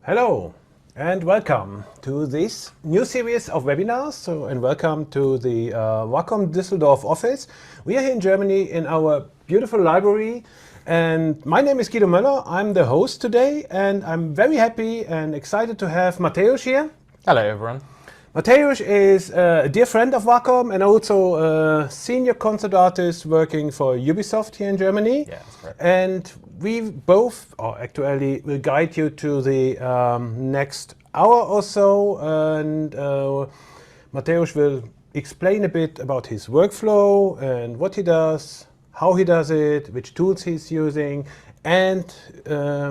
Hello and welcome to this new series of webinars. And welcome to the Wacom Düsseldorf office. We are here in Germany in our beautiful library, and my name is Guido Möller. I'm the host today, and I'm very happy and excited to have Mateusz here. Hello everyone. Mateusz is a dear friend of Wacom and also a senior concept artist working for Ubisoft here in Germany. Yeah, that's correct. And we both, or actually, will guide you to the next hour or so. And Mateusz will explain a bit about his workflow and what he does, how he does it, which tools he's using. And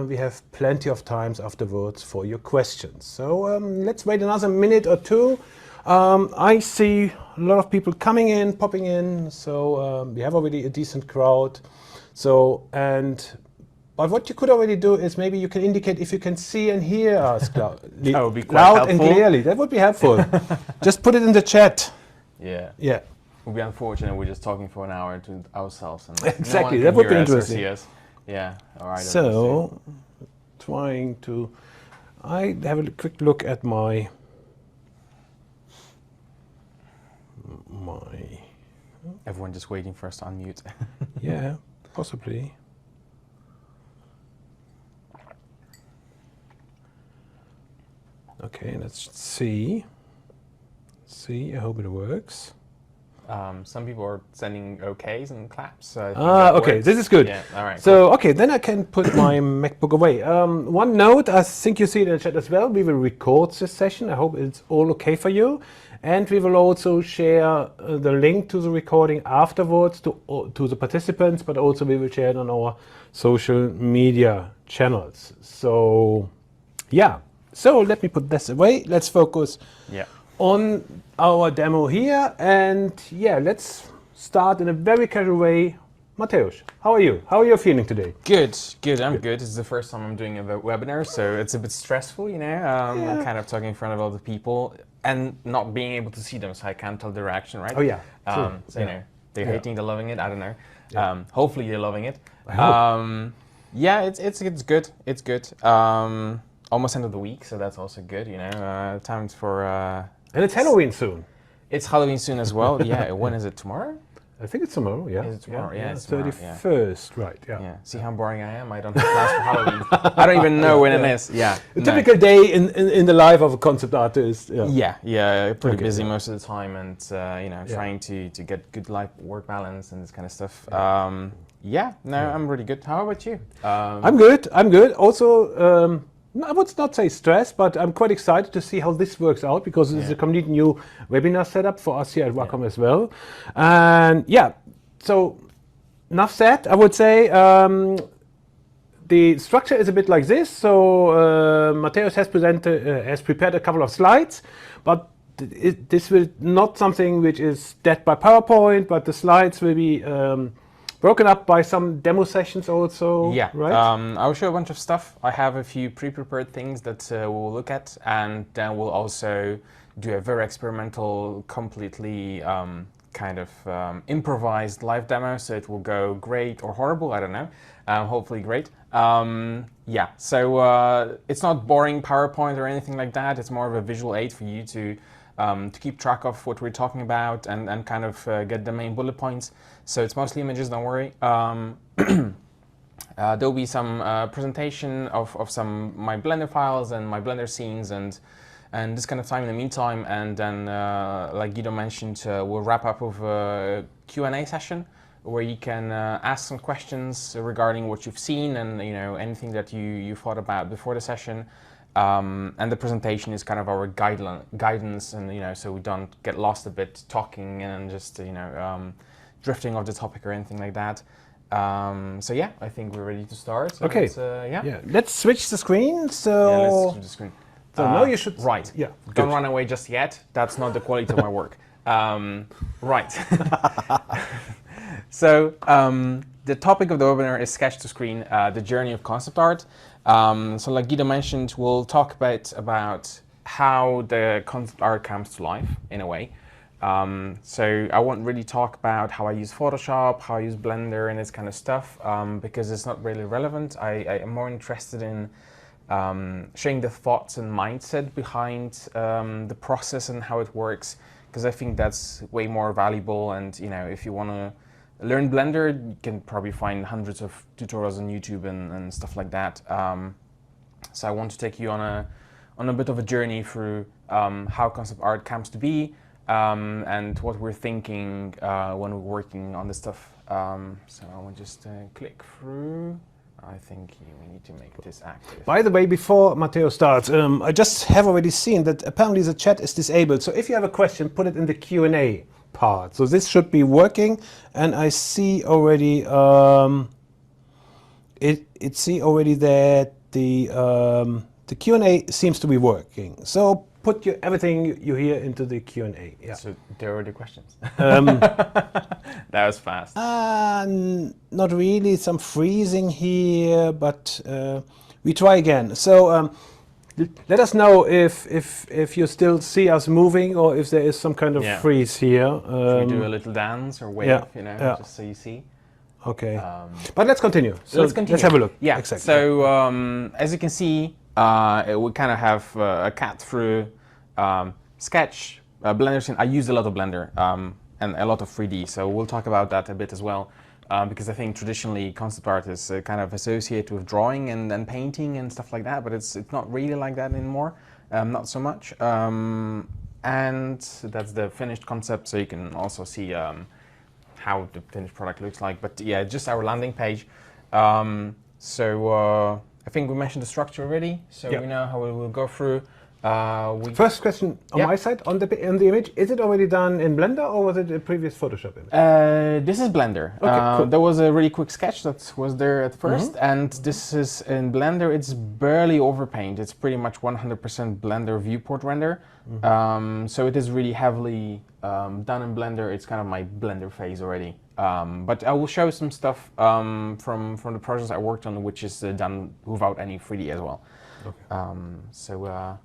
we have plenty of times afterwards for your questions. So let's wait another minute or two. I see a lot of people coming in, popping in. So we have already a decent crowd. So, but what you could already do is maybe you can indicate if you can see and hear us loud and clearly. That would be helpful. Just put it in the chat. Yeah. Yeah. It would be unfortunate we're just talking for an hour to ourselves. And exactly, no that would be interesting. Yeah, all right. So, I have a quick look at my Everyone just waiting for us to unmute. yeah, possibly. Okay, let's see. I hope it works. Some people are sending okays and claps. So okay, works. this is good. Yeah, all right. So, cool. Okay, then I can put my MacBook away. One note, I think you see it in the chat as well. We will record this session. I hope it's all okay for you. And we will also share the link to the recording afterwards to the participants, but also we will share it on our social media channels. So, yeah. So let me put this away. Let's focus on our demo here. And yeah, let's start in a very casual way. Mateusz, how are you? How are you feeling today? Good. I'm good. It's the first time I'm doing a webinar, so it's a bit stressful, you know. I'm kind of talking in front of other people and not being able to see them, so I can't tell their reaction, right? Oh yeah. So you know, they're hating, they're loving it. I don't know. Yeah. Hopefully they're loving it. I hope. Yeah, it's good. It's good. Almost end of the week, so that's also good. You know, time for. And it's Halloween soon. It's Halloween soon as well. Yeah. When is it? Tomorrow? I think it's tomorrow. Yeah. Is it tomorrow? Yeah, it's 31st. Right. Yeah. Yeah. See how boring I am. I don't have class for Halloween. I don't even know when it is. Yeah. A typical day in the life of a concept artist. Yeah. Pretty busy most of the time, and you know, trying to get good work balance and this kind of stuff. I'm really good. How about you? I'm good. Also, I would not say stressed, but I'm quite excited to see how this works out because it's a complete new webinar setup for us here at Wacom as well. And so enough said, I would say the structure is a bit like this. So Mateusz has prepared a couple of slides, but this will not something which is dead by PowerPoint, but the slides will be broken up by some demo sessions also. Yeah, right? I will show a bunch of stuff. I have a few pre-prepared things that we'll look at, and then we'll also do a very experimental, completely improvised live demo. So it will go great or horrible, I don't know. Hopefully great. So it's not boring PowerPoint or anything like that. It's more of a visual aid for you to keep track of what we're talking about and kind of get the main bullet points. So it's mostly images, don't worry. There'll be some presentation of some my Blender files and my Blender scenes and this kind of time in the meantime. And then, like Guido mentioned, we'll wrap up with a Q&A session where you can ask some questions regarding what you've seen and anything that you thought about before the session. And the presentation is kind of our guidance, and so we don't get lost a bit talking and just drifting off the topic or anything like that. So yeah, I think we're ready to start. So okay. Let's switch the screen. Let's switch the screen. So now you should. Right. Yeah. Don't run away just yet. That's not the quality of my work. Right. So the topic of the webinar is Sketch to Screen, the journey of concept art. So like Guido mentioned, we'll talk about how the concept art comes to life in a way. So I won't really talk about how I use Photoshop, how I use Blender and this kind of stuff, because it's not really relevant. I am more interested in showing the thoughts and mindset behind the process and how it works, because I think that's way more valuable. And if you want to learn Blender, you can probably find hundreds of tutorials on YouTube and stuff like that. So I want to take you on a bit of a journey through how concept art comes to be, and what we're thinking when we're working on this stuff. So I will just click through. I think we need to make this active. By the way, before Mateusz starts, I just have already seen that apparently the chat is disabled. So if you have a question, put it in the Q&A part. So this should be working, and I see already that the Q&A seems to be working. So put everything you hear into the Q&A. Yeah. So there were the questions. That was fast. Not really. Some freezing here, but we try again. So let us know if you still see us moving, or if there is some kind of freeze here. Should we do a little dance or wave, just so you see? Okay. But let's continue. So let's have a look. Yeah. Exactly. So as you can see, we kind of have a cat through Sketch, Blender scene. I use a lot of Blender and a lot of 3D, so we'll talk about that a bit as well, because I think traditionally concept art is kind of associated with drawing and painting and stuff like that, but it's not really like that anymore, not so much. And that's the finished concept, so you can also see how the finished product looks like. But yeah, just our landing page. So I think we mentioned the structure already, so we know how we will go through. First question on my side, on the image, is it already done in Blender, or was it a previous Photoshop image? This is Blender. Okay, cool. There was a really quick sketch that was there at first, and this is in Blender. It's barely overpaint. It's pretty much 100% Blender viewport render. So it is really heavily done in Blender. It's kind of my Blender phase already. But I will show some stuff from the projects I worked on, which is done without any 3D as well. Okay.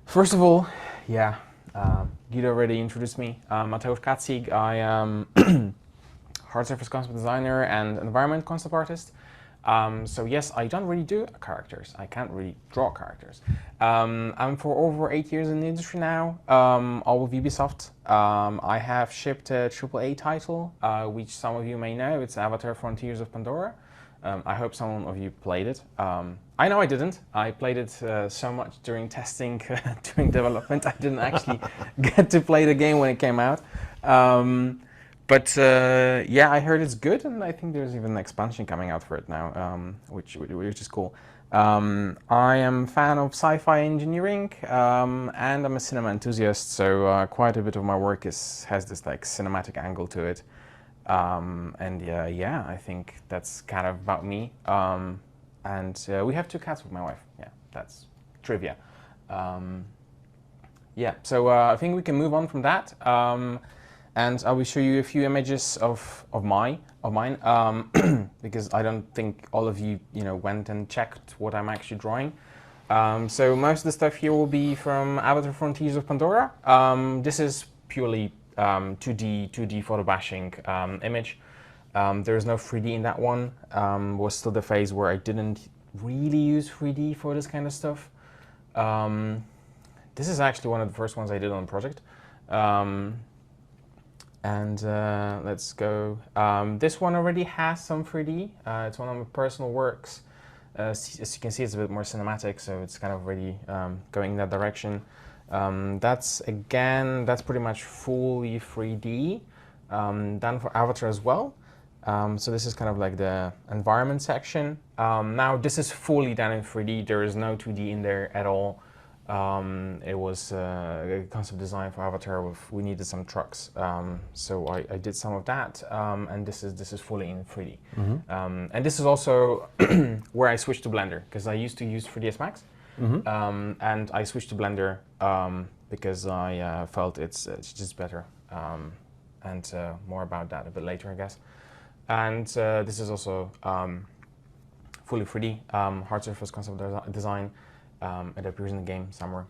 First of all, Guido already introduced me. Mateusz Katzig. I am hard surface concept designer and environment concept artist. So yes, I don't really do characters. I can't really draw characters. I'm for over 8 years in the industry now, all with Ubisoft. I have shipped a AAA title, which some of you may know. It's Avatar: Frontiers of Pandora. I hope some of you played it. I know I didn't. I played it so much during testing, during development. I didn't actually get to play the game when it came out. But I heard it's good, and I think there's even an expansion coming out for it now, which is cool. I am a fan of sci-fi engineering, and I'm a cinema enthusiast, so quite a bit of my work has this like cinematic angle to it. I think that's kind of about me. We have 2 cats with my wife. Yeah, that's trivia. So I think we can move on from that. And I will show you a few images of mine, because I don't think all of you, went and checked what I'm actually drawing. So most of the stuff here will be from Avatar: Frontiers of Pandora. This is purely 2D photo bashing image. There is no 3D in that one. Was still the phase where I didn't really use 3D for this kind of stuff. This is actually one of the first ones I did on the project. Let's go. This one already has some 3D. It's one of my personal works. As you can see, it's a bit more cinematic, so it's kind of already going in that direction. That's pretty much fully 3D, done for Avatar as well. So this is kind of like the environment section. Now this is fully done in 3D. There is no 2D in there at all. It was a concept design for Avatar. We needed some trucks, so I did some of that. And this is fully in 3D. And this is also where I switched to Blender, because I used to use 3ds Max. And I switched to Blender because I felt it's just better, and more about that a bit later, I guess. And this is also fully 3D, hard surface concept design. It appears in the game somewhere.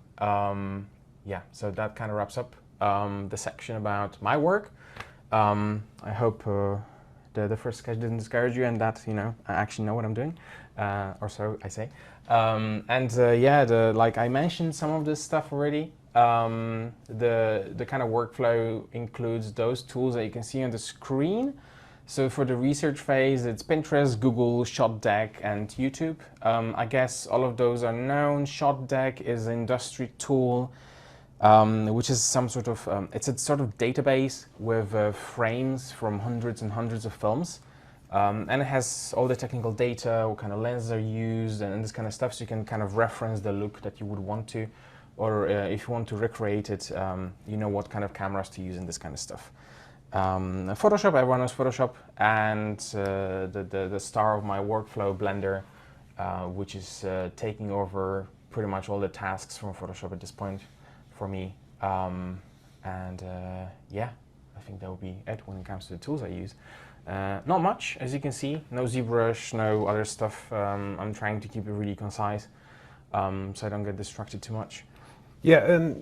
So that kind of wraps up the section about my work. I hope the first sketch didn't discourage you, and that, you know, I actually know what I'm doing, or so I say. Yeah, like I mentioned some of this stuff already. The kind of workflow includes those tools that you can see on the screen. So for the research phase, it's Pinterest, Google, ShotDeck, and YouTube. I guess all of those are known. ShotDeck is an industry tool, which is some sort of, it's a sort of database with frames from hundreds and hundreds of films. And it has all the technical data, what kind of lenses are used, and this kind of stuff, so you can kind of reference the look that you would want to, or if you want to recreate it, you know what kind of cameras to use and this kind of stuff. Photoshop, everyone knows Photoshop, and the star of my workflow, Blender, which is taking over pretty much all the tasks from Photoshop at this point for me. Yeah, I think that would be it when it comes to the tools I use. Not much, as you can see, no ZBrush, no other stuff. I'm trying to keep it really concise, so I don't get distracted too much. Yeah,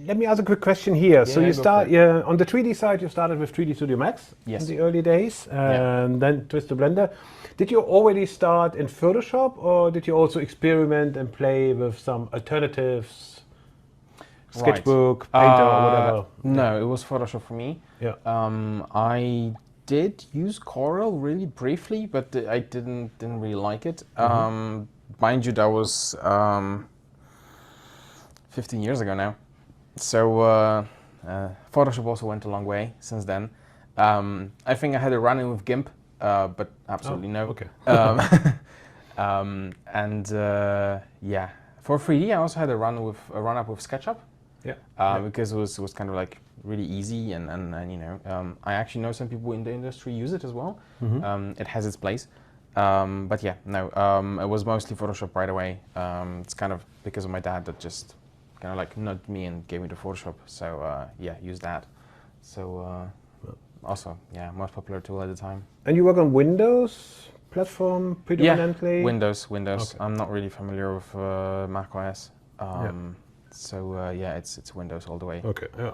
let me ask a quick question here. So you start on the 3D side. You started with 3D Studio Max in the early days, and then twist to Blender. Did you already start in Photoshop, or did you also experiment and play with some alternatives, Sketchbook, Painter, or whatever? No, it was Photoshop for me. Yeah. I did use Corel really briefly, but I didn't really like it. Mind you, that was 15 years ago now. So Photoshop also went a long way since then. I think I had a run-in with GIMP, but absolutely no. Okay. Yeah, for 3D I also had a run-up with SketchUp. Yeah. Because it was kind of like really easy, and you know, I actually know some people in the industry use it as well. It has its place. But yeah, no, it was mostly Photoshop right away. It's kind of because of my dad that just kind of like nudged me and gave me the Photoshop. So yeah, use that. So also, yeah, most popular tool at the time. And you work on Windows platform predominantly? Yeah, Windows. Okay. I'm not really familiar with Mac OS. So yeah, it's Windows all the way. Okay, yeah.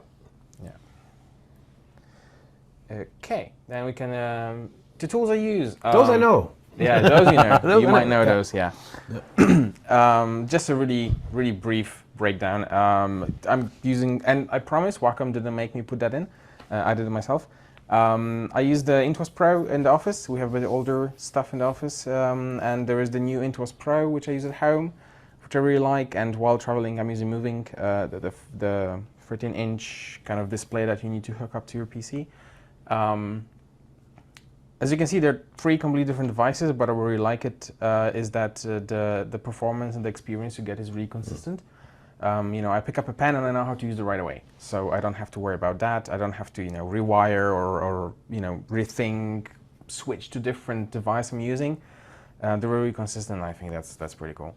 Okay, then we can, the tools I use. Those I know. Yeah, those you know. You might know those, yeah. Just a really brief breakdown. I'm using, and I promise Wacom didn't make me put that in. I did it myself. I use the Intuos Pro in the office. We have a bit older stuff in the office, and there is the new Intuos Pro, which I use at home, which I really like. And while traveling, I'm using Moving, the 13-inch kind of display that you need to hook up to your PC. As you can see, they're three completely different devices, but I really like it is that the performance and the experience you get is really consistent. You know, I pick up a pen and I know how to use it right away, so I don't have to worry about that. I don't have to, you know, rewire or you know, rethink, switch to different device I'm using. They're really consistent. I think that's pretty cool.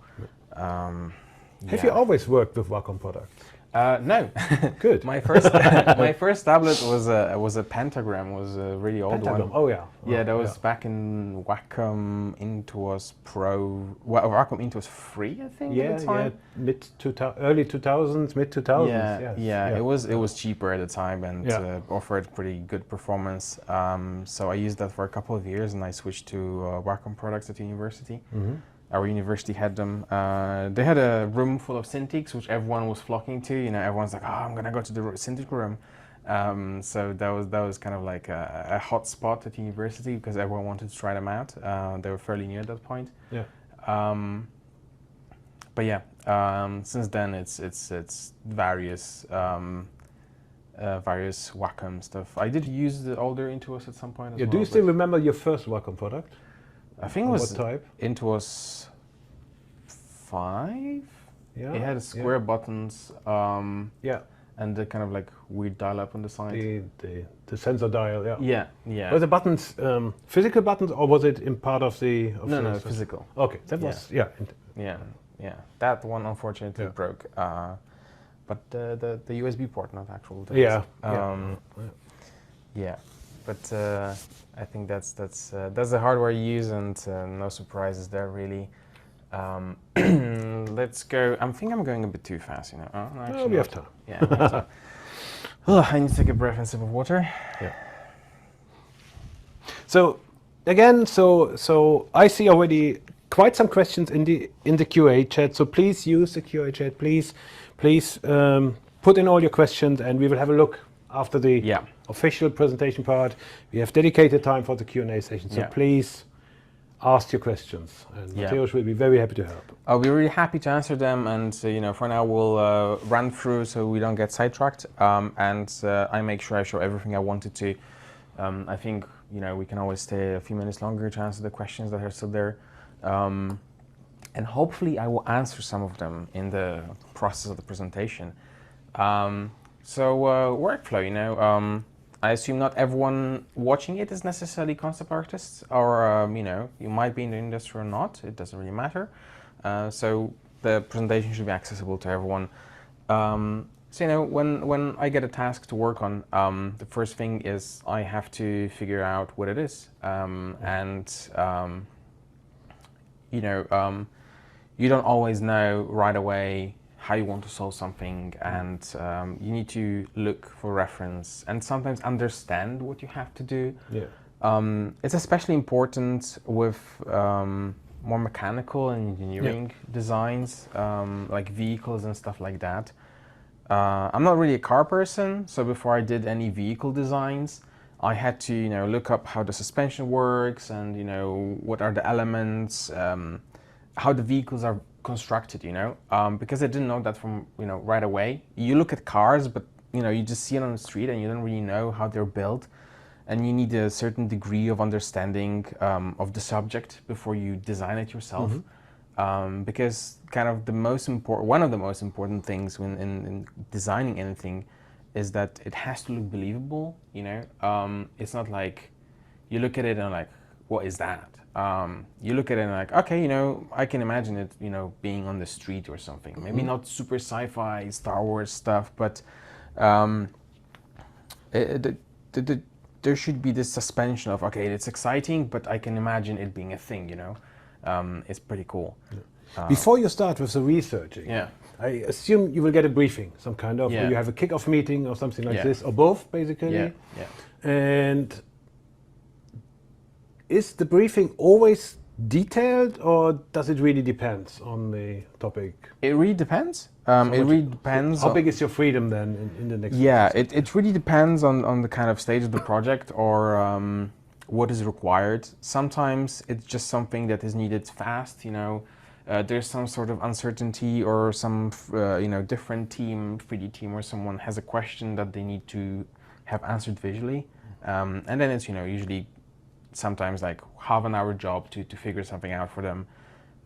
Have you always worked with Wacom products? No. Good. My first tablet was a Pentagram, was a really old one. Oh yeah. Yeah, that was back in Wacom Intuos Pro, Wacom Intuos 3, I think. Yeah, at the time. Early 2000s, mid 2000s. Yeah. It was cheaper at the time and offered pretty good performance. So I used that for a couple of years, and I switched to Wacom products at university. Our university had them. They had a room full of Cintiqs, which everyone was flocking to. You know, everyone's like, "Oh, I'm gonna go to the Cintiq room." So that was kind of like a hot spot at university because everyone wanted to try them out. They were fairly new at that point. Yeah. But yeah, since then it's various various Wacom stuff. I did use the older Intuos at some point as well. Do you still remember your first Wacom product? I think it was what type? Intuos 5. Yeah. It had square buttons. Yeah. And the kind of like weird dial up on the side. The sensor dial. Yeah. Yeah. Were the buttons physical buttons, or was it in part of the? No, physical. Okay, that was Yeah. That one unfortunately broke. But the USB port, not actual. Yeah. But I think that's the hardware you use, and no surprises there really. Let's go. I think I'm going a bit too fast, you know. Actually, we have time. Yeah. We have time. I need to take a breath and sip of water. Yeah. So again, so I see already quite some questions in the QA chat. So please use the QA chat. Please put in all your questions, and we will have a look after the official presentation part. We have dedicated time for the Q&A session. So please ask your questions, and Mateusz will be very happy to help. I'll be really happy to answer them, and for now we'll run through so we don't get sidetracked, and I make sure I show everything I wanted to. I think we can always stay a few minutes longer to answer the questions that are still there, and hopefully I will answer some of them in the process of the presentation. So workflow, I assume not everyone watching it is necessarily concept artists, or you might be in the industry or not. It doesn't really matter. So the presentation should be accessible to everyone. So when I get a task to work on, the first thing is I have to figure out what it is, you don't always know right away how you want to solve something, and you need to look for reference and sometimes understand what you have to do. It's especially important with more mechanical and engineering designs, like vehicles and stuff like that. I'm not really a car person, so before I did any vehicle designs, I had to look up how the suspension works, and what are the elements, how the vehicles are constructed, because I didn't know that from right away. You look at cars, but you just see it on the street and you don't really know how they're built, and you need a certain degree of understanding of the subject before you design it yourself. Because kind of one of the most important things when in designing anything is that it has to look believable. It's not like you look at it and like, what is that? You look at it and like, okay, I can imagine it, being on the street or something. Maybe not super sci-fi, Star Wars stuff, but there should be this suspension of, okay, it's exciting, but I can imagine it being a thing, It's pretty cool. Before you start with the researching, I assume you will get a briefing, some kind of, or you have a kick-off meeting or something like this, or both, basically. And is the briefing always detailed, or does it really depend on the topic? It really depends. It really depends. How big is your freedom then in the next? It really depends on the kind of stage of the project, or what is required. Sometimes it's just something that is needed fast. There's some sort of uncertainty, or some different team, 3D team, or someone has a question that they need to have answered visually, and then it's usually sometimes like half an hour job to figure something out for them.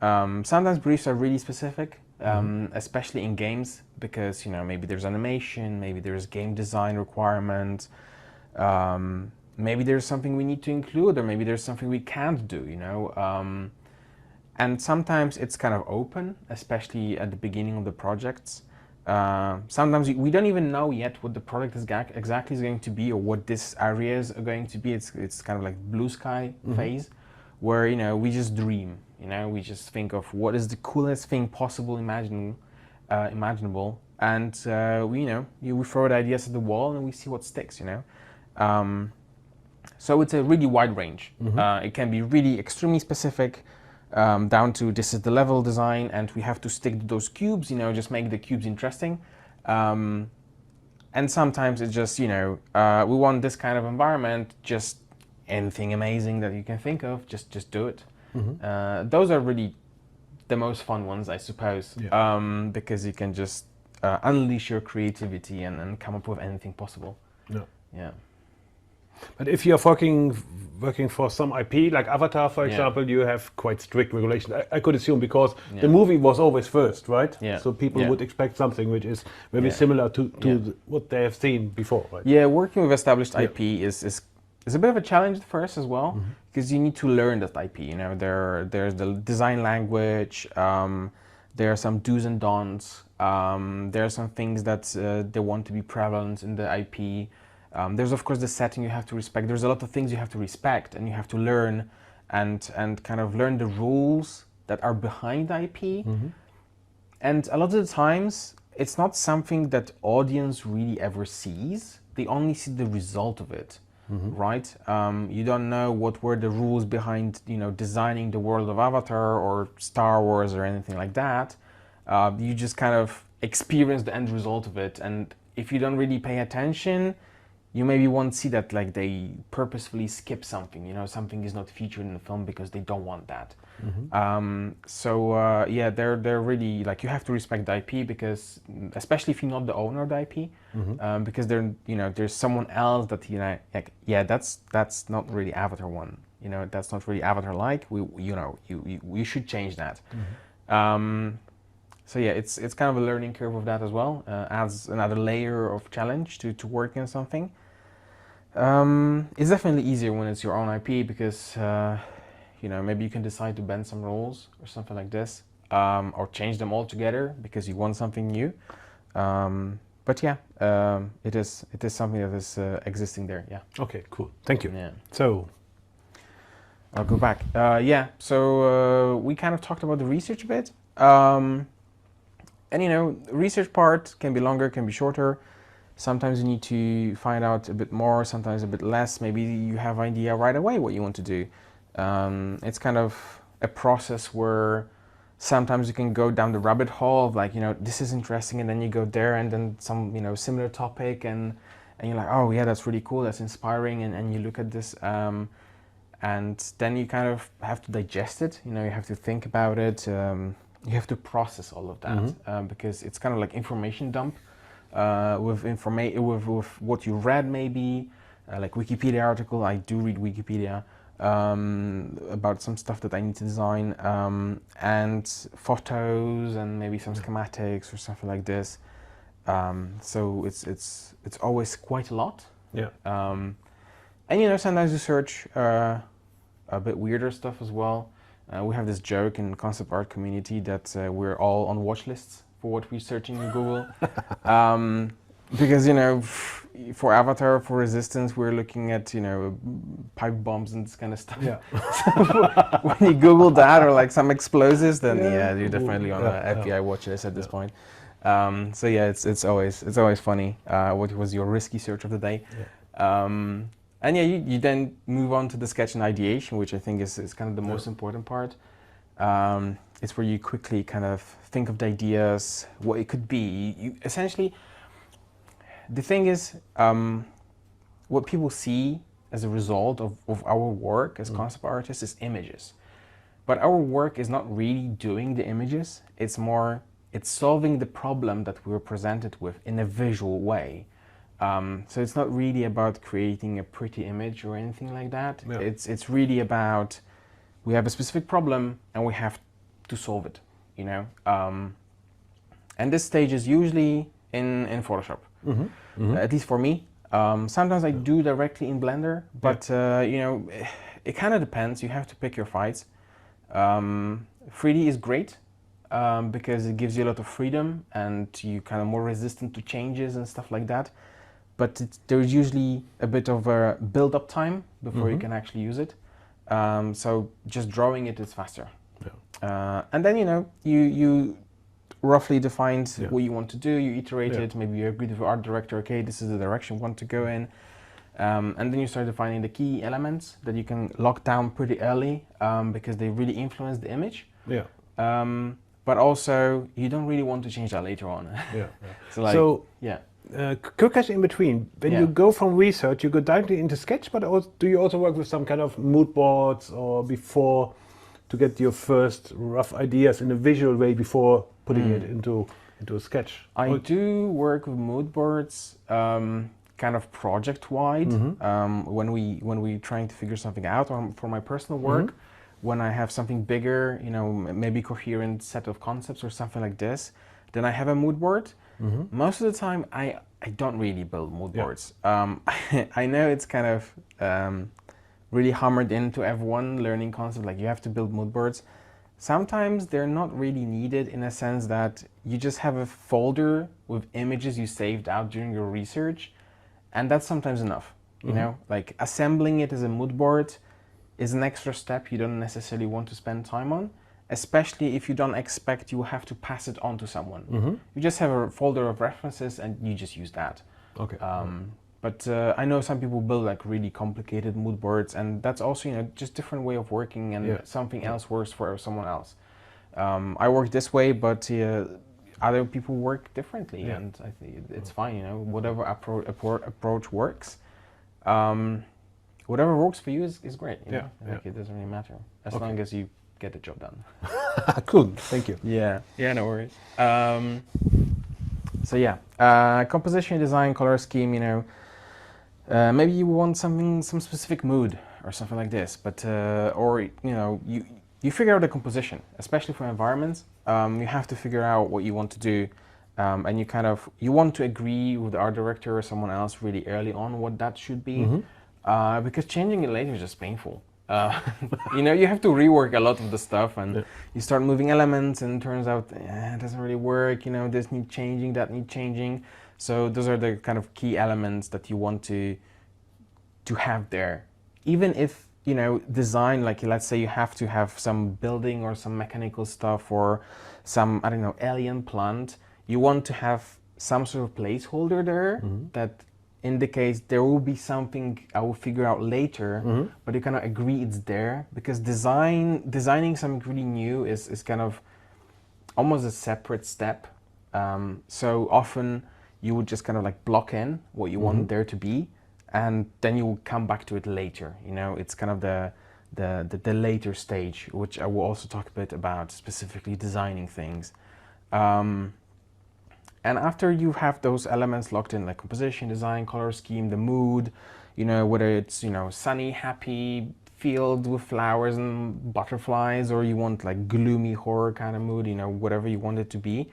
Sometimes briefs are really specific, especially in games, because maybe there's animation, maybe there's game design requirements, maybe there's something we need to include, or maybe there's something we can't do. And sometimes it's kind of open, especially at the beginning of the projects. Sometimes we don't even know yet what the product is exactly is going to be, or what this areas are going to be. It's kind of like blue sky phase, where we just dream. We just think of what is the coolest thing possible, imaginable, and we throw the ideas at the wall and we see what sticks. So it's a really wide range. It can be really extremely specific, down to this is the level design and we have to stick to those cubes, just make the cubes interesting. And sometimes it's just, we want this kind of environment, just anything amazing that you can think of, just do it. Those are really the most fun ones, I suppose, because you can just unleash your creativity and come up with anything possible. But if you're working for some IP, like Avatar, for example, you have quite strict regulations. I could assume, because the movie was always first, right? So people would expect something which is very similar to what they have seen before, right? Yeah, working with established IP is a bit of a challenge at first as well, because you need to learn that IP. There's the design language, there are some do's and don'ts, there are some things that they want to be prevalent in the IP. There's of course the setting you have to respect. There's a lot of things you have to respect and you have to learn, and kind of learn the rules that are behind the IP. And a lot of the times it's not something that audience really ever sees. They only see the result of it. right? You don't know what were the rules behind, designing the world of Avatar or Star Wars or anything like that. You just kind of experience the end result of it, and if you don't really pay attention, you maybe won't see that like they purposefully skip something. Something is not featured in the film because they don't want that. Yeah, they're really like, you have to respect the IP, because especially if you're not the owner of the IP, because there's someone else that like, yeah, that's not really Avatar one. That's not really Avatar like. We should change that. So yeah, it's kind of a learning curve of that as well. Adds another layer of challenge to working on something. It's definitely easier when it's your own IP, because maybe you can decide to bend some rules or something like this, or change them altogether because you want something new. But yeah, it is something that is existing there. Yeah. Okay, cool. Thank you. Yeah. So I'll go back. Yeah. So we kind of talked about the research a bit. And research part can be longer, can be shorter. Sometimes you need to find out a bit more, sometimes a bit less. Maybe you have an idea right away what you want to do. It's kind of a process where sometimes you can go down the rabbit hole of like, this is interesting, and then you go there, and then some, similar topic, and you're like, oh yeah, that's really cool, that's inspiring, and you look at this, and then you kind of have to digest it. You have to think about it. You have to process all of that, because it's kind of like information dump. With what you read, maybe like Wikipedia article. I do read Wikipedia about some stuff that I need to design, and photos, and maybe some schematics or something like this. So it's always quite a lot. yeah. And sometimes you search a bit weirder stuff as well. We have this joke in concept art community that we're all on watch lists for what we're searching in Google. Because, for Avatar, for Resistance, we're looking at, pipe bombs and this kind of stuff. Yeah. So when you Google that, or like some explosives, then yeah, you're definitely on an FBI watch list at this point. So yeah, it's always funny. What was your risky search of the day? Yeah. And yeah, you then move on to the sketch and ideation, which I think is kind of the most important part. It's where you quickly kind of think of the ideas, what it could be. You essentially, the thing is, what people see as a result of our work as concept artists is images. But our work is not really doing the images. It's solving the problem that we were presented with in a visual way. So it's not really about creating a pretty image or anything like that. Yeah. It's really about, we have a specific problem and we have to solve it, and this stage is usually in Photoshop, at least for me. Sometimes I do directly in Blender, but it kind of depends. You have to pick your fights. 3D is great because it gives you a lot of freedom, and you kind of more resistant to changes and stuff like that. But there's usually a bit of a build-up time before you can actually use it. So just drawing it is faster. Yeah. And then you roughly defined what you want to do. You iterate it. Maybe you agree with the art director. Okay, this is the direction we want to go in. And then you start defining the key elements that you can lock down pretty early because they really influence the image. Yeah. But also you don't really want to change that later on. Quick question in between. When you go from research, you go directly into sketch, but also, do you also work with some kind of mood boards or before to get your first rough ideas in a visual way before putting it into a sketch? I do work with mood boards, kind of project-wide, when we trying to figure something out, or for my personal work. When I have something bigger, maybe coherent set of concepts or something like this, then I have a mood board. Most of the time, I don't really build mood boards. I know it's kind of really hammered into everyone learning concept, like you have to build mood boards. Sometimes they're not really needed, in a sense that you just have a folder with images you saved out during your research, and that's sometimes enough. Like assembling it as a mood board is an extra step you don't necessarily want to spend time on, especially if you don't expect you have to pass it on to someone. You just have a folder of references and you just use that. Okay. But I know some people build like really complicated mood boards, and that's also, you know, just different way of working, and something else works for someone else. I work this way, but other people work differently, and I think it's fine, you know, whatever approach works. Whatever works for you is great. You know? Like, it doesn't really matter as long as you get the job done. Cool, thank you. Yeah, no worries. So yeah, composition, design, color scheme, you know, maybe you want some specific mood or something like this, but or you know, you figure out the composition, especially for environments. You have to figure out what you want to do, and you want to agree with the art director or someone else really early on what that should be, because changing it later is just painful. You know, you have to rework a lot of the stuff, and you start moving elements, and it turns out it doesn't really work. You know, this needs changing, that needs changing. So those are the kind of key elements that you want to have there. Even if, you know, design, like let's say you have to have some building or some mechanical stuff or some, I don't know, alien plant, you want to have some sort of placeholder there that indicates there will be something I will figure out later, but you kind of agree it's there, because designing something really new is kind of almost a separate step. So often you would just kind of like block in what you want there to be, and then you will come back to it later. You know, it's kind of the later stage, which I will also talk a bit about, specifically designing things. And after you have those elements locked in, like composition, design, color scheme, the mood, you know, whether it's, you know, sunny, happy, field with flowers and butterflies, or you want like gloomy horror kind of mood, you know, whatever you want it to be,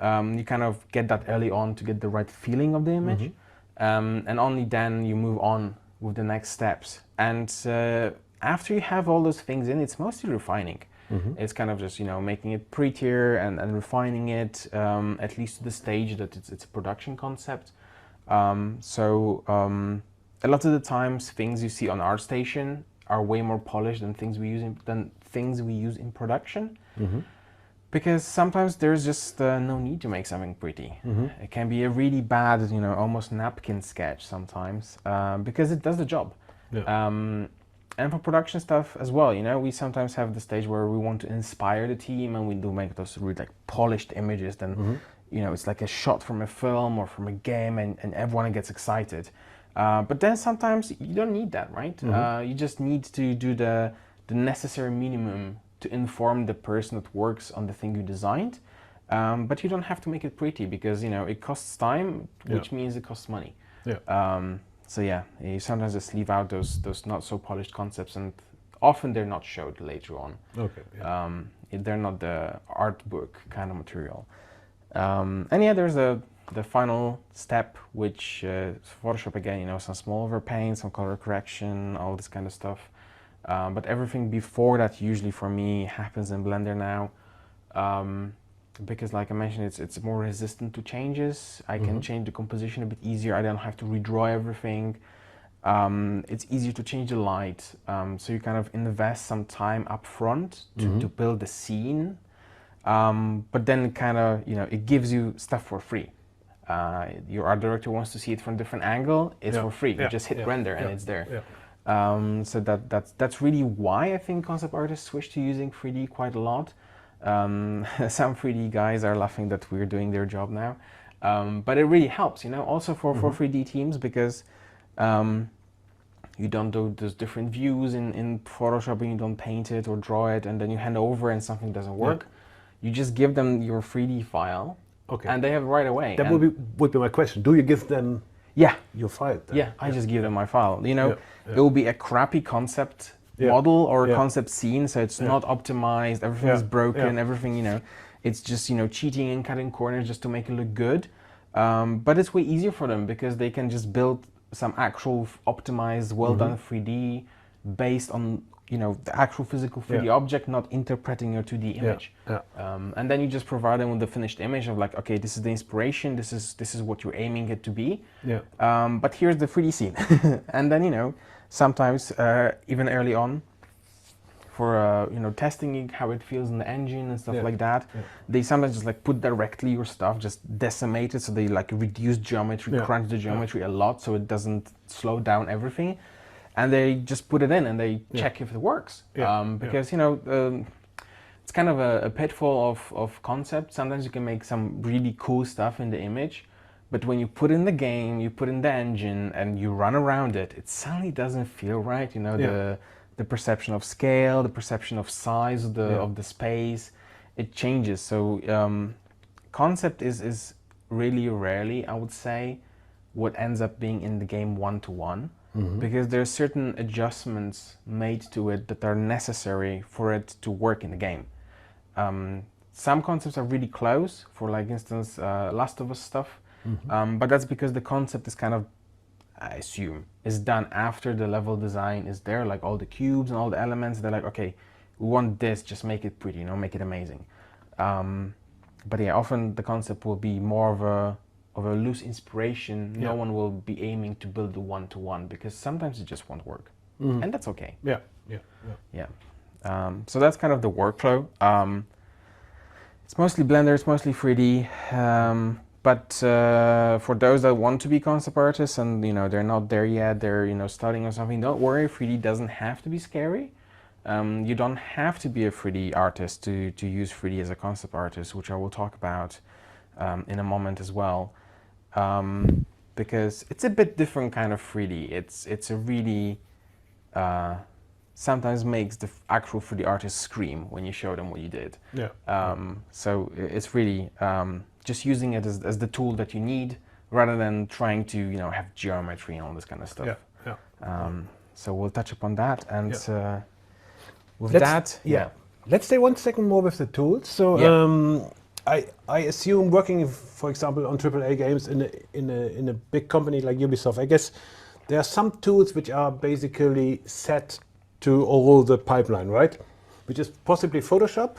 you kind of get that early on to get the right feeling of the image. And only then you move on with the next steps. And after you have all those things in, it's mostly refining. It's kind of just, you know, making it prettier and refining it, at least to the stage that it's a production concept. So a lot of the times things you see on ArtStation are way more polished than things we use in production. Because sometimes there's just no need to make something pretty. It can be a really bad, you know, almost napkin sketch sometimes, because it does the job. And for production stuff as well, you know, we sometimes have the stage where we want to inspire the team, and we do make those really like polished images. Then, you know, it's like a shot from a film or from a game, and everyone gets excited. But then sometimes you don't need that, right? You just need to do the necessary minimum to inform the person that works on the thing you designed. But you don't have to make it pretty, because, you know, it costs time, which means it costs money. So yeah, you sometimes just leave out those not so polished concepts, and often they're not showed later on. They're not the art book kind of material. And yeah, there's the final step, which Photoshop again, you know, some small overpaint, some color correction, all this kind of stuff. But everything before that usually for me happens in Blender now. Because like I mentioned, it's more resistant to changes. I can change the composition a bit easier. I don't have to redraw everything. It's easier to change the light. So you kind of invest some time up front to build the scene. But then kind of, you know, it gives you stuff for free. Your art director wants to see it from a different angle. It's for free. You just hit render and it's there. So that's really why I think concept artists switch to using 3D quite a lot. Some 3D guys are laughing that we're doing their job now, but it really helps, you know, also for 3D teams, because you don't do those different views in Photoshop, and you don't paint it or draw it, and then you hand over and something doesn't work. You just give them your 3D file, and they have it right away. That would be my question. Do you give them your file then? I just give them my file. You know, it will be a crappy concept model or concept scene, so it's not optimized, everything is broken, everything, you know, it's just, you know, cheating and cutting corners just to make it look good. But it's way easier for them, because they can just build some actual optimized, well done 3D based on, you know, the actual physical 3D object, not interpreting your 2D image. And then you just provide them with the finished image of like, okay, this is the inspiration, this is what you're aiming it to be. But here's the 3D scene. And then, you know, sometimes even early on, you know, testing how it feels in the engine and stuff Yeah. like that. Yeah. They sometimes just like put directly your stuff, just decimate it, so they like reduce geometry, Yeah. crunch the geometry a lot, so it doesn't slow down everything, and they just put it in and they check if it works. Because you know, it's kind of a pitfall of concept. Sometimes you can make some really cool stuff in the image, but when you put in the game, you put in the engine, and you run around it, it suddenly doesn't feel right. You know, the perception of scale, the perception of size of the space, it changes. So concept is really rarely, I would say, what ends up being in the game one-to-one, because there are certain adjustments made to it that are necessary for it to work in the game. Some concepts are really close, for like instance Last of Us stuff, but that's because the concept is kind of, I assume, is done after the level design is there, like all the cubes and all the elements. They're like, okay, we want this, just make it pretty, you know, make it amazing. But yeah, often the concept will be more of a loose inspiration. No one will be aiming to build the one-to-one, because sometimes it just won't work, and that's okay. So that's kind of the workflow. It's mostly Blender, it's mostly 3D. But for those that want to be concept artists and, you know, they're not there yet, they're, you know, studying or something, don't worry, 3D doesn't have to be scary. You don't have to be a 3D artist to use 3D as a concept artist, which I will talk about in a moment as well. Because it's a bit different kind of 3D. It's a really, sometimes makes the actual 3D artist scream when you show them what you did. So it's really just using it as the tool that you need, rather than trying to, you know, have geometry and all this kind of stuff. So we'll touch upon that, and with that, let's stay 1 second more with the tools. So I assume working, for example, on AAA games in a big company like Ubisoft, I guess there are some tools which are basically set to all the pipeline, right? Which is possibly Photoshop.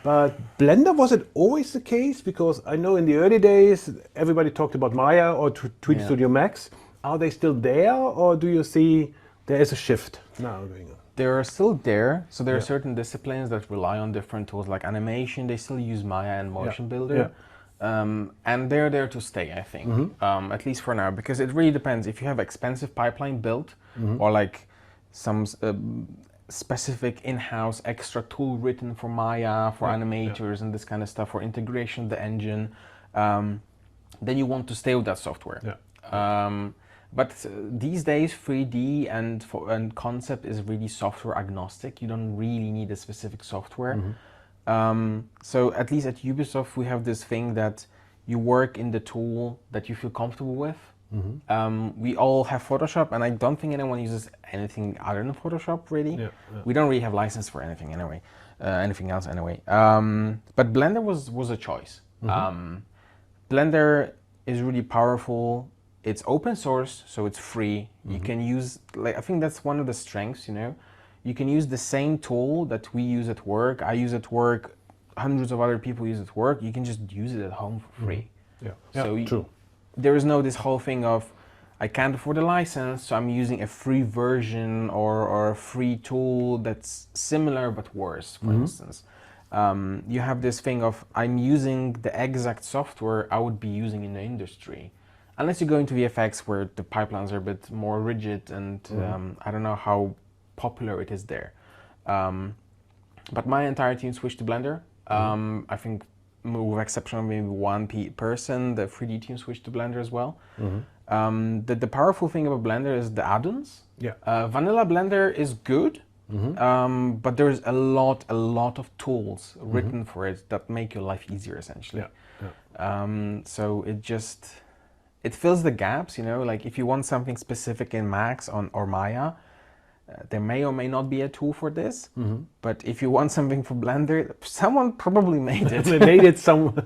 But Blender, was it always the case? Because I know in the early days, everybody talked about Maya or 3D Studio Max. Are they still there, or do you see there is a shift now going on? They're still there. So there are certain disciplines that rely on different tools, like animation. They still use Maya and Motion Builder. And they're there to stay, I think, at least for now, because it really depends. If you have expensive pipeline built, or like some specific in-house extra tool written for Maya, for animators and this kind of stuff, for integration of the engine, then you want to stay with that software. But these days, 3D and concept is really software agnostic. You don't really need a specific software. So at least at Ubisoft, we have this thing that you work in the tool that you feel comfortable with. We all have Photoshop, and I don't think anyone uses anything other than Photoshop, really. We don't really have license for anything anyway, anything else anyway. But Blender was a choice. Blender is really powerful. It's open source, so it's free. You can use, like, I think that's one of the strengths, you know. You can use the same tool that we use at work, I use at work, hundreds of other people use at work. You can just use it at home for free. So true. There is no this whole thing of, I can't afford a license, so I'm using a free version or a free tool that's similar but worse, for instance. You have this thing of, I'm using the exact software I would be using in the industry. Unless you go into VFX, where the pipelines are a bit more rigid, and I don't know how popular it is there. But my entire team switched to Blender. I think, with exception of maybe one person, the 3D team switched to Blender as well. The powerful thing about Blender is the add-ons. Vanilla Blender is good, but there's a lot of tools written for it that make your life easier, essentially. So it fills the gaps, you know, like if you want something specific in Max or Maya, there may or may not be a tool for this, but if you want something for Blender, someone probably made it. They made it somewhere.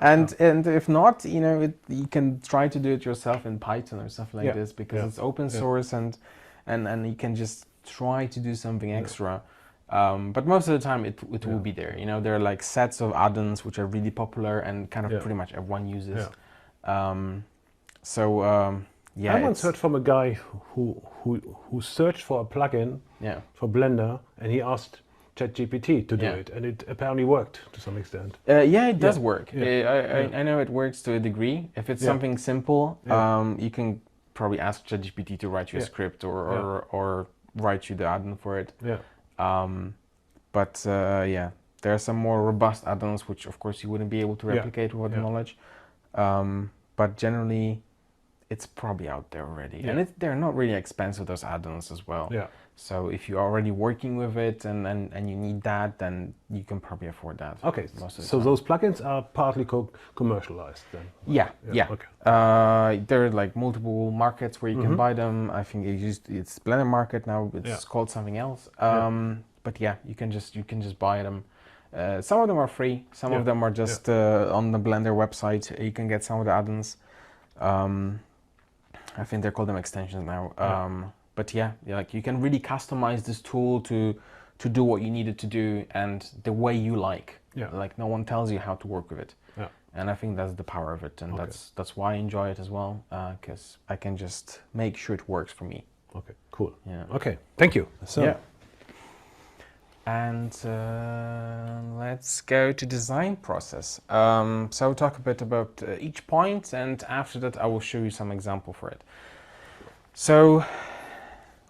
And if not, you know, you can try to do it yourself in Python or stuff like this, because it's open source, and you can just try to do something extra. But most of the time it will be there. You know, there are like sets of add-ons which are really popular and kind of pretty much everyone uses. yeah, I once it's- heard from a guy who searched for a plugin yeah. for Blender, and he asked ChatGPT to do Yeah. it, and it apparently worked to some extent. Yeah, it does Yeah, work. yeah, I know it works to a degree. If it's Yeah. something simple, Yeah. you can probably ask ChatGPT to write you a Yeah. script or write you the add-on for it. Yeah. But yeah, there are some more robust add-ons which, of course, you wouldn't be able to Yeah. replicate without the Yeah. knowledge. But generally, it's probably out there already, Yeah. and they're not really expensive, those add-ons as well. Yeah. So if you're already working with it and you need that, then you can probably afford that. Okay. most of the So time. those plugins are partly commercialized then. Yeah, yeah. Okay. There are like multiple markets where you can Mhm. buy them. I think it's Blender Market now. It's Yeah. called something else. Yeah. But yeah, you can just buy them. Some of them are free. Some Yeah. of them are just on the Blender website. You can get some of the add-ons. I think they call them extensions now. But yeah, like you can really customize this tool to do what you need it to do and the way you like. Yeah. Like no one tells you how to work with it. Yeah. And I think that's the power of it, and Okay. that's why I enjoy it as well, because I can just make sure it works for me. Okay. Cool. Yeah. Okay. Thank you. So. Yeah. And let's go to design process. So I'll talk a bit about each point, and after that I will show you some example for it. So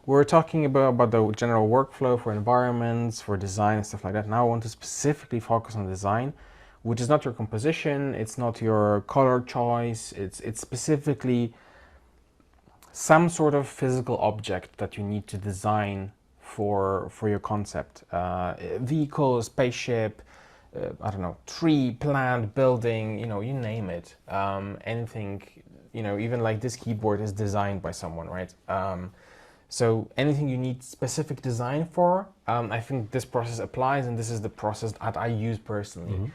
we're talking about the general workflow for environments, for design and stuff like that. Now I want to specifically focus on design, which is not your composition, it's not your color choice, it's specifically some sort of physical object that you need to design for your concept. Vehicle, spaceship, I don't know, tree, plant, building, you name it. Anything, even like this keyboard is designed by someone, right? So anything you need specific design for, I think this process applies, and this is the process that I use personally.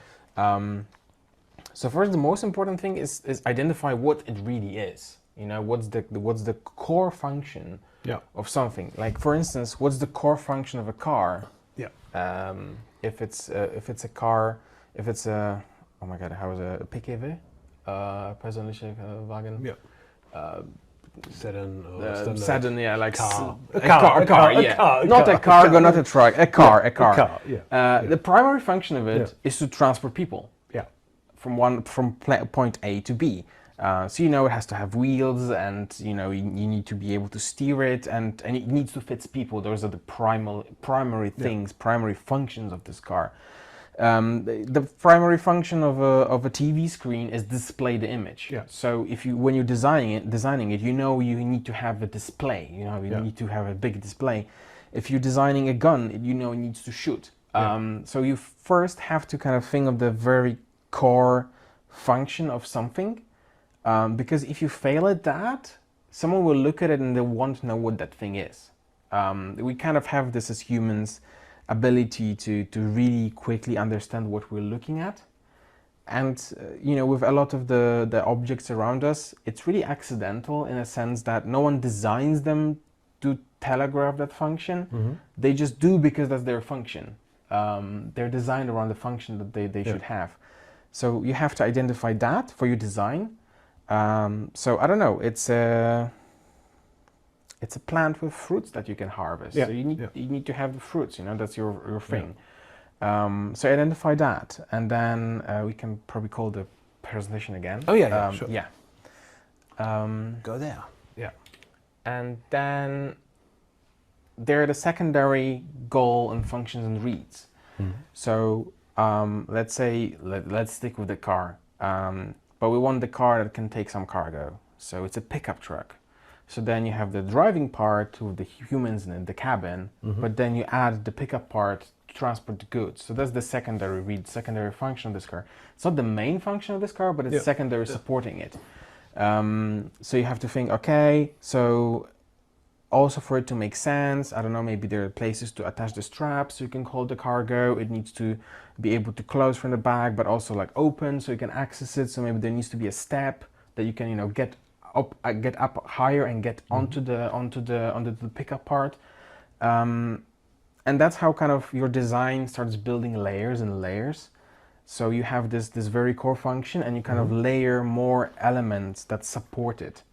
So first, the most important thing is identify what it really is. What's the core function of something? Like for instance, what's the core function of a car? Yeah. If it's a car, if it's a oh my god, how is a PKW? Persönliche Wagen. Yeah. Sedan. Sedan, yeah, like car. A car, yeah. Not a cargo, not a truck, a car. Yeah. The primary function of it is to transport people. Yeah. From point A to B. So it has to have wheels, and you need to be able to steer it, and it needs to fit people. Those are the primary things, primary functions of this car. The primary function of a TV screen is display the image. Yeah. So when you're designing it, you need to have a display. You need to have a big display. If you're designing a gun, it needs to shoot. So you first have to kind of think of the very core function of something, because if you fail at that, someone will look at it and they want to know what that thing is. We kind of have this as humans, ability to really quickly understand what we're looking at, and with a lot of the objects around us, it's really accidental in a sense that no one designs them to telegraph that function. They just do because that's their function. They're designed around the function that they should have. So you have to identify that for your design. So I don't know, it's a plant with fruits that you can harvest. Yeah. So you need to have the fruits, that's your thing. So identify that, and then we can probably call the presentation again. Oh yeah, sure. Yeah. Go there. Yeah. And then there are the secondary goal and functions and reads. So let's say let's stick with the car, but we want the car that can take some cargo. So it's a pickup truck. So then you have the driving part with the humans in the cabin, but then you add the pickup part to transport the goods. So that's the secondary read, secondary function of this car. It's not the main function of this car, but it's secondary supporting it. So you have to think, okay, so also for it to make sense, I don't know, maybe there are places to attach the straps so you can hold the cargo. It needs to be able to close from the back, but also like open so you can access it. So maybe there needs to be a step that you can, get up higher and get onto the pickup part. And that's how kind of your design starts building layers and layers. So you have this very core function, and you kind of layer more elements that support it.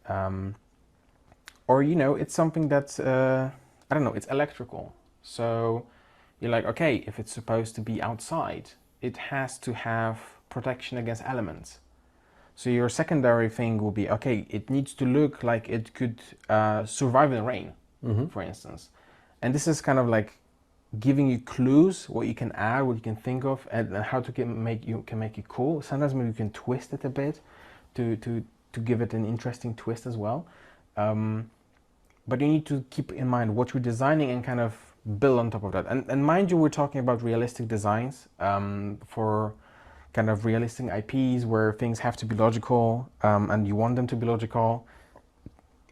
Or, you know, it's something that, I don't know, it's electrical. So you're like, okay, if it's supposed to be outside, it has to have protection against elements. So your secondary thing will be, okay, it needs to look like it could survive in the rain, for instance. And this is kind of like giving you clues, what you can add, what you can think of, and how to make it cool. Sometimes maybe you can twist it a bit to give it an interesting twist as well. But you need to keep in mind what you're designing and kind of build on top of that. And mind you, we're talking about realistic designs for kind of realistic IPs where things have to be logical, and you want them to be logical,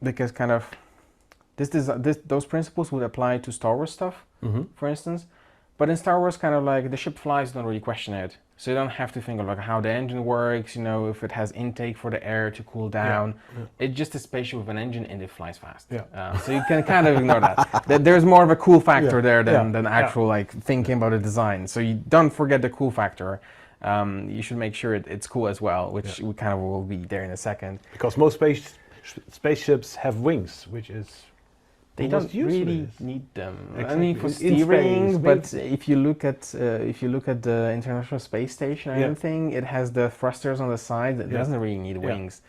because kind of those principles would apply to Star Wars stuff, for instance. But in Star Wars, kind of like the ship flies, don't really question it. So you don't have to think of like how the engine works, you know, if it has intake for the air to cool down. It's just a spaceship with an engine and it flies fast. So you can kind of ignore that. There's more of a cool factor there than actual like thinking about the design. So you don't forget the cool factor. You should make sure it's cool as well, which we kind of will be there in a second. Because most spaceships have wings, which is they don't really need them. Exactly. I mean, for In steering, space, but if you look at the International Space Station or anything, it has the thrusters on the side. It doesn't really need wings.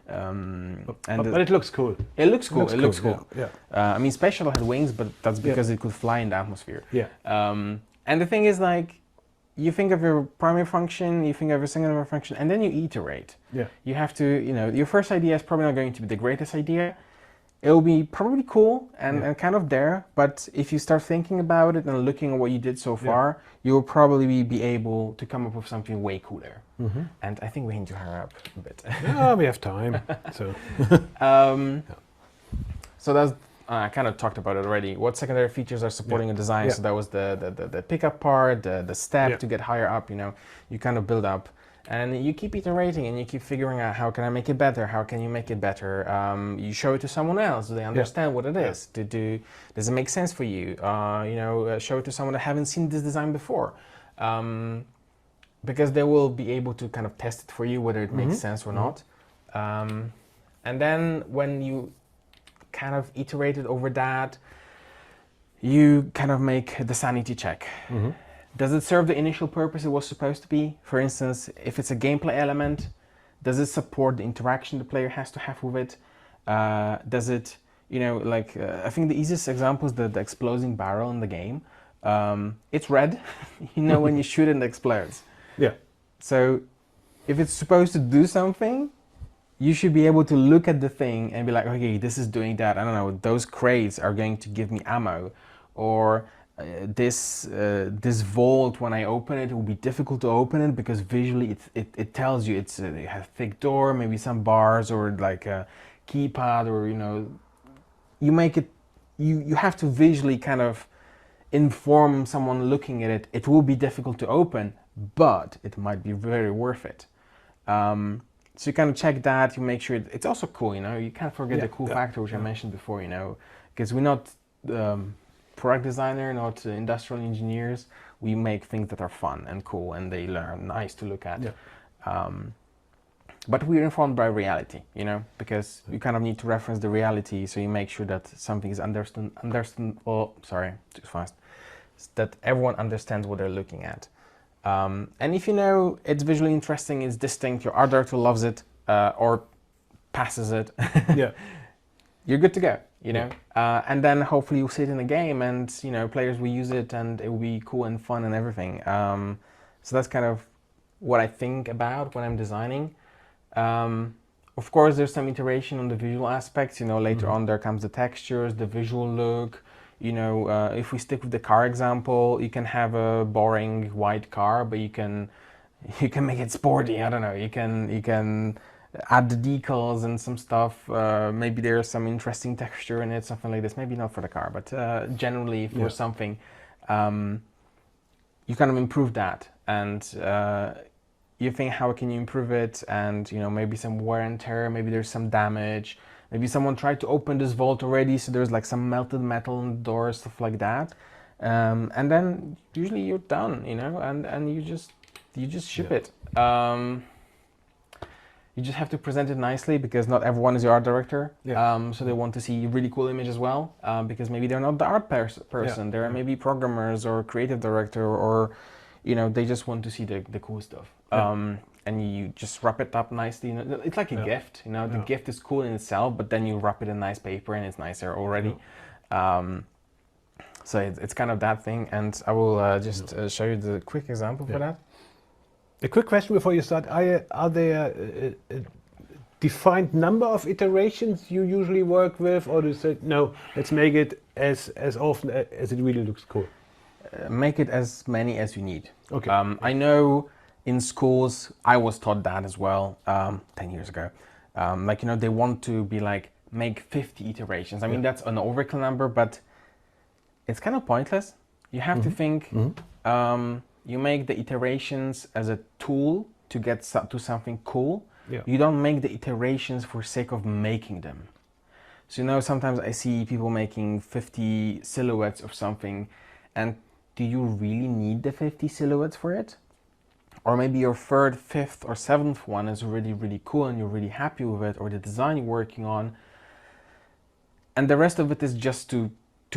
But it looks cool. It looks cool. It looks cool. Yeah. I mean, Space Shuttle had wings, but that's because it could fly in the atmosphere. And the thing is, like, you think of your primary function, you think of your secondary function, and then you iterate. You have to, you know, your first idea is probably not going to be the greatest idea. It will be probably cool and kind of there, but if you start thinking about it and looking at what you did so far, you will probably be able to come up with something way cooler. And I think we need to hurry up a bit. Yeah, we have time. So, so that's I kind of talked about it already. What secondary features are supporting a design? So that was the pickup part, the step to get higher up. You know, you kind of build up. And you keep iterating and you keep figuring out how can I make it better? How can you make it better? You show it to someone else. Do they understand what it is? Does it make sense for you? You know, show it to someone that haven't seen this design before, because they will be able to kind of test it for you whether it makes sense or not. And then when you kind of iterated over that, you kind of make the sanity check. Does it serve the initial purpose it was supposed to be? For instance, if it's a gameplay element, does it support the interaction the player has to have with it? Does it, you know, like, I think the easiest example is the exploding barrel in the game. It's red, you know, when you shoot it, it explodes. So if it's supposed to do something, you should be able to look at the thing and be like, okay, this is doing that. I don't know, those crates are going to give me ammo, or this vault, when I open it, it will be difficult to open it because visually it tells you it has a thick door, maybe some bars, or like a keypad, or, you know, you make it, you have to visually kind of inform someone looking at it. It will be difficult to open, but it might be very worth it. So you kind of check that, you make sure it's also cool, you know, you can't forget the cool factor, which I mentioned before, you know, because we're not product designer, not industrial engineers. We make things that are fun and cool and they are nice to look at. But we're informed by reality, you know, because you kind of need to reference the reality, so you make sure that something is that everyone understands what they're looking at. And if you know it's visually interesting, it's distinct, your art director loves it, or passes it, you're good to go, you know. And then hopefully you'll see it in a game, and, you know, players will use it and it will be cool and fun and everything. So that's kind of what I think about when I'm designing. Of course, there's some iteration on the visual aspects, you know, later on there comes the textures, the visual look. You know, if we stick with the car example, you can have a boring white car, but you can make it sporty. I don't know. You can add the decals and some stuff. Maybe there's some interesting texture in it, something like this. Maybe not for the car, but generally for something, you kind of improve that, and you think, how can you improve it? And, you know, maybe some wear and tear. Maybe there's some damage. Maybe someone tried to open this vault already, so there's like some melted metal in the door, stuff like that. And then usually you're done, you know, and you just ship it. You just have to present it nicely because not everyone is your art director. Yeah. So they want to see a really cool image as well because maybe they're not the art person. They're maybe programmers or creative director or, you know, they just want to see the cool stuff. Yeah. And you just wrap it up nicely. You know, it's like a gift. You know, the gift is cool in itself, but then you wrap it in nice paper and it's nicer already. So it's kind of that thing. And I will just show you the quick example for that. A quick question before you start. Are there a defined number of iterations you usually work with, or do you say, no, let's make it as often as it really looks cool? Make it as many as you need. Okay. I know in schools, I was taught that as well 10 years ago. Like, you know, they want to be like, make 50 iterations. I mean, that's an overkill number, but it's kind of pointless. You have to think, you make the iterations as a tool to get to something cool. Yeah. You don't make the iterations for sake of making them. So, you know, sometimes I see people making 50 silhouettes of something, and do you really need the 50 silhouettes for it? Or maybe your third, fifth, or seventh one is really, really cool and you're really happy with it, or the design you're working on. And the rest of it is just to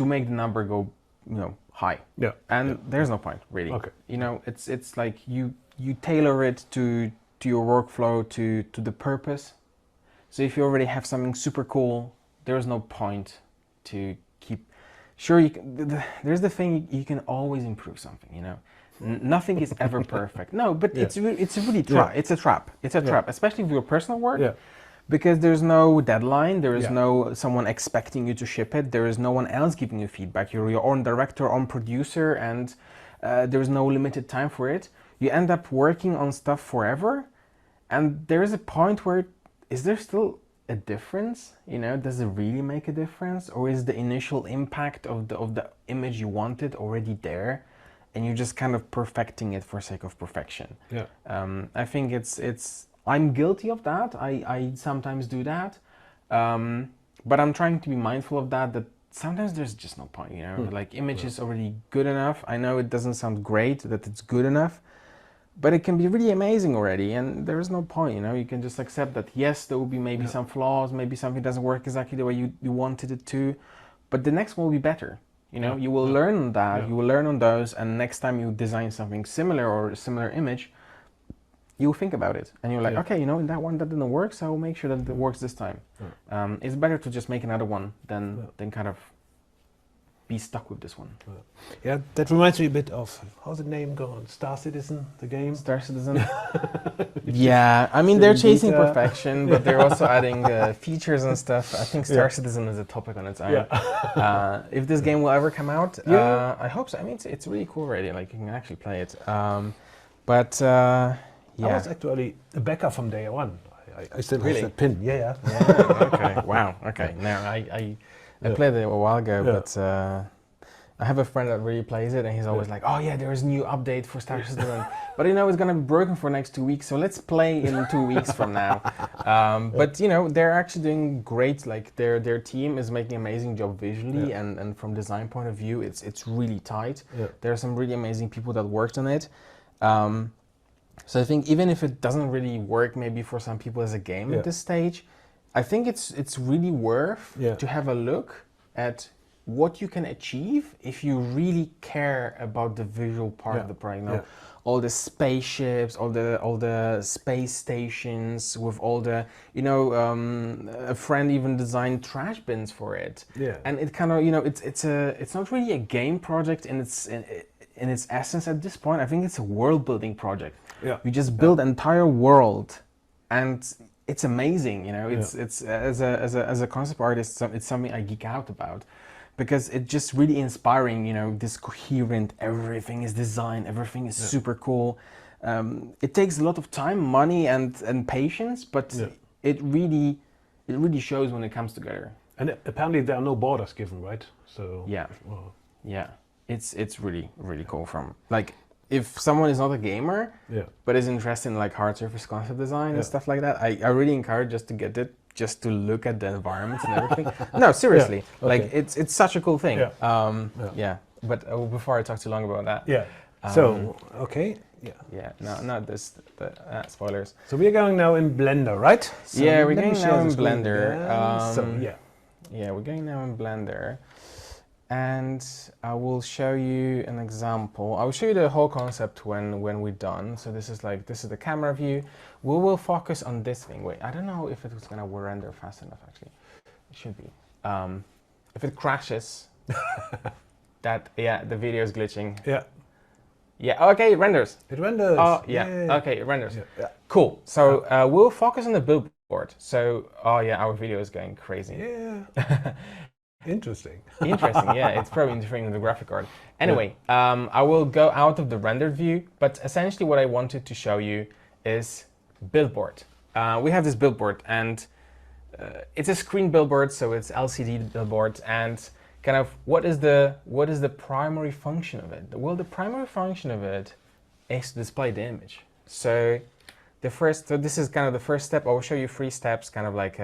make the number go, you know, high. Yeah. And there's no point, really. Okay. You know, it's like you tailor it to your workflow, to the purpose. So if you already have something super cool, there's no point to keep. Sure, you can, there's the thing, you can always improve something, you know. Nothing is ever perfect. No, but it's a really it's a trap. It's a trap, especially with your personal work. Yeah. Because there's no deadline, there is no someone expecting you to ship it, there is no one else giving you feedback. You're your own director, own producer, and there's no limited time for it. You end up working on stuff forever, and there is a point where, is there still a difference? You know, does it really make a difference? Or is the initial impact of the image you wanted already there, and you're just kind of perfecting it for sake of perfection? Yeah. I think it's I'm guilty of that. I sometimes do that, but I'm trying to be mindful of that sometimes there's just no point, you know, like image is already good enough. I know it doesn't sound great that it's good enough, but it can be really amazing already, and there is no point, you know. You can just accept that, yes, there will be maybe some flaws, maybe something doesn't work exactly the way you wanted it to, but the next one will be better. You know, you will learn on that, you will learn on those, and next time you design something similar or a similar image, you'll think about it, and you're like, okay, you know, in that one that didn't work, so I'll make sure that it works this time. It's better to just make another one than kind of be stuck with this one. Yeah, that reminds me a bit of, how's the name going? Star Citizen, the game? Star Citizen? Yeah, I mean, they're chasing perfection, but they're also adding features and stuff. I think Star Citizen is a topic on its own. If this game will ever come out, I hope so. I mean, it's really cool already, like you can actually play it. I was actually a backer from day one. I still have that pin. Yeah. Okay. Wow. Okay. Now I played it a while ago, but I have a friend that really plays it, and he's always like, "Oh yeah, there is a new update for Star Citizen," but you know it's gonna be broken for the next 2 weeks, so let's play in 2 weeks from now. But you know they're actually doing great. Like their team is making an amazing job visually, and from design point of view, it's really tight. There are some really amazing people that worked on it. So I think even if it doesn't really work maybe for some people as a game at this stage, I think it's really worth to have a look at what you can achieve if you really care about the visual part of the project. You know, all the spaceships, all the space stations with all the, you know, a friend even designed trash bins for it. Yeah. And it kind of, you know, it's not really a game project in its essence at this point. I think it's a world building project. Yeah. You just build an entire world, and it's amazing. You know, it's as a concept artist, it's something I geek out about, because it's just really inspiring. You know, this coherent, everything is designed, everything is super cool. It takes a lot of time, money, and patience, but it really shows when it comes together. And apparently there are no borders given, right? So it's really cool. From like, if someone is not a gamer, but is interested in like hard surface concept design and stuff like that, I really encourage just to get it, just to look at the environments and everything. No, seriously, like it's such a cool thing. But before I talk too long about that, So, okay. Yeah. Yeah, no, not this, spoilers. So we're going now in Blender, right? So Yeah, we're let me going share now the in screen Blender. again. So, yeah. Yeah, we're going now in Blender. And I will show you an example. I will show you the whole concept when we're done. So this is the camera view. We will focus on this thing. Wait, I don't know if it was gonna render fast enough actually. It should be. If it crashes, the video is glitching. Yeah. Yeah, okay, it renders. It renders. Oh, yeah, okay, it renders. Yeah. Yeah. Cool, so we'll focus on the billboard. So, oh yeah, our video is going crazy. Yeah. Interesting. Interesting, yeah, it's probably interfering with the graphic card. Anyway, I will go out of the rendered view, but essentially what I wanted to show you is billboard. We have this billboard, and it's a screen billboard, so it's LCD billboard, and kind of what is the primary function of it? Well, the primary function of it is to display the image. So this is kind of the first step. I will show you 3 steps, kind of like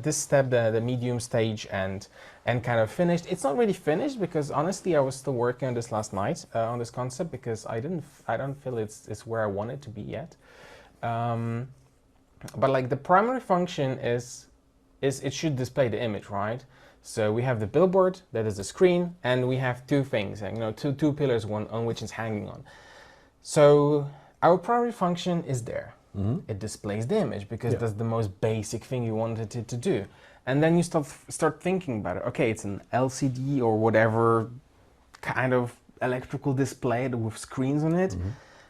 this step, the medium stage, and kind of finished. It's not really finished because honestly, I was still working on this last night on this concept because I don't feel it's where I want it to be yet. But like the primary function is it should display the image, right? So we have the billboard, that is the screen, and we have 2 things, two pillars, one on which it's hanging on. So our primary function is there. It displays the image because that's the most basic thing you wanted it to do. And then you start thinking about it. Okay, it's an LCD or whatever kind of electrical display with screens on it.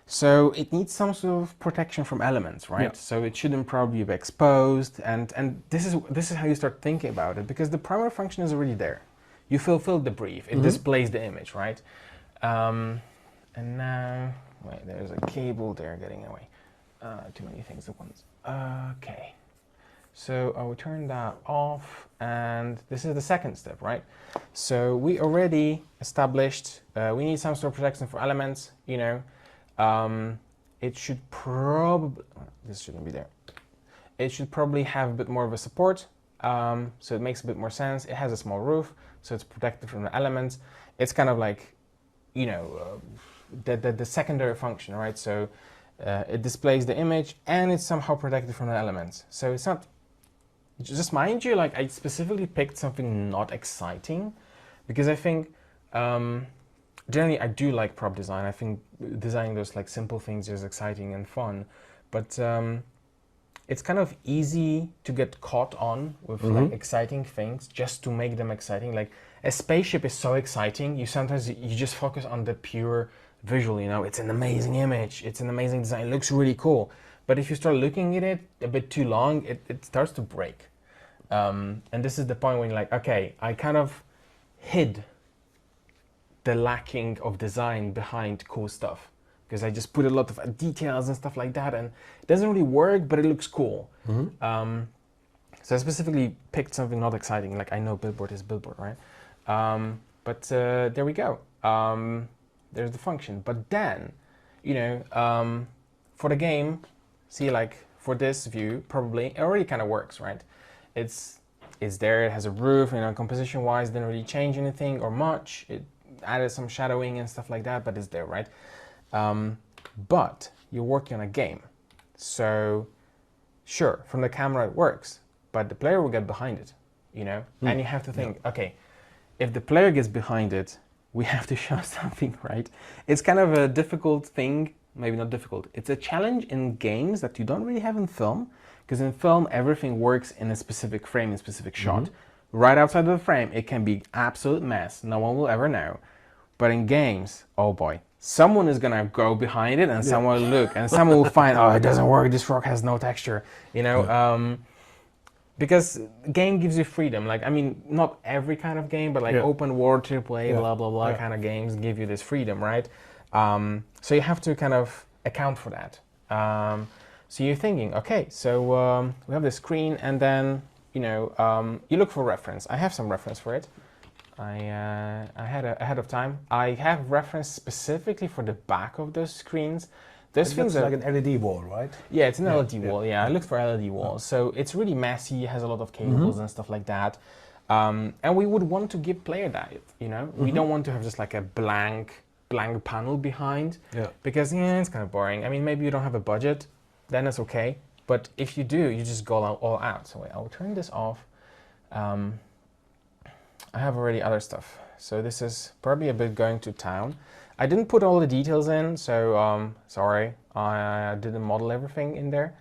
So it needs some sort of protection from elements, right? Yeah. So it shouldn't probably be exposed, and this is how you start thinking about it, because the primary function is already there. You fulfill the brief. It displays the image, right? And now, wait, there's a cable there getting away. Too many things at once. Okay. So I will turn that off, and this is the second step, right? So we already established we need some sort of protection for elements, it should probably, this shouldn't be there. It should probably have a bit more of a support, so it makes a bit more sense. It has a small roof, so it's protected from the elements. It's kind of like, the secondary function, right? So it displays the image and it's somehow protected from the elements. So it's not, just mind you, like I specifically picked something not exciting because I think, generally, I do like prop design. I think designing those like simple things is exciting and fun, but it's kind of easy to get caught on with like exciting things just to make them exciting. Like a spaceship is so exciting, you just focus on the pure visual. It's an amazing image, it's an amazing design, it looks really cool. But if you start looking at it a bit too long, it starts to break. And this is the point when you're like, okay, I kind of hid the lacking of design behind cool stuff because I just put a lot of details and stuff like that, and it doesn't really work, but it looks cool. So I specifically picked something not exciting, like I know billboard is billboard, right? But there we go. There's the function. But then, for the game, see, like for this view, probably it already kind of works, right? It's there, it has a roof, composition wise didn't really change anything or much. It added some shadowing and stuff like that, but it's there, right? But you're working on a game, so sure, from the camera it works, but the player will get behind it, and you have to think, okay, if the player gets behind it, we have to show something, right? It's kind of a difficult thing, maybe not difficult, it's a challenge in games that you don't really have in film, because in film everything works in a specific frame, in a specific shot. Right outside of the frame, it can be absolute mess. No one will ever know. But in games, oh boy, someone is gonna go behind it and someone will look and someone will find, oh, it doesn't work, this rock has no texture, because game gives you freedom. Like, I mean, not every kind of game, but like open world, AAA, blah, blah, blah kind of games give you this freedom, right? So you have to kind of account for that. So you're thinking, okay, so we have the screen, and then, you look for reference. I have some reference for it. I had ahead of time. I have reference specifically for the back of those screens. Those things are like an LED wall, right? Yeah, it's an LED wall. Yeah, I looked for LED walls. So it's really messy. It has a lot of cables and stuff like that. And we would want to give player that. We don't want to have just like a blank blank panel behind. Yeah. Because yeah, it's kind of boring. I mean, maybe you don't have a budget, then it's okay. But if you do, you just go all out. So wait, I'll turn this off. I have already other stuff. So this is probably a bit going to town. I didn't put all the details in, so sorry. I didn't model everything in there.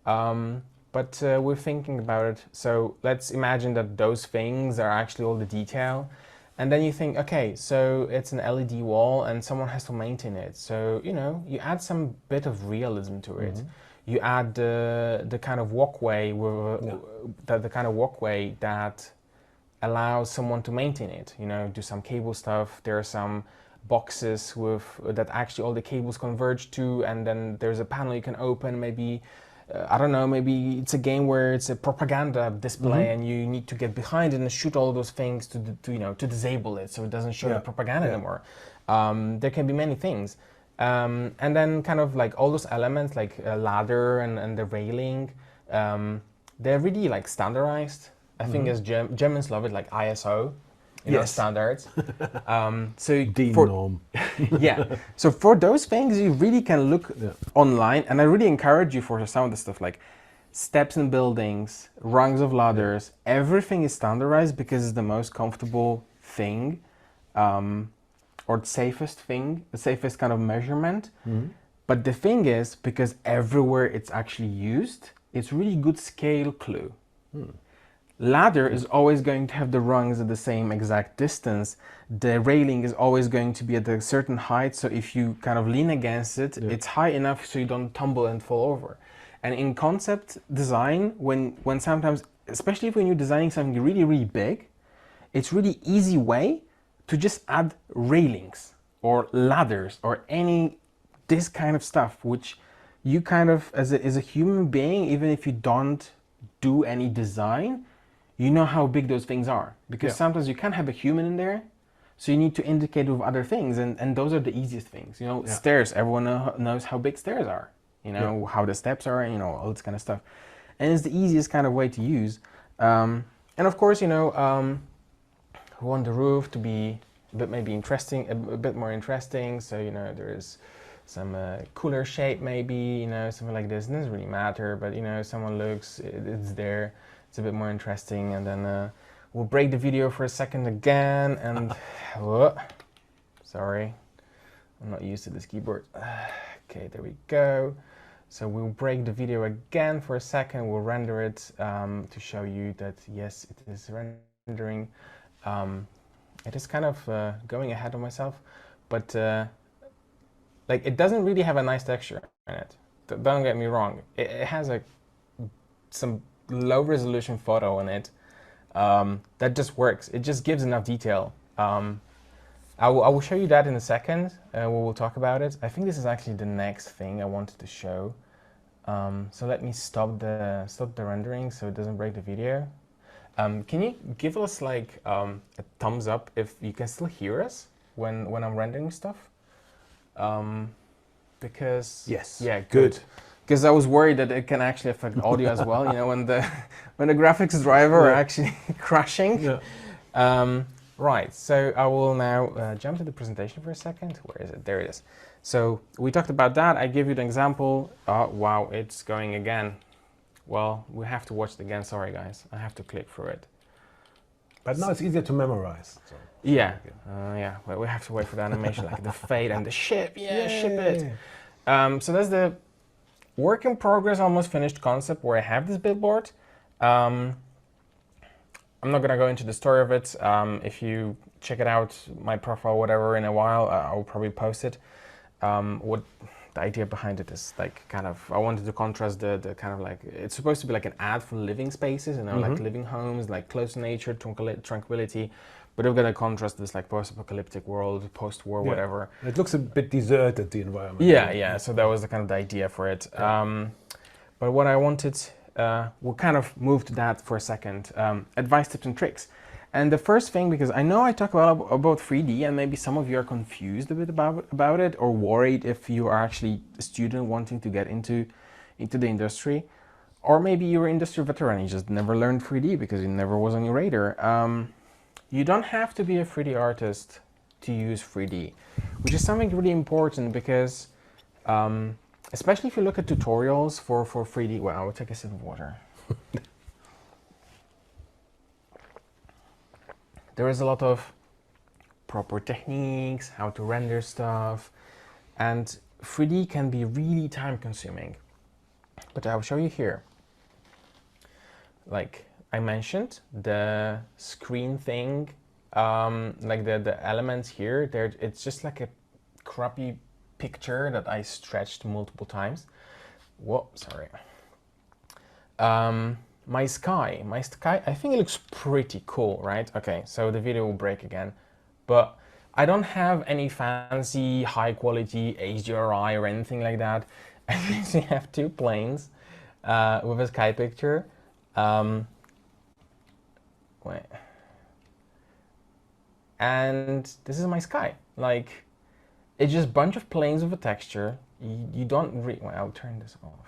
But we're thinking about it. So let's imagine that those things are actually all the detail. And then you think, okay, so it's an LED wall and someone has to maintain it. So, you know, you add some bit of realism to it. You add the kind of walkway, the kind of walkway that allows someone to maintain it. You know, do some cable stuff. There are some boxes with that actually all the cables converge to, and then there's a panel you can open. Maybe I don't know, maybe it's a game where it's a propaganda display and you need to get behind it and shoot all those things to you know, to disable it so it doesn't show the propaganda anymore. There can be many things. And then kind of like all those elements like a ladder and the railing, they're really like standardized. I think as Germans love it, like ISO, you know, standards. So DIN norm. yeah. So for those things, you really can look online, and I really encourage you for some of the stuff like steps in buildings, rungs of ladders. Everything is standardized because it's the most comfortable thing, or the safest thing, the safest kind of measurement. But the thing is, because everywhere it's actually used, it's really good scale clue. Ladder is always going to have the rungs at the same exact distance. The railing is always going to be at a certain height, so if you kind of lean against it, it's high enough so you don't tumble and fall over. And in concept design, when sometimes, especially when you're designing something really, really big, it's really easy way to just add railings or ladders or this kind of stuff, which you kind of, as a human being, even if you don't do any design, you know how big those things are, because sometimes you can't have a human in there, so you need to indicate with other things, and those are the easiest things. You know, stairs, everyone knows how big stairs are, you know, how the steps are, you know, all this kind of stuff. And it's the easiest kind of way to use. And of course, you know, we want the roof to be a bit maybe interesting, a bit more interesting, so, you know, there's some cooler shape maybe, you know, something like this. It doesn't really matter, but, you know, someone looks, it's there. It's a bit more interesting, and then we'll break the video for a second again, and sorry, I'm not used to this keyboard. Okay, there we go. So we'll break the video again for a second. We'll render it to show you that yes, it is rendering. It is kind of going ahead of myself, but like it doesn't really have a nice texture in it. Don't get me wrong. It has some low resolution photo in it that just works. It just gives enough detail. I will show you that in a second. We'll talk about it. I think this is actually the next thing I wanted to show. So let me stop the rendering so it doesn't break the video. Can you give us like a thumbs up if you can still hear us when I'm rendering stuff? Because yeah, good. Because I was worried that it can actually affect audio as well. You know, when the graphics driver are actually crashing. Yeah. Right. So I will now jump to the presentation for a second. Where is it? There it is. So we talked about that. I gave you the example. Wow, it's going again. Well, we have to watch it again. Sorry, guys. I have to click through it. But now it's easier to memorize. So. Yeah. Yeah. Well, we have to wait for the animation, like the fade and the ship. Yeah, ship it. So that's the work in progress, almost finished concept where I have this billboard. I'm not gonna go into the story of it. If you check it out, my profile, whatever, in a while, I'll probably post it. What the idea behind it is like kind of, I wanted to contrast the kind of like, it's supposed to be like an ad for living spaces, you know, like living homes, like close to nature, tranquility. But we're going to contrast this like post-apocalyptic world, post-war, whatever. It looks a bit deserted, the environment. Yeah, yeah. So that was the kind of the idea for it. Yeah. But what I wanted, we'll kind of move to that for a second. Advice, tips, and tricks. And the first thing, because I know I talk about 3D, and maybe some of you are confused a bit about it, or worried if you are actually a student wanting to get into the industry, or maybe you're an industry veteran, you just never learned 3D because it never was on your radar. You don't have to be a 3D artist to use 3D, which is something really important because, especially if you look at tutorials for 3D. Well, I will take a sip of water. There is a lot of proper techniques, how to render stuff, and 3D can be really time consuming. But I'll show you here. Like I mentioned, the screen thing, like the elements here, it's just like a crappy picture that I stretched multiple times. Whoa, sorry. My sky, I think it looks pretty cool, right? Okay, so the video will break again, but I don't have any fancy high quality HDRI or anything like that. I basically have two planes with a sky picture. Wait. And this is my sky. Like, it's just a bunch of planes with a texture. You don't really, well, I'll turn this off.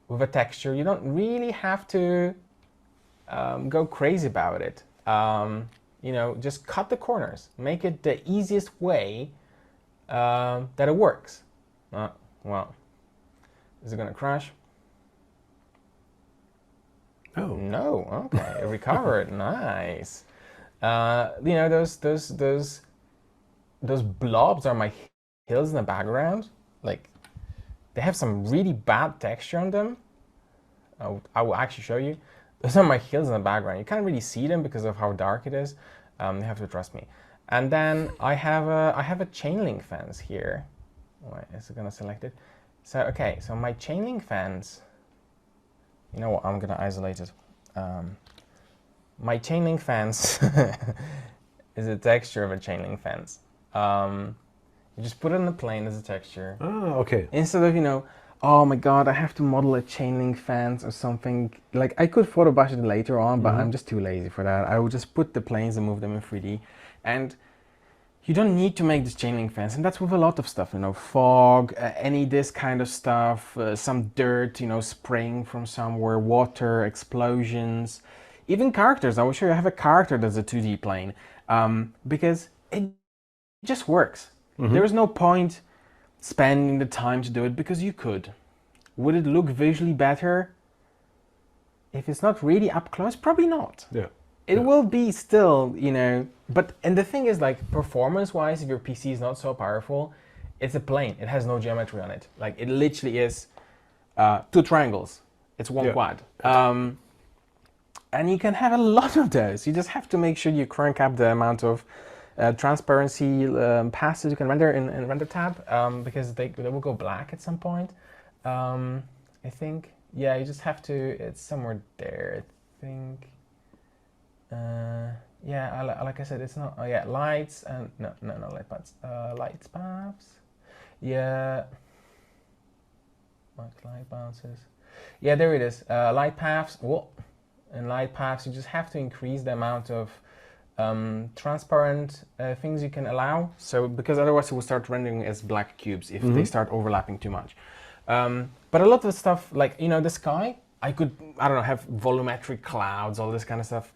With a texture, you don't really have to go crazy about it. You know, just cut the corners. Make it the easiest way that it works. Well, is it gonna crash? Oh. No, okay, it recovered, nice. You know, those blobs are my hills in the background. Like, they have some really bad texture on them. I will actually show you. Those are my hills in the background. You can't really see them because of how dark it is. You have to trust me. And then I have a chain link fence here. Wait, is it gonna select it? So okay, so my chain link fence. You know what? I'm gonna isolate it. My chain link fence is a texture of a chain link fence. You just put it in the plane as a texture. Oh, okay. Instead of, you know, oh my god, I have to model a chain link fence or something. Like, I could photo brush it later on, but I'm just too lazy for that. I will just put the planes and move them in 3D. And you don't need to make this chain link fence. And that's with a lot of stuff, you know, fog, any this kind of stuff, some dirt, you know, spraying from somewhere, water, explosions, even characters. I will show you, I have a character that's a 2D plane because it just works. There is no point spending the time to do it because you could. Would it look visually better? If it's not really up close, probably not. Yeah. It will be still, you know, but, and the thing is, like, performance-wise, if your PC is not so powerful, it's a plane. It has no geometry on it. Like, it literally is two triangles. It's one quad. And you can have a lot of those. You just have to make sure you crank up the amount of transparency passes you can render in render tab, because they will go black at some point. I think, yeah, you just have to, it's somewhere there, I think. Yeah, like I said, it's not, oh yeah, lights and, no, light paths. Lights paths. Yeah. Light bounces. Yeah, there it is. Light paths. Whoa. And light paths, you just have to increase the amount of transparent things you can allow. So, because otherwise it will start rendering as black cubes if they start overlapping too much. But a lot of the stuff, like, you know, the sky, I could, I don't know, have volumetric clouds, all this kind of stuff.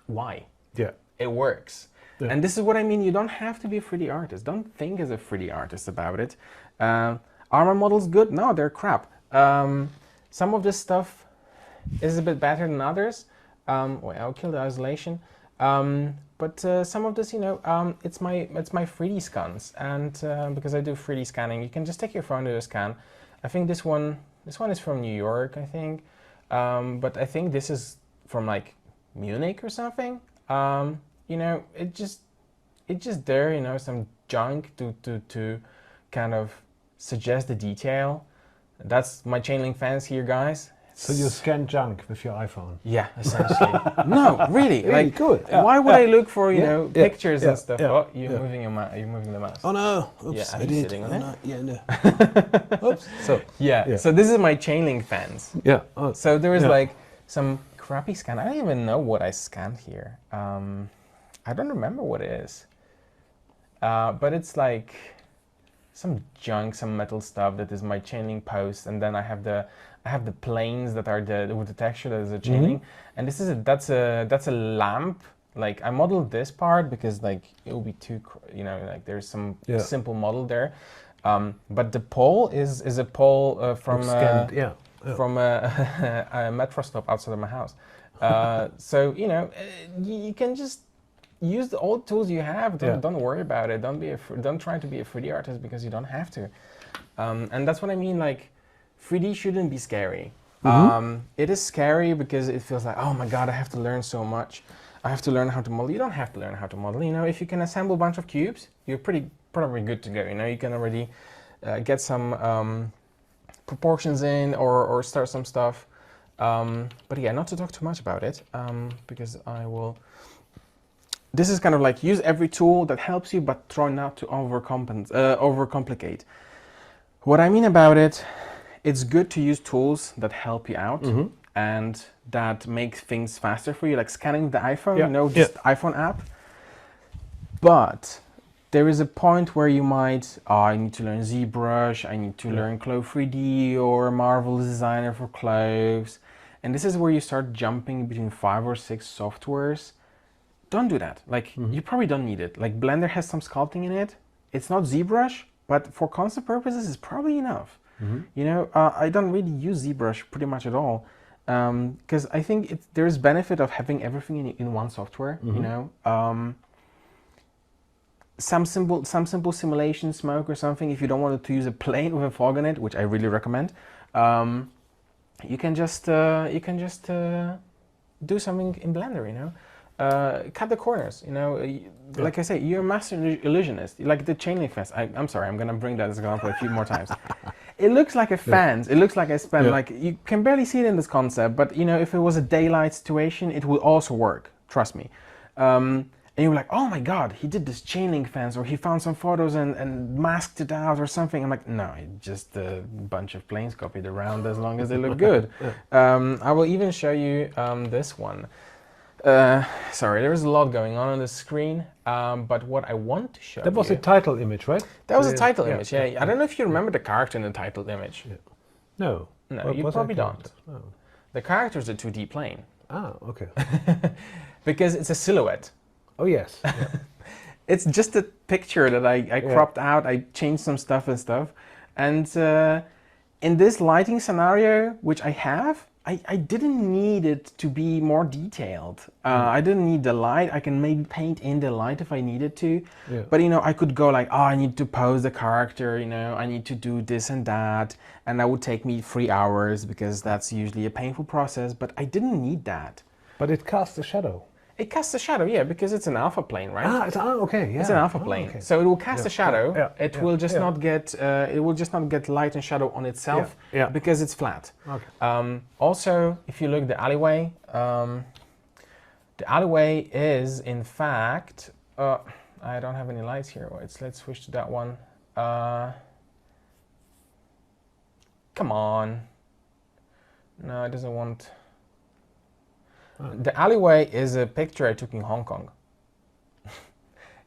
Why? Yeah. It works. Yeah. And this is what I mean, you don't have to be a 3D artist. Don't think as a 3D artist about it. Armor models good? No, they're crap. Some of this stuff is a bit better than others. Wait, I'll kill the isolation. But some of this, you know, it's my 3D scans, and because I do 3D scanning, you can just take your phone to a scan. I think this one is from New York, I think, but I think this is from like Munich or something. You know, it just there, you know, some junk to kind of suggest the detail. That's my chain link fence here, guys. So you scan junk with your iPhone? Yeah, essentially. No, really. Really like, good. Why would I look for, you know, pictures and stuff? Yeah, Oh, you're moving your mouse. You're moving the mouse. Oh no! Oops, Yeah, I are you did. sitting on Oh, it? no. Yeah, no. Oops. So yeah. So this is my chain link fence. yeah. Oh. So there is like some crappy scan. I don't even know what I scanned here. I don't remember what it is. But it's like some junk, some metal stuff that is my chain link post, and then I have the planes that are with the texture that is a chain link, and this is that's a lamp, Like I modeled this part because like it will be too, you know, like there's some simple model there. But the pole is a pole from Scanned, from a metro stop outside of my house. So you know, you can just use the old tools you have. Don't worry about it. Don't try to be a 3D artist because you don't have to. And that's what I mean. Like 3D shouldn't be scary. It is scary because it feels like, oh my god, I have to learn so much. I have to learn how to model. You don't have to learn how to model. You know, if you can assemble a bunch of cubes, you're probably good to go. You know, you can already get some proportions in or start some stuff. But yeah, not to talk too much about it because I will. This is kind of like use every tool that helps you, but try not to overcomplicate. What I mean about it, it's good to use tools that help you out and that make things faster for you, like scanning the iPhone, you know, just iPhone app. But there is a point where you might, I need to learn ZBrush, I need to learn Clove 3D or Marvel Designer for clothes. And this is where you start jumping between 5 or 6 softwares. Don't do that. Like, you probably don't need it. Like, Blender has some sculpting in it. It's not ZBrush, but for concept purposes, it's probably enough. You know, I don't really use ZBrush pretty much at all because I think there's benefit of having everything in one software. You know, some simple simulation, smoke or something. If you don't want to use a plane with a fog on it, which I really recommend, you can just do something in Blender. You know. Cut the corners, you know, like I say, you're a master illusionist, like the chain link fence. I'm sorry, I'm gonna bring that as an example a few more times. It looks like a fence, it looks like a span, like you can barely see it in this concept, but you know, if it was a daylight situation, it would also work, trust me. And you're like, oh my god, he did this chain link fence, or he found some photos and masked it out or something. I'm like, no, just a bunch of planes copied around as long as they look good. I will even show you this one. Sorry, there is a lot going on the screen, but what I want to show you... That was a title image, right? That was a title image, yeah. I don't know if you remember the character in the title image. No. No, you probably don't. Oh. The character is a 2D plane. Ah, okay. Because it's a silhouette. Oh, yes. It's just a picture that I cropped out, I changed some stuff. And in this lighting scenario, which I have, I didn't need it to be more detailed. I didn't need the light. I can maybe paint in the light if I needed to. But, you know, I could go like, oh, I need to pose the character, you know, I need to do this and that. And that would take me 3 hours because that's usually a painful process. But I didn't need that. But it casts a shadow. It casts a shadow, yeah, because it's an alpha plane, right? Ah, okay, yeah. It's an alpha plane, okay. So it will cast a shadow. It will just not get light and shadow on itself because it's flat. Okay. Also, if you look at the alleyway is in fact. I don't have any lights here. Let's switch to that one. Come on. No, it doesn't want. The alleyway is a picture I took in Hong Kong.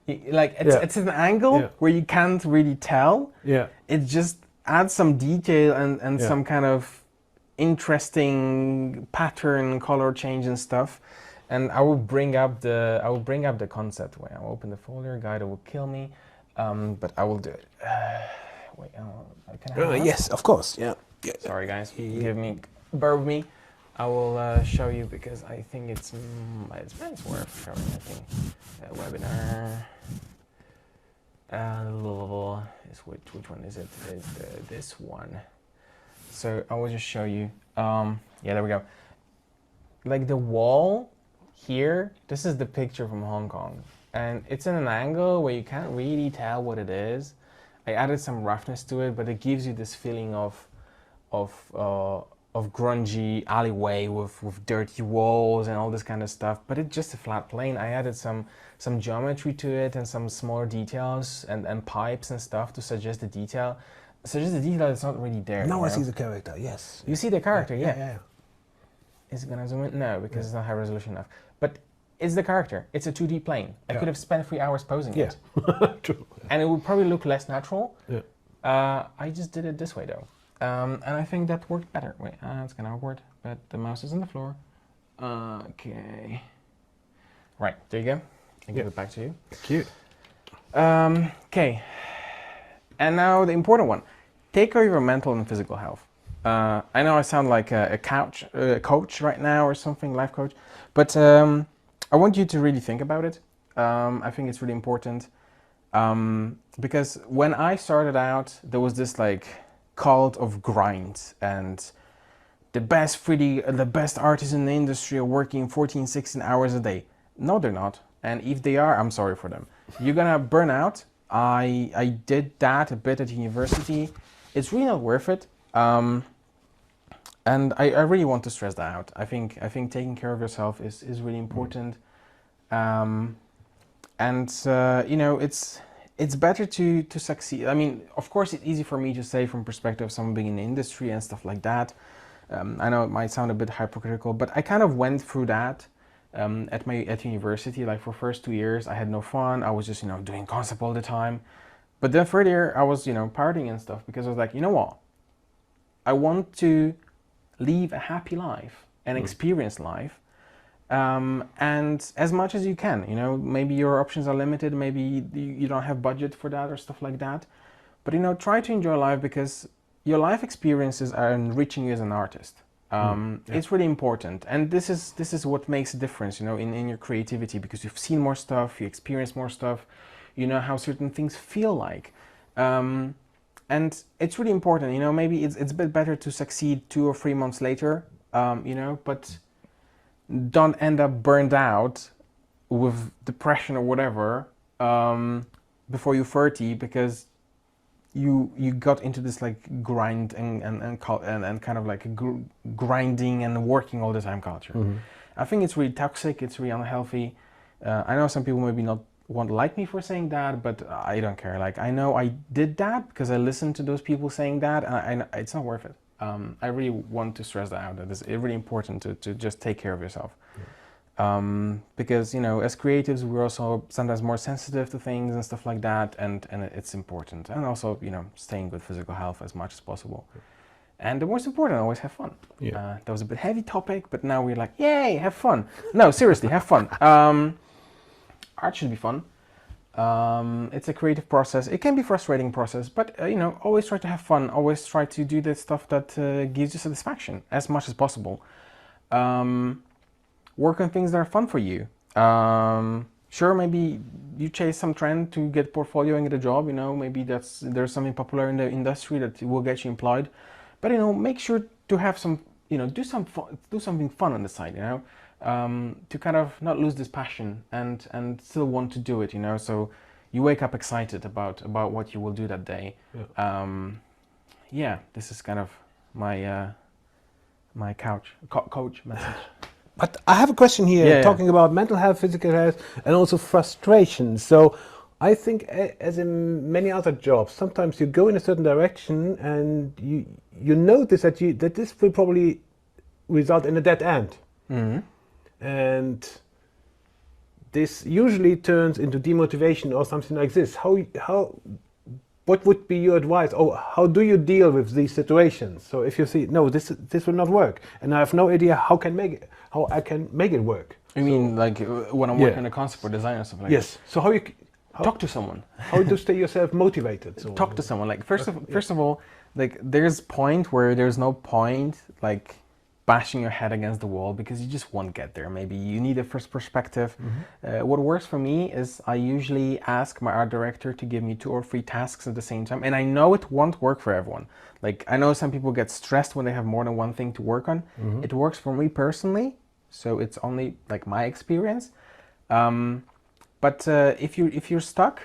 Like it's an angle where you can't really tell. It just adds some detail and some kind of interesting pattern, color change and stuff. And I will bring up the concept. Wait, I'll open the folder. Guide will kill me, but I will do it. Wait, can I have yes, of course. Yeah. Sorry, guys. Bear with me. I will show you because I think it's worth showing. I think webinar. Which one is it? It's this one. So I will just show you. Yeah, there we go. Like the wall here. This is the picture from Hong Kong, and it's in an angle where you can't really tell what it is. I added some roughness to it, but it gives you this feeling of grungy alleyway with dirty walls and all this kind of stuff, but it's just a flat plane. I added some geometry to it and some smaller details and pipes and stuff to suggest the detail. That's not really there. Now I see the character, yes. You see the character, yeah. Is it gonna zoom in? No, because it's not high resolution enough. But it's the character. It's a 2D plane. I could have spent 3 hours posing it. True. And it would probably look less natural. I just did it this way though. And I think that worked better. Wait, it's kind of awkward, but the mouse is on the floor. Okay. Right, there you go. I give it back to you. Cute. Okay, and now the important one. Take care of your mental and physical health. I know I sound like a coach right now or something, life coach, but I want you to really think about it. I think it's really important because when I started out, there was this like cult of grind, and the best artists in the industry are working 14, 16 hours a day. No, they're not. And if they are, I'm sorry for them. You're gonna burn out. I did that a bit at university. It's really not worth it. And I really want to stress that out. I think taking care of yourself is really important. You know, it's better to succeed. I mean, of course, it's easy for me to say from perspective of someone being in the industry and stuff like that. I know it might sound a bit hypocritical, but I kind of went through that at university. Like for first 2 years, I had no fun. I was just, you know, doing concept all the time. But then third year, I was, you know, partying and stuff because I was like, you know what? I want to live a happy life and experience life. And as much as you can, you know, maybe your options are limited. Maybe you don't have budget for that or stuff like that. But, you know, try to enjoy life because your life experiences are enriching you as an artist. It's really important, and this is what makes a difference, you know, in your creativity, because you've seen more stuff, you experience more stuff, you know how certain things feel like, and it's really important, you know. Maybe it's a bit better to succeed 2 or 3 months later, you know, but don't end up burned out with depression or whatever before you're 30 because you got into this like grind and kind of like grinding and working all the time culture. I think it's really toxic. It's really unhealthy. I know some people maybe not won't like me for saying that, but I don't care. Like I know I did that because I listened to those people saying that, and it's not worth it. I really want to stress that out. That it's really important to just take care of yourself. Because, you know, as creatives, we're also sometimes more sensitive to things and stuff like that, and it's important. And also, you know, staying good physical health as much as possible. And the most important, always have fun. That was a bit heavy topic, but now we're like, yay, have fun. No, seriously, have fun. Art should be fun. It's a creative process. It can be a frustrating process, but, you know, always try to have fun. Always try to do the stuff that gives you satisfaction as much as possible. Work on things that are fun for you. Sure, maybe you chase some trend to get portfolio and get a job, you know, maybe there's something popular in the industry that will get you employed. But, you know, make sure to have some, you know, do something fun on the side, you know, to kind of not lose this passion and still want to do it, you know, so you wake up excited about what you will do that day. Yeah, this is kind of my my coach message. But I have a question here, talking about mental health, physical health, and also frustration. So I think as in many other jobs, sometimes you go in a certain direction and you notice that this will probably result in a dead end. And this usually turns into demotivation or something like this. What would be your advice, or how do you deal with these situations? So if you see, no, this will not work, and I have no idea how I can make it work. You mean like when I'm working on a concept or design or something like that? Yes. So how talk to someone. How to stay yourself motivated? So talk to someone. Like first of all, like there's a point where there's no point like bashing your head against the wall because you just won't get there. Maybe you need a first perspective. What works for me is I usually ask my art director to give me 2 or 3 tasks at the same time, and I know it won't work for everyone. Like I know some people get stressed when they have more than one thing to work on. It works for me personally, so it's only like my experience. But if you're stuck,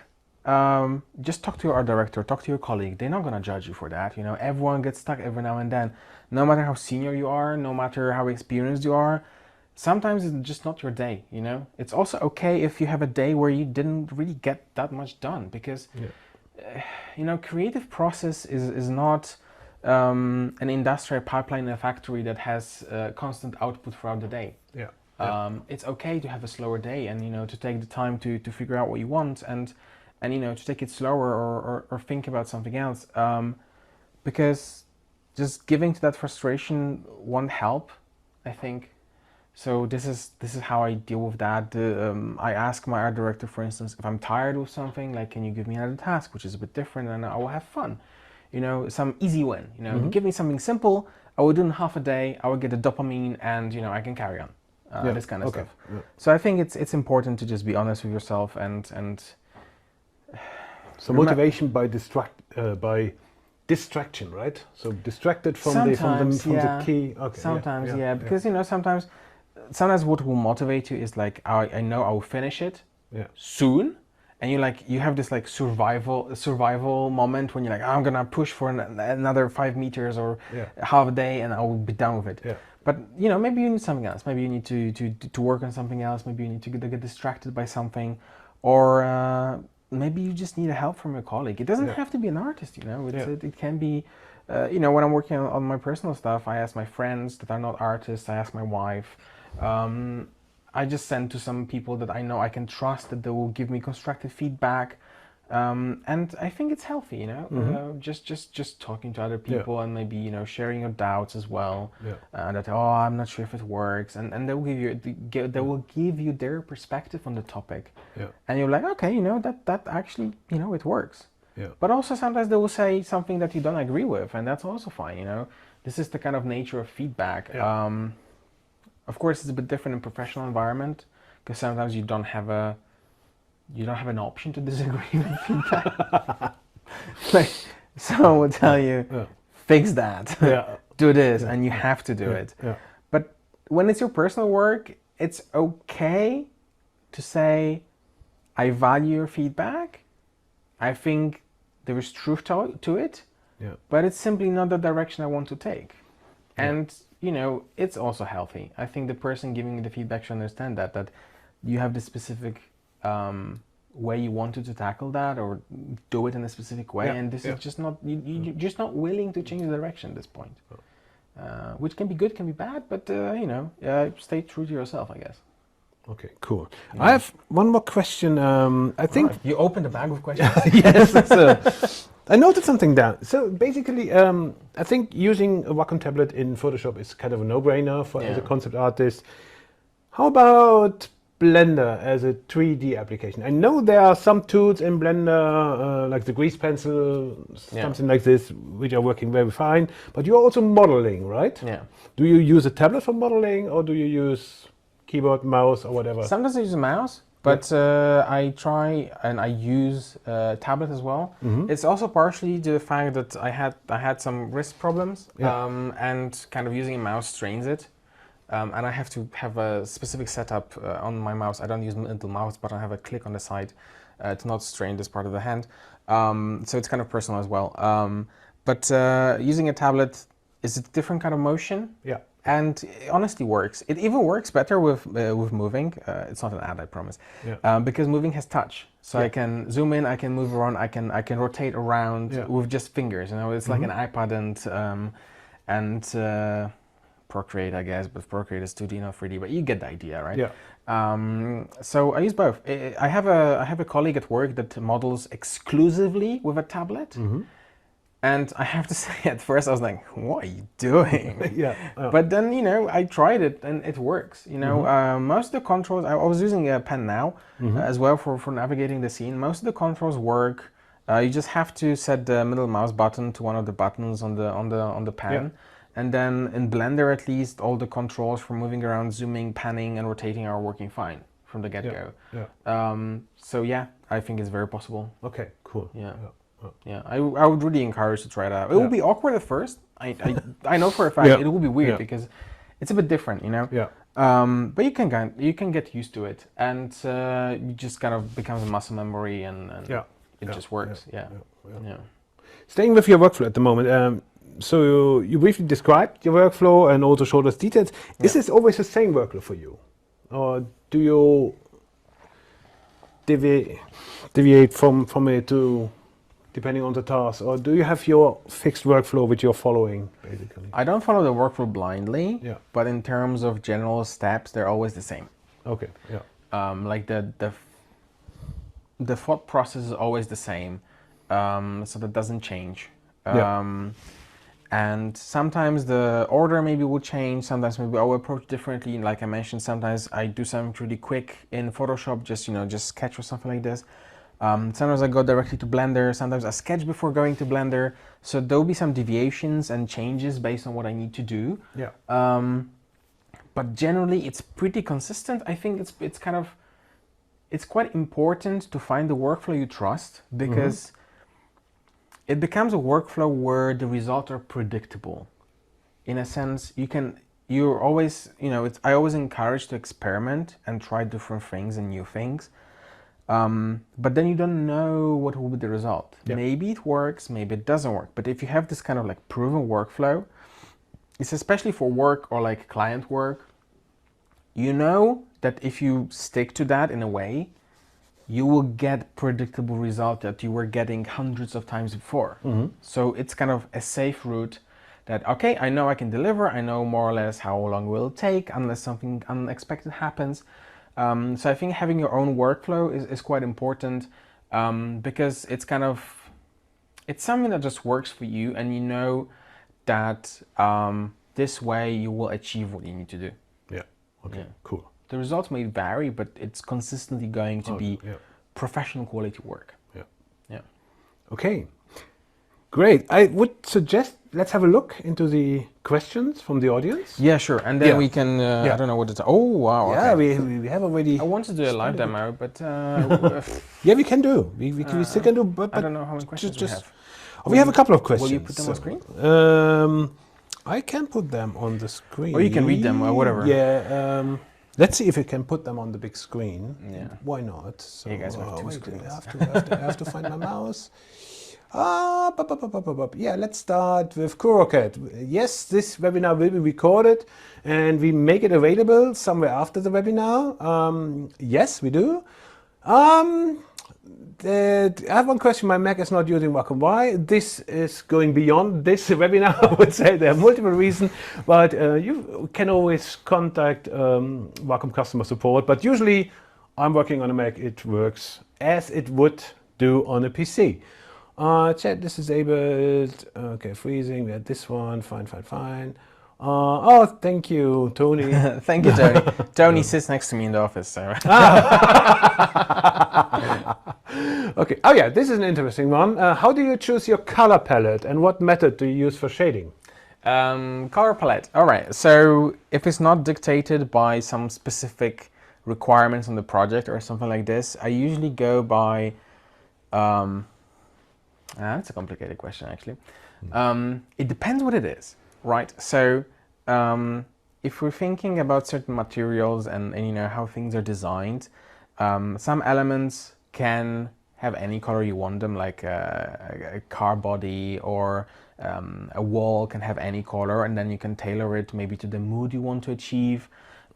just talk to your art director, talk to your colleague. They're not gonna judge you for that. You know, everyone gets stuck every now and then. No matter how senior you are, no matter how experienced you are, sometimes it's just not your day, you know? It's also okay if you have a day where you didn't really get that much done, because, you know, creative process is not an industrial pipeline in a factory that has constant output throughout the day. It's okay to have a slower day and, you know, to take the time to figure out what you want and you know, to take it slower or think about something else, because just giving to that frustration won't help, I think. So this is how I deal with that. I ask my art director, for instance, if I'm tired with something, like, can you give me another task, which is a bit different, and I will have fun. You know, some easy win. You know, give me something simple. I will do in half a day. I will get the dopamine, and you know, I can carry on. This kind of stuff. Yeah. So I think it's important to just be honest with yourself and. So motivation by distraction, right? So distracted from the key. Okay. Sometimes, because you know, sometimes what will motivate you is like, I know I will finish it soon, and you have this like survival moment when you're like, I'm gonna push for another 5 meters or half a day, and I will be done with it. Yeah. But you know, maybe you need something else. Maybe you need to work on something else. Maybe you need to get distracted by something, or maybe you just need help from your colleague. It doesn't have to be an artist, you know. It can be, you know, when I'm working on my personal stuff, I ask my friends that are not artists. I ask my wife. I just send to some people that I know I can trust, that they will give me constructive feedback. And I think it's healthy, you know, just talking to other people and maybe, you know, sharing your doubts as well. That, I'm not sure if it works, and they will give you their perspective on the topic. And you're like, okay, you know, that actually, you know, it works. But also sometimes they will say something that you don't agree with, and that's also fine, you know. This is the kind of nature of feedback. Of course, it's a bit different in professional environment, because sometimes you don't have an option to disagree with feedback. Like someone will tell you, fix that, do this, and you have to do it. But when it's your personal work, it's okay to say, I value your feedback. I think there is truth to it, but it's simply not the direction I want to take. And you know, it's also healthy. I think the person giving me the feedback should understand that you have this specific way you wanted to tackle that, or do it in a specific way, and this is just not, you're just not willing to change the direction at this point. Which can be good, can be bad, but you know, stay true to yourself, I guess. Okay, cool. I have one more question. I think you opened a bag of questions. Yes. I noted something down. So basically, I think using a Wacom tablet in Photoshop is kind of a no-brainer as a concept artist. How about Blender as a 3D application? I know there are some tools in Blender, like the grease pencil, something like this, which are working very fine. But you're also modeling, right? Yeah. Do you use a tablet for modeling, or do you use keyboard, mouse, or whatever? Sometimes I use a mouse, but I try and I use a tablet as well. It's also partially the fact that I had some wrist problems, and kind of using a mouse strains it. And I have to have a specific setup on my mouse. I don't use middle mouse, but I have a click on the side to not strain this part of the hand. So it's kind of personal as well. But using a tablet is a different kind of motion. Yeah. And it honestly works. It even works better with moving. It's not an ad, I promise. Yeah. Because moving has touch, so I can zoom in, I can move around, I can rotate around with just fingers. You know, it's like an iPad and Procreate, I guess, but Procreate is 2D, not 3D. But you get the idea, right? Yeah. So I use both. I have a colleague at work that models exclusively with a tablet. And I have to say, at first I was like, what are you doing? But then, you know, I tried it and it works. You know, most of the controls, I was using a pen now as well for navigating the scene. Most of the controls work. You just have to set the middle mouse button to one of the buttons on the pen. Yeah. And then in Blender, at least, all the controls for moving around, zooming, panning, and rotating are working fine from the get-go. So yeah, I think it's very possible. Okay, cool. Yeah, I would really encourage to try it out. It will be awkward at first. I know for a fact it will be weird because it's a bit different, you know. But you can get used to it, and you just kind of becomes a muscle memory, and it just works. Yeah. Staying with your workflow at the moment. So you briefly described your workflow and also showed us details. Is this always the same workflow for you, or do you deviate from it to depending on the task, or do you have your fixed workflow which you're following basically? I don't follow the workflow blindly, but in terms of general steps, they're always the same. Okay. Like the thought process is always the same, so that doesn't change. And sometimes the order maybe will change, sometimes maybe I will approach differently. Like I mentioned, sometimes I do something really quick in Photoshop, just sketch or something like this. Sometimes I go directly to Blender, sometimes I sketch before going to Blender. So there'll be some deviations and changes based on what I need to do. Yeah. But generally it's pretty consistent. I think it's quite important to find the workflow you trust, because it becomes a workflow where the results are predictable. In a sense, you're always, I always encourage to experiment and try different things and new things. But then you don't know what will be the result. Yeah. Maybe it works, maybe it doesn't work. But if you have this kind of like proven workflow, it's especially for work or like client work, you know that if you stick to that in a way, you will get predictable result that you were getting hundreds of times before. So it's kind of a safe route that, okay, I know I can deliver, I know more or less how long it will take unless something unexpected happens. So I think having your own workflow is quite important, because it's something that just works for you, and you know that this way you will achieve what you need to do. Yeah. Okay. Yeah. Cool. The results may vary, but it's consistently going to be professional quality work. Yeah. Yeah. Okay. Great. I would suggest let's have a look into the questions from the audience. Yeah, sure. And then we can, I don't know what it's, oh, wow. Yeah, okay. we have already. I want to do a live demo, but Yeah, we can do. We still can do, but I don't know how many questions we have. We have a couple of questions. Will you put them on screen? I can put them on the screen. Or you can read them, or whatever. Yeah. Let's see if we can put them on the big screen. Yeah. Why not? So, You guys have two wait, screens. I have to find my mouse. Yeah, let's start with Kuroket. Yes, this webinar will be recorded and we make it available somewhere after the webinar. Yes, we do. I have one question. My Mac is not using Wacom. Why? This is going beyond this webinar. I would say there are multiple reasons, but you can always contact Wacom customer support. But usually I'm working on a Mac. It works as it would do on a PC. Chat disabled. Okay, freezing. We had this one. Fine. Oh, thank you, Tony. Thank you, Tony. Tony sits next to me in the office. So. Okay. Oh yeah, this is an interesting one. How do you choose your color palette, and what method do you use for shading? Color palette. All right. So if it's not dictated by some specific requirements on the project or something like this, I usually go by. That's a complicated question, actually. It depends what it is, right? So if we're thinking about certain materials and how things are designed, some elements can have any color you want them, like a car body or a wall can have any color, and then you can tailor it maybe to the mood you want to achieve.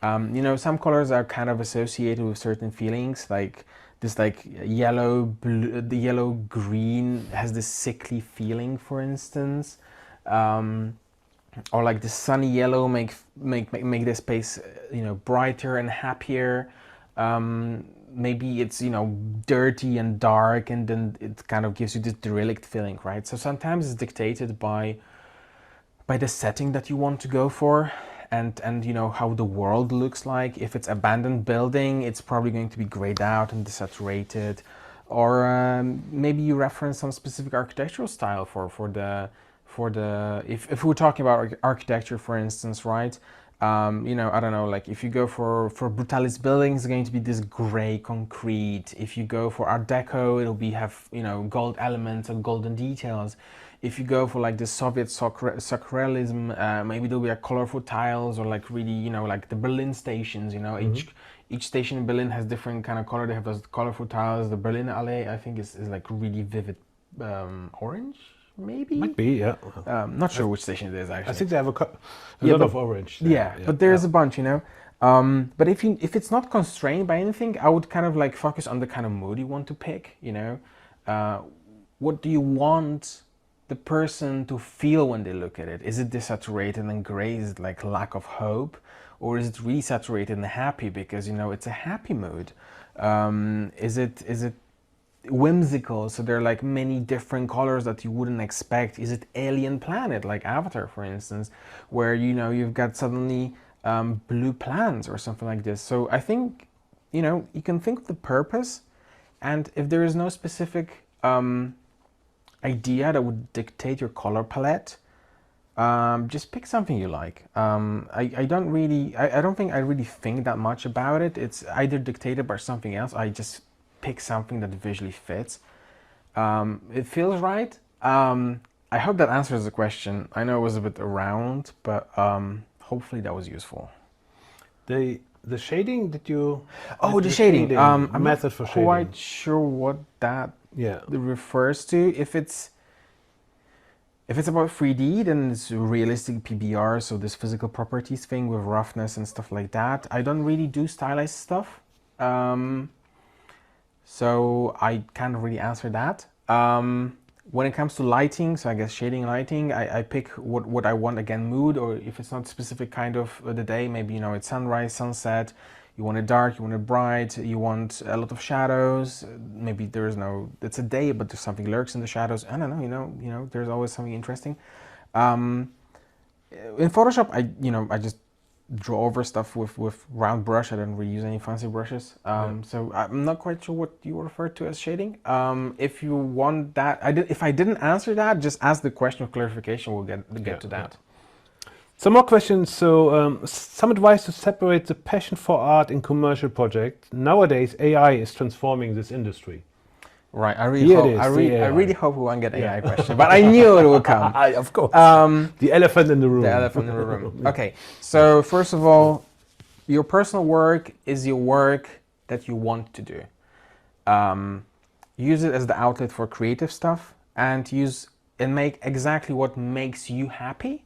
Some colors are kind of associated with certain feelings, like this yellow, blue, the yellow green has this sickly feeling, for instance, or like the sunny yellow make the space brighter and happier. Maybe it's dirty and dark, and then it kind of gives you this derelict feeling, right? So sometimes it's dictated by the setting that you want to go for, and how the world looks like. If it's abandoned building, it's probably going to be grayed out and desaturated, or maybe you reference some specific architectural style for the if we're talking about architecture, for instance, right? I don't know, like if you go for brutalist buildings, it's going to be this gray concrete. If you go for Art Deco, it'll have gold elements and golden details. If you go for like the Soviet surrealism, maybe there'll be colorful tiles, or like really like the Berlin stations. Each station in Berlin has different kind of color. They have those colorful tiles. The Berlin Allee, I think, is like really vivid orange. Maybe? Might be, yeah. Not sure which station it is, actually. I think they have a lot of orange there. Yeah, but there's a bunch, But if it's not constrained by anything, I would kind of like focus on the kind of mood you want to pick, What do you want the person to feel when they look at it? Is it desaturated and gray? Is it like lack of hope? Or is it really saturated and happy because, it's a happy mood? Is it whimsical, so there are like many different colors that you wouldn't expect. Is it Alien Planet, like Avatar, for instance, where you've got suddenly blue plants or something like this? So I think you can think of the purpose, and if there is no specific idea that would dictate your color palette, just pick something you like. I don't think I really think that much about it. It's either dictated by something else. I just pick something that visually fits. It feels right. I hope that answers the question. I know it was a bit around, but hopefully that was useful. The shading that you... Oh, the shading. I'm method not for shading. quite sure what that refers to. If it's about 3D, then it's realistic PBR, so this physical properties thing with roughness and stuff like that. I don't really do stylized stuff, so I can't really answer that. When it comes to lighting, so I guess shading lighting, I pick what I want, again, mood, or if it's not specific kind of the day, maybe, it's sunrise, sunset, you want it dark, you want it bright, you want a lot of shadows, maybe it's a day, but there's something lurks in the shadows. I don't know, there's always something interesting. In Photoshop, I just draw over stuff with round brush. I don't really use any fancy brushes. So I'm not quite sure what you refer to as shading. If you want that, if I didn't answer that, just ask the question of clarification. We'll get to that. Some more questions. So some advice to separate the passion for art in commercial projects. Nowadays, AI is transforming this industry. Right, I really hope we won't get AI question, but I knew it would come. Of course. The elephant in the room. The elephant in the room. Okay, so first of all, your personal work is your work that you want to do. Use it as the outlet for creative stuff, and make exactly what makes you happy.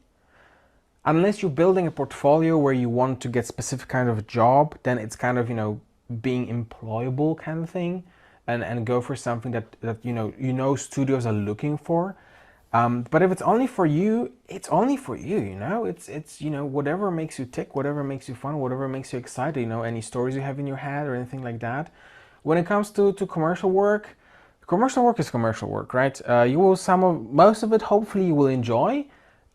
Unless you're building a portfolio where you want to get specific kind of job, then it's kind of being employable kind of thing. And go for something that studios are looking for. But if it's only for you, it's only for you, It's whatever makes you tick, whatever makes you fun, whatever makes you excited, any stories you have in your head or anything like that. When it comes to commercial work is commercial work, right? Most of it, hopefully, you will enjoy.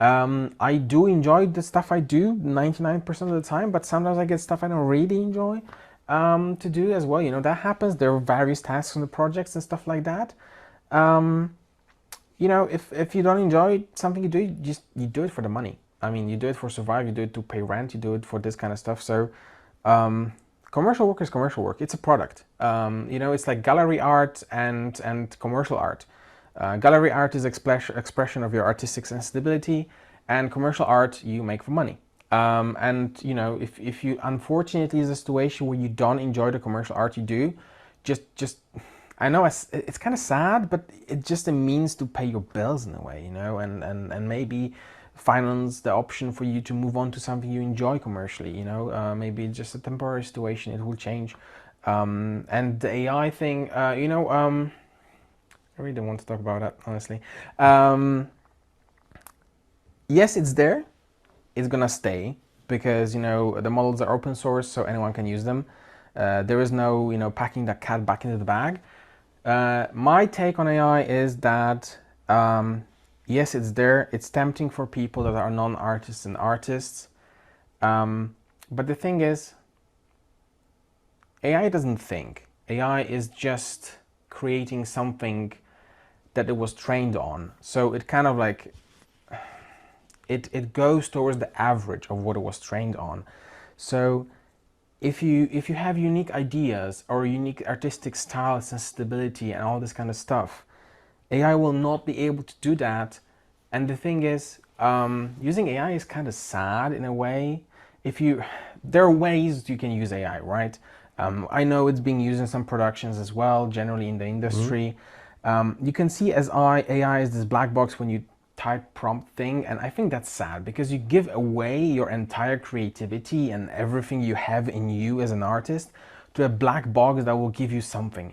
I do enjoy the stuff I do 99% of the time, but sometimes I get stuff I don't really enjoy to do as well. That happens. There are various tasks on the projects and stuff like that. If you don't enjoy something you do, you do it for the money. I mean, you do it for survive, you do it to pay rent, you do it for this kind of stuff. So commercial work is commercial work. It's a product. It's like gallery art and commercial art. Gallery art is expression of your artistic sensibility, and commercial art you make for money. If you unfortunately is a situation where you don't enjoy the commercial art you do, just I know it's kind of sad, but it's just a means to pay your bills in a way, and maybe finance the option for you to move on to something you enjoy commercially, maybe it's just a temporary situation, it will change. And the AI thing, I really don't want to talk about that, honestly. Yes, it's there. It's gonna stay because the models are open source, so anyone can use them. There is no packing that cat back into the bag. My take on AI is that yes, it's there. It's tempting for people that are non-artists and artists. But the thing is, AI doesn't think. AI is just creating something that it was trained on. So it kind of like it goes towards the average of what it was trained on. So if you have unique ideas or unique artistic style, sensibility, and all this kind of stuff, AI will not be able to do that. And the thing is, using AI is kind of sad in a way. There are ways you can use AI, right? I know it's being used in some productions as well, generally in the industry. You can see AI is this black box when you type prompt thing, and I think that's sad because you give away your entire creativity and everything you have in you as an artist to a black box that will give you something,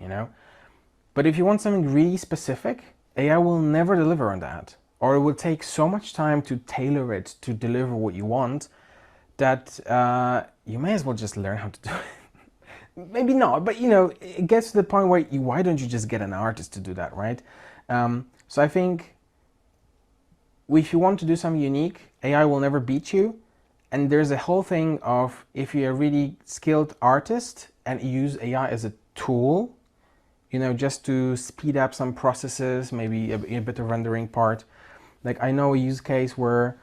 But if you want something really specific, AI will never deliver on that, or it will take so much time to tailor it to deliver what you want that you may as well just learn how to do it. maybe not, but you know, it gets to the point where why don't you just get an artist to do that, right? So I think if you want to do something unique, AI will never beat you. And there's a whole thing of if you're a really skilled artist and use AI as a tool, you know, just to speed up some processes, maybe a bit of rendering part. Like I know a use case where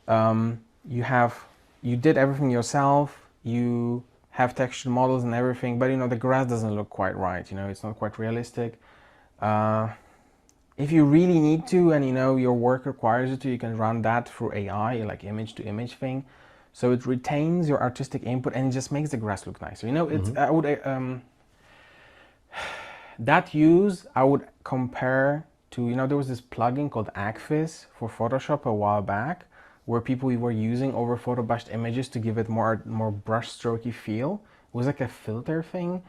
you did everything yourself, you have textured models and everything, but you know, the grass doesn't look quite right, you know, it's not quite realistic. If you really need to and you know your work requires it to, you can run that through AI, like image to image thing. So it retains your artistic input and it just makes the grass look nicer. You know, it's I would that use I would compare to, you know, there was this plugin called Agfis for Photoshop a while back, where people were using over photobushed images to give it more brush strokey feel. It was like a filter thing.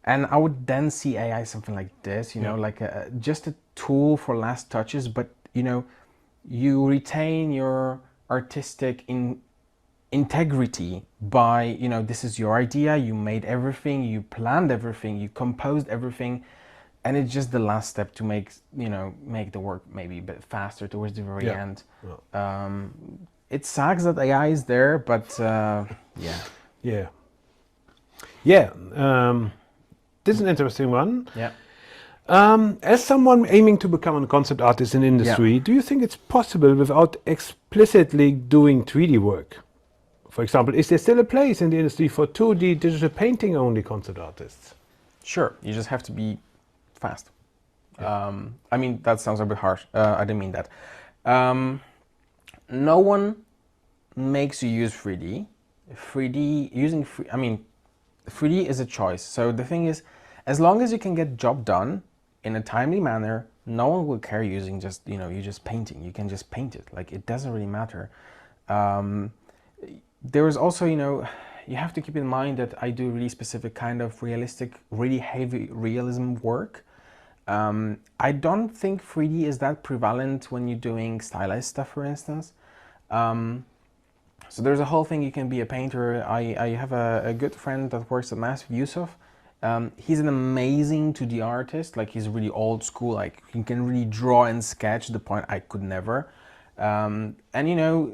And I would then see AI something like this, you know, like just a tool for last touches, but you know, you retain your artistic integrity by, you know, this is your idea, you made everything, you planned everything, you composed everything, and it's just the last step to make, you know, make the work maybe a bit faster towards the very end. It sucks that AI is there, but this is an interesting one. Yeah. As someone aiming to become a concept artist in industry, do you think it's possible without explicitly doing 3D work? For example, is there still a place in the industry for 2D digital painting only concept artists? Sure, you just have to be fast. I mean, that sounds a bit harsh. I didn't mean that. No one makes you use 3D. 3D is a choice. So the thing is, as long as you can get job done in a timely manner, no one will care using just, you know, you just painting. You can just paint it. Like, it doesn't really matter. There is also, you know, you have to keep in mind that I do really specific kind of realistic, really heavy realism work. I don't think 3D is that prevalent when you're doing stylized stuff, for instance. So there's a whole thing, you can be a painter. I have a good friend that works at Massive, Yusuf. He's an amazing 2D artist, like he's really old school, like he can really draw and sketch to the point I could never. And you know,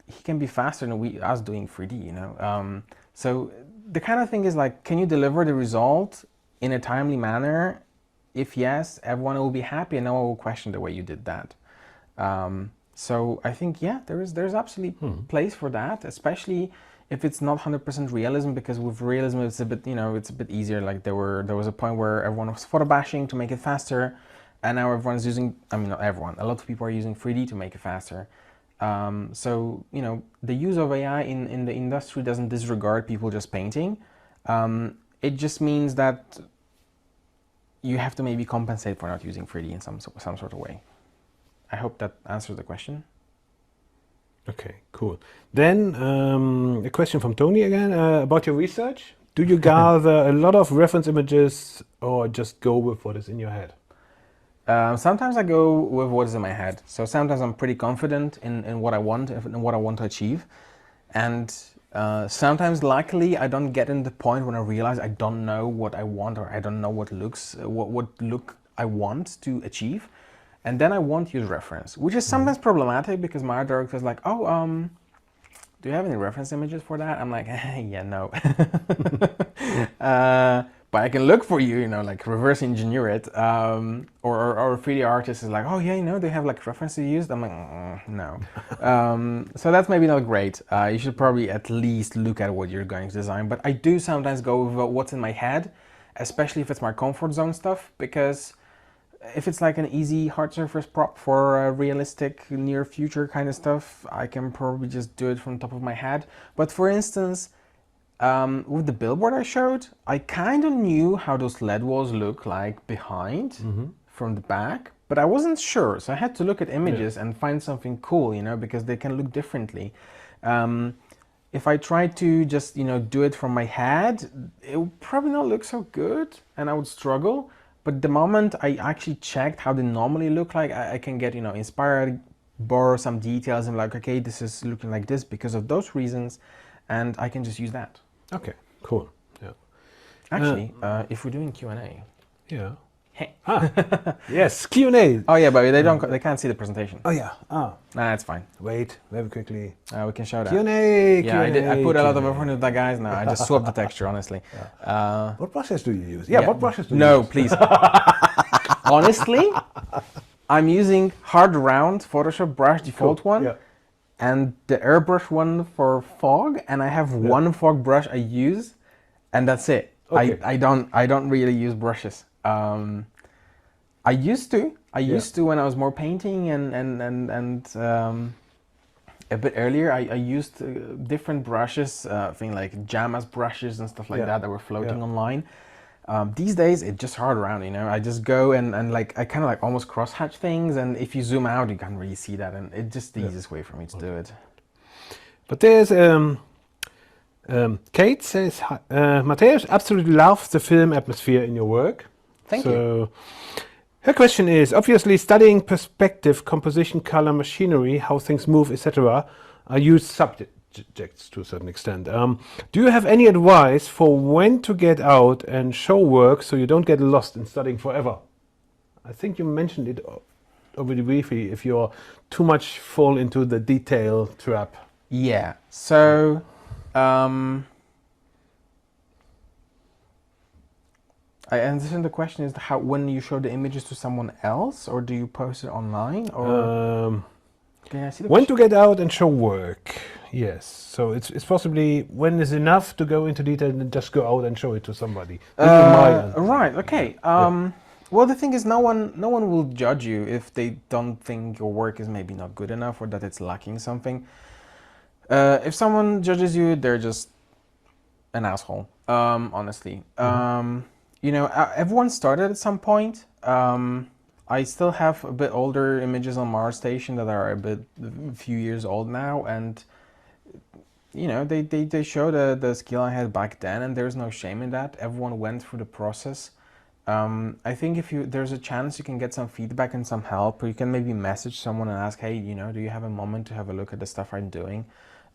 he can be faster than us doing 3D, you know. So the kind of thing is like, can you deliver the result in a timely manner? If yes, everyone will be happy and no one will question the way you did that. So I think, yeah, there's absolutely place for that, especially if it's not 100% realism, because with realism it's a bit, you know, it's a bit easier. Like there was a point where everyone was photo bashing to make it faster, and now everyone's using, I mean, not everyone, a lot of people are using 3D to make it faster. So, you know, the use of AI in the industry doesn't disregard people just painting. It just means that you have to maybe compensate for not using 3D in some sort of way. I hope that answers the question. Okay, cool. Then a question from Tony again about your research. Do you gather a lot of reference images or just go with what is in your head? Sometimes I go with what is in my head. So sometimes I'm pretty confident in what I want and what I want to achieve. And sometimes, luckily, I don't get in the point when I realize I don't know what I want, or I don't know what look I want to achieve. And then I won't use reference, which is sometimes problematic because my art director is like, oh, do you have any reference images for that? I'm like, yeah, no. But I can look for you, you know, like reverse engineer it. Or a 3D artist is like, oh yeah, you know, they have like references used. I'm like, no. So that's maybe not great. You should probably at least look at what you're going to design. But I do sometimes go with what's in my head, especially if it's my comfort zone stuff, because if it's like an easy hard surface prop for realistic near future kind of stuff, I can probably just do it from the top of my head. But for instance, with the billboard I showed, I kind of knew how those LED walls look like behind from the back, but I wasn't sure. So I had to look at images and find something cool, you know, because they can look differently. If I tried to just, you know, do it from my head, it would probably not look so good and I would struggle. But the moment I actually checked how they normally look like, I can get, you know, inspired, borrow some details and like, okay, this is looking like this because of those reasons, and I can just use that. Okay, cool. Yeah. Actually, if we're doing Q&A. Yeah. Yes, Q&A. Oh yeah, but they can't see the presentation. Oh yeah. Nah, it's fine. Wait, very quickly. We can show that. Q&A. Yeah, I put a lot of effort into that, guys. No, I just swapped the texture, honestly. What brushes do you use? Yeah, what brushes do you use? No, please. Honestly, I'm using hard round Photoshop brush default one, and the airbrush one for fog, and I have one fog brush I use, and that's it. Okay. I don't really use brushes. I used to when I was more painting and a bit earlier. I used different brushes, things like Jamas brushes and stuff like that were floating online. These days it's just hard around, you know. I just go and like I kind of like almost cross-hatch things, and if you zoom out you can't really see that, and it's just the easiest way for me to do it. But there's Kate says, Mateusz absolutely loves the film atmosphere in your work. Thank you. Her question is, obviously studying perspective, composition, color, machinery, how things move, etc. are used subjects to a certain extent. Do you have any advice for when to get out and show work so you don't get lost in studying forever? I think you mentioned it already briefly, if you're too much fall into the detail trap. Yeah, so I understand the question is how when you show the images to someone else, or do you post it online, or can I see the when to get out and show work? Yes, so it's possibly when is enough to go into detail and just go out and show it to somebody. Right. Okay. Well, the thing is, no one will judge you if they don't think your work is maybe not good enough or that it's lacking something. If someone judges you, they're just an asshole. Honestly. You know, everyone started at some point. I still have a bit older images on Mars Station that are a few years old now, and you know, they show the skill I had back then, and there's no shame in that. Everyone went through the process. I think if there's a chance you can get some feedback and some help, or you can maybe message someone and ask, hey, you know, do you have a moment to have a look at the stuff I'm doing?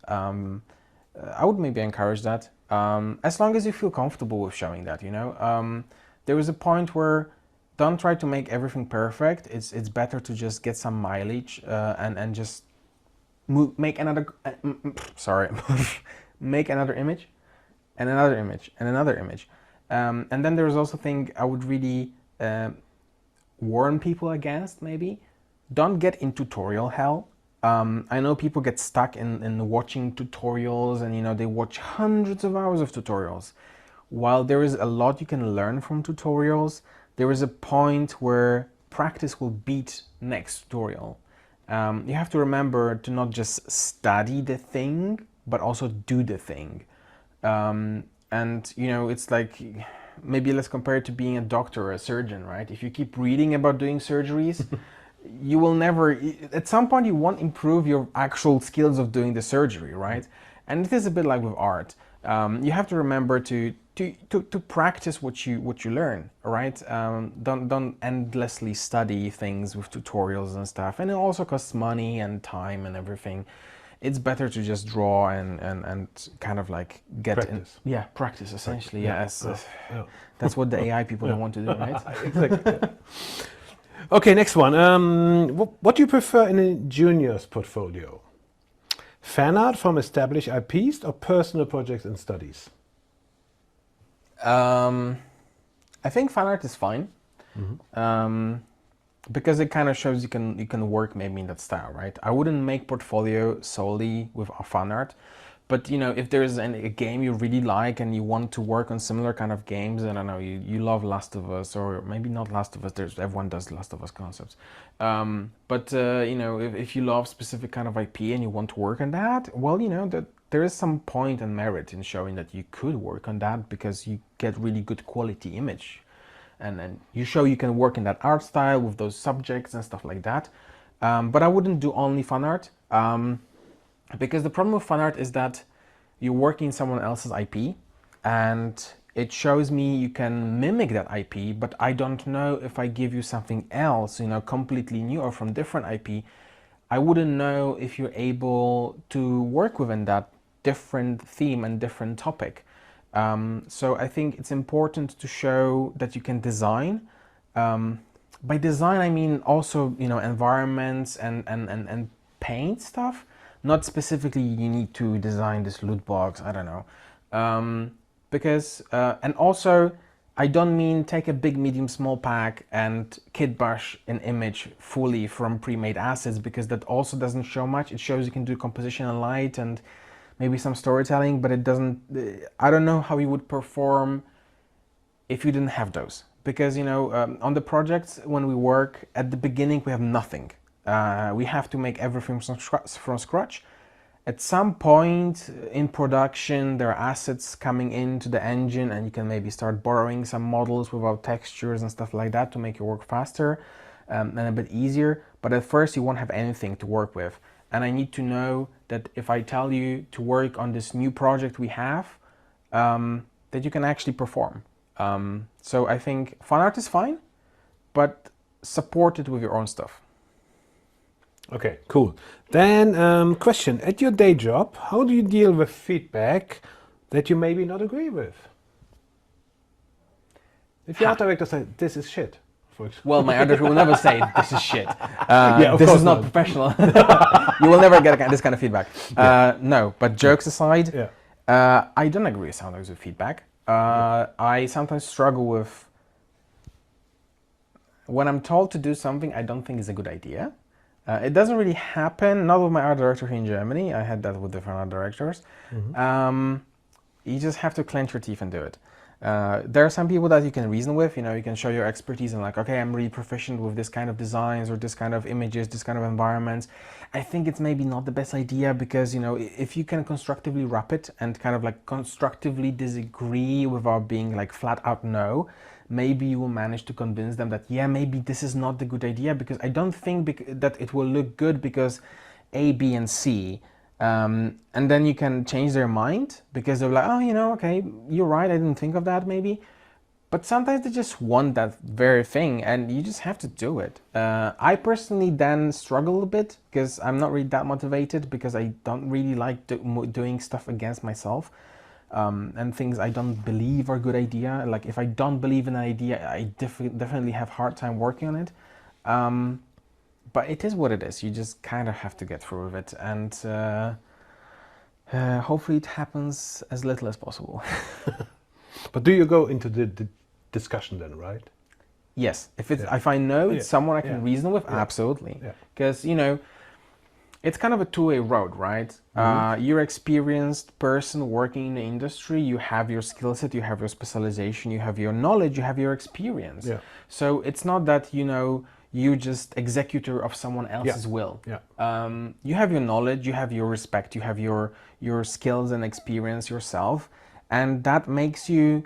I would maybe encourage that, as long as you feel comfortable with showing that, you know. There is a point where don't try to make everything perfect. It's better to just get some mileage and just make another make another image and another image and another image. And then there's also a thing I would really warn people against, maybe. Don't get in tutorial hell. I know people get stuck in watching tutorials, and you know, they watch hundreds of hours of tutorials. While there is a lot you can learn from tutorials, there is a point where practice will beat next tutorial. You have to remember to not just study the thing, but also do the thing. And you know, it's like, maybe let's compare it to being a doctor or a surgeon, right? If you keep reading about doing surgeries, you will never, at some point you won't improve your actual skills of doing the surgery, right? And it is a bit like with art. You have to remember to practice what you learn, right? Don't endlessly study things with tutorials and stuff, and it also costs money and time and everything. It's better to just draw and kind of like get practice. Practice essentially. Yes, that's what the AI people don't want to do, right? Exactly. Okay, next one. What do you prefer in a junior's portfolio? Fan art from established IPs or personal projects and studies? I think fan art is fine, because it kind of shows you can work maybe in that style, right? I wouldn't make portfolio solely with fan art, but you know, if there's a game you really like and you want to work on similar kind of games, I don't know, you love Last of Us, or maybe not Last of Us. Everyone does Last of Us concepts, but you know, if you love specific kind of IP and you want to work on that, well, you know, that there is some point and merit in showing that you could work on that, because you get really good quality image, and then you show you can work in that art style with those subjects and stuff like that. But I wouldn't do only fan art, because the problem with fan art is that you're working in someone else's IP, and it shows me you can mimic that IP, but I don't know if I give you something else, you know, completely new or from different IP, I wouldn't know if you're able to work within that different theme and different topic. So I think it's important to show that you can design. By design, I mean also, environments and paint stuff. Not specifically you need to design this loot box, I don't know. And also, I don't mean take a big, medium, small pack and kit bash an image fully from pre-made assets, because that also doesn't show much. It shows you can do composition and light and maybe some storytelling, but it doesn't, I don't know how you would perform if you didn't have those. Because, on the projects, when we work, at the beginning, we have nothing. We have to make everything from scratch. At some point in production, there are assets coming into the engine, and you can maybe start borrowing some models without textures and stuff like that to make your work faster and a bit easier. But at first, you won't have anything to work with. And I need to know that if I tell you to work on this new project we have, that you can actually perform. So I think fan art is fine, but support it with your own stuff. Okay, cool. Then question, at your day job, how do you deal with feedback that you maybe not agree with? If your art director says, this is shit, for example. Well, my art director will never say, this is shit. Yeah, this is not professional. You will never get this kind of feedback. No, but jokes aside, I don't agree sometimes with feedback. I sometimes struggle with, when I'm told to do something I don't think is a good idea. It doesn't really happen, not with my art director here in Germany. I had that with different art directors. You just have to clench your teeth and do it. There are some people that you can reason with, you can show your expertise and like, okay, I'm really proficient with this kind of designs or this kind of images, this kind of environments. I think it's maybe not the best idea because, if you can constructively wrap it and kind of like constructively disagree without being like flat out no, maybe you will manage to convince them that, yeah, maybe this is not the good idea because I don't think that it will look good because A, B, and C. And then you can change their mind because they're like, oh, okay, you're right, I didn't think of that maybe. But sometimes they just want that very thing and you just have to do it. I personally then struggle a bit because I'm not really that motivated because I don't really like doing stuff against myself. And things I don't believe are a good idea. Like if I don't believe in an idea, I definitely have a hard time working on it. But it is what it is. You just kind of have to get through with it. And hopefully it happens as little as possible. But do you go into the discussion then, right? Yes. If I know it's someone I can reason with, absolutely. Because, it's kind of a two-way road, right? You're an experienced person working in the industry, you have your skill set, you have your specialization, you have your knowledge, you have your experience. So it's not that, you just executor of someone else's will. You have your knowledge, you have your respect, you have your skills and experience yourself, and that makes you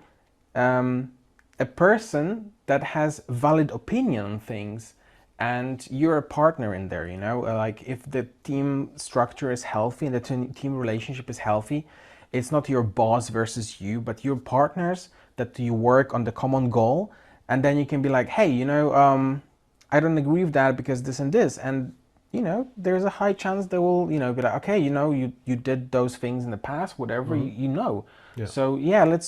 a person that has valid opinion on things. And you're a partner in there, like if the team structure is healthy and the team relationship is healthy, it's not your boss versus you, but your partners that you work on the common goal. And then you can be like, hey, I don't agree with that because this and this. And, there's a high chance they will, be like, okay, you did those things in the past, whatever, So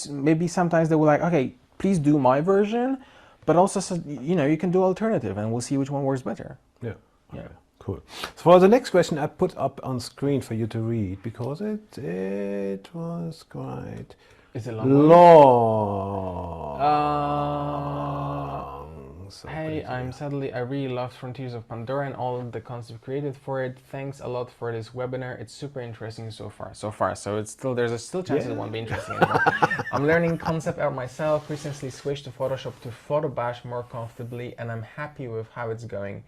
maybe sometimes they will like, okay, please do my version. But also, you can do alternative and we'll see which one works better. Okay, cool. So for the next question, I put up on screen for you to read because it was quite Is it long. So hey, I really loved Frontiers of Pandora and all of the concepts created for it. Thanks a lot for this webinar. It's super interesting so far. So it's still, there's still chance it won't be interesting anymore. I'm learning concept art myself. Recently switched to Photoshop to Photobash more comfortably, and I'm happy with how it's going.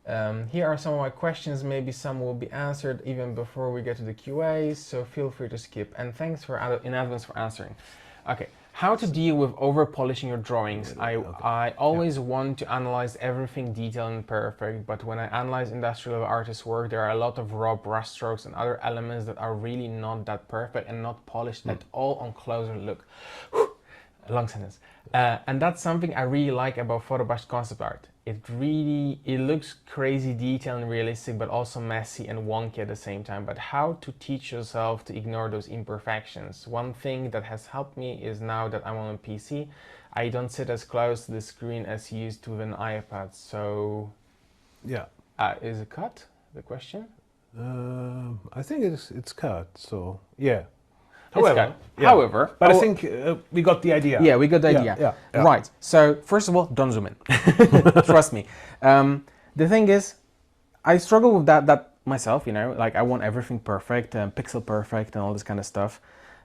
Here are some of my questions. Maybe some will be answered even before we get to the QA, so feel free to skip. And thanks in advance for answering. Okay. How to deal with over-polishing your drawings. I always want to analyze everything detailed and perfect, but when I analyze industrial artists' work, there are a lot of raw brush strokes and other elements that are really not that perfect and not polished at all on closer look. Long sentence. And that's something I really like about Photobash concept art. it looks crazy detailed and realistic, but also messy and wonky at the same time. But how to teach yourself to ignore those imperfections? One thing that has helped me is now that I'm on a PC, I don't sit as close to the screen as used to with an iPad. So, Yeah. Is it cut? The question? I think it's cut. So yeah. It's cut. However, but I think we got the idea. Yeah, we got the idea. Yeah. Right. So first of all, don't zoom in. Trust me. The thing is, I struggle with that myself. You know, like I want everything perfect, pixel perfect, and all this kind of stuff.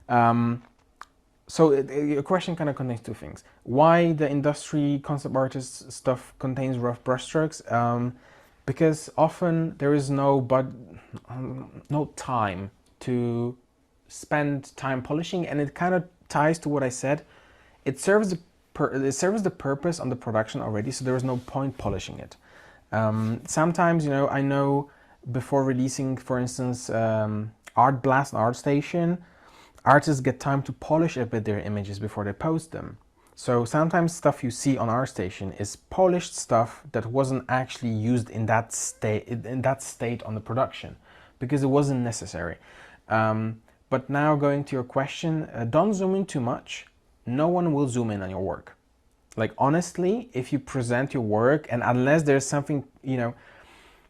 So your question kind of contains two things. Why the industry concept artist stuff contains rough brushstrokes? Because often there is no time to spend time polishing, and it kind of ties to what I said. It serves the purpose on the production already, so there is no point polishing it. Sometimes, you know, I know before releasing, for instance, Art Blast and ArtStation, artists get time to polish a bit their images before they post them. So sometimes stuff you see on ArtStation is polished stuff that wasn't actually used in that state on the production because it wasn't necessary. But now going to your question, don't zoom in too much. No one will zoom in on your work. Like honestly, if you present your work and unless there's something, you know,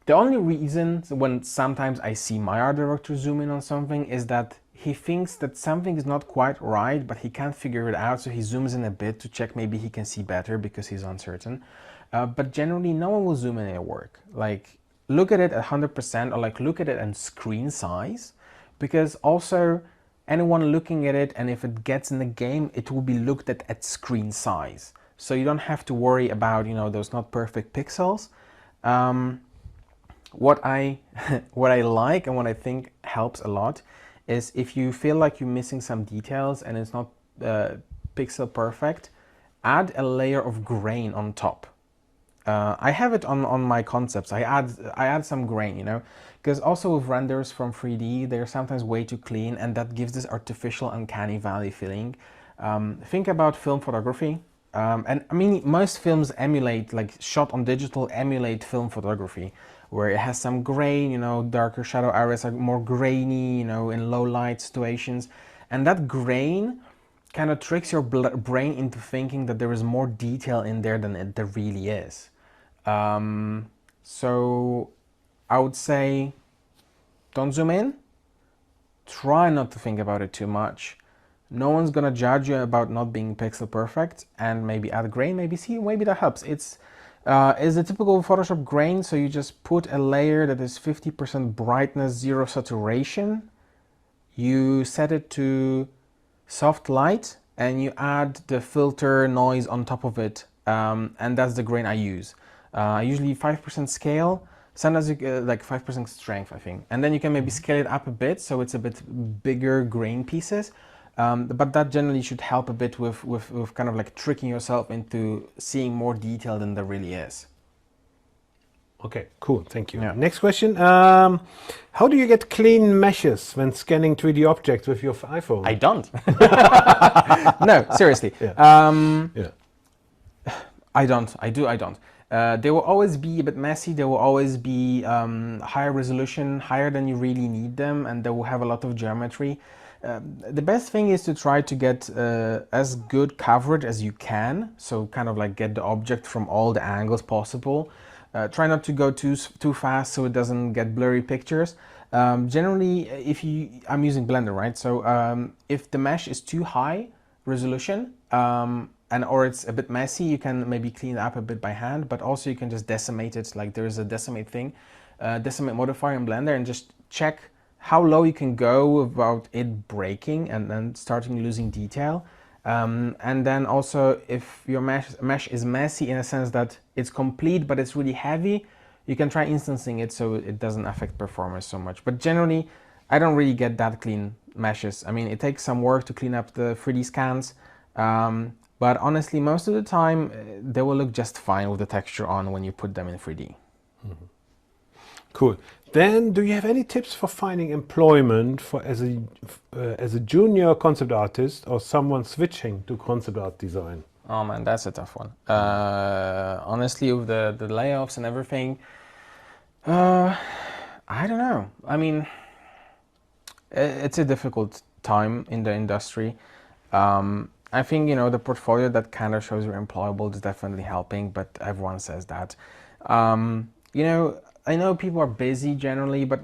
the only reason when sometimes I see my art director zoom in on something is that he thinks that something is not quite right, but he can't figure it out. So he zooms in a bit to check maybe he can see better because he's uncertain. But generally no one will zoom in on your work. Like look at it at 100% or like look at it in screen size. Because also anyone looking at it, and if it gets in the game, it will be looked at screen size. So you don't have to worry about, you know, those not perfect pixels. What I like and what I think helps a lot is if you feel like you're missing some details and it's not pixel perfect, add a layer of grain on top. I have it on my concepts. I add some grain, you know, because also with renders from 3D, they're sometimes way too clean, and that gives this artificial uncanny valley feeling. Think about film photography. And I mean, most films emulate, like shot on digital, emulate film photography, where it has some grain, you know, darker shadow areas are more grainy, you know, in low light situations. And that grain kind of tricks your brain into thinking that there is more detail in there than there really is. So I would say don't zoom in. Try not to think about it too much. No one's gonna judge you about not being pixel perfect, and maybe add grain, maybe that helps. It's a typical Photoshop grain, so you just put a layer that is 50% brightness, 0 saturation. You set it to soft light, and you add the filter noise on top of it, and that's the grain I use. Usually 5% scale, sometimes like 5% strength, I think. And then you can maybe scale it up a bit, so it's a bit bigger grain pieces. But that generally should help a bit with kind of like tricking yourself into seeing more detail than there really is. Okay, cool, thank you. Yeah. Next question. How do you get clean meshes when scanning 3D objects with your iPhone? I don't. No, seriously. Yeah. I don't. They will always be a bit messy. They will always be higher resolution, higher than you really need them, and they will have a lot of geometry. The best thing is to try to get as good coverage as you can. So kind of like get the object from all the angles possible. Try not to go too fast so it doesn't get blurry pictures. Generally, I'm using Blender, right? So if the mesh is too high resolution, or it's a bit messy, you can maybe clean it up a bit by hand, but also you can just decimate it. Like there is a decimate modifier in Blender, and just check how low you can go without it breaking and then starting losing detail. And then also if your mesh is messy in a sense that it's complete but it's really heavy, you can try instancing it so it doesn't affect performance so much. But generally, I don't really get that clean meshes. I mean, it takes some work to clean up the 3D scans, but honestly, most of the time, they will look just fine with the texture on when you put them in 3D. Mm-hmm. Cool. Then, do you have any tips for finding employment as a junior concept artist or someone switching to concept art design? Oh man, that's a tough one. Honestly, with the layoffs and everything, I don't know. I mean, it's a difficult time in the industry. I think, you know, the portfolio that kind of shows you're employable is definitely helping, but everyone says that. You know, I know people are busy generally, but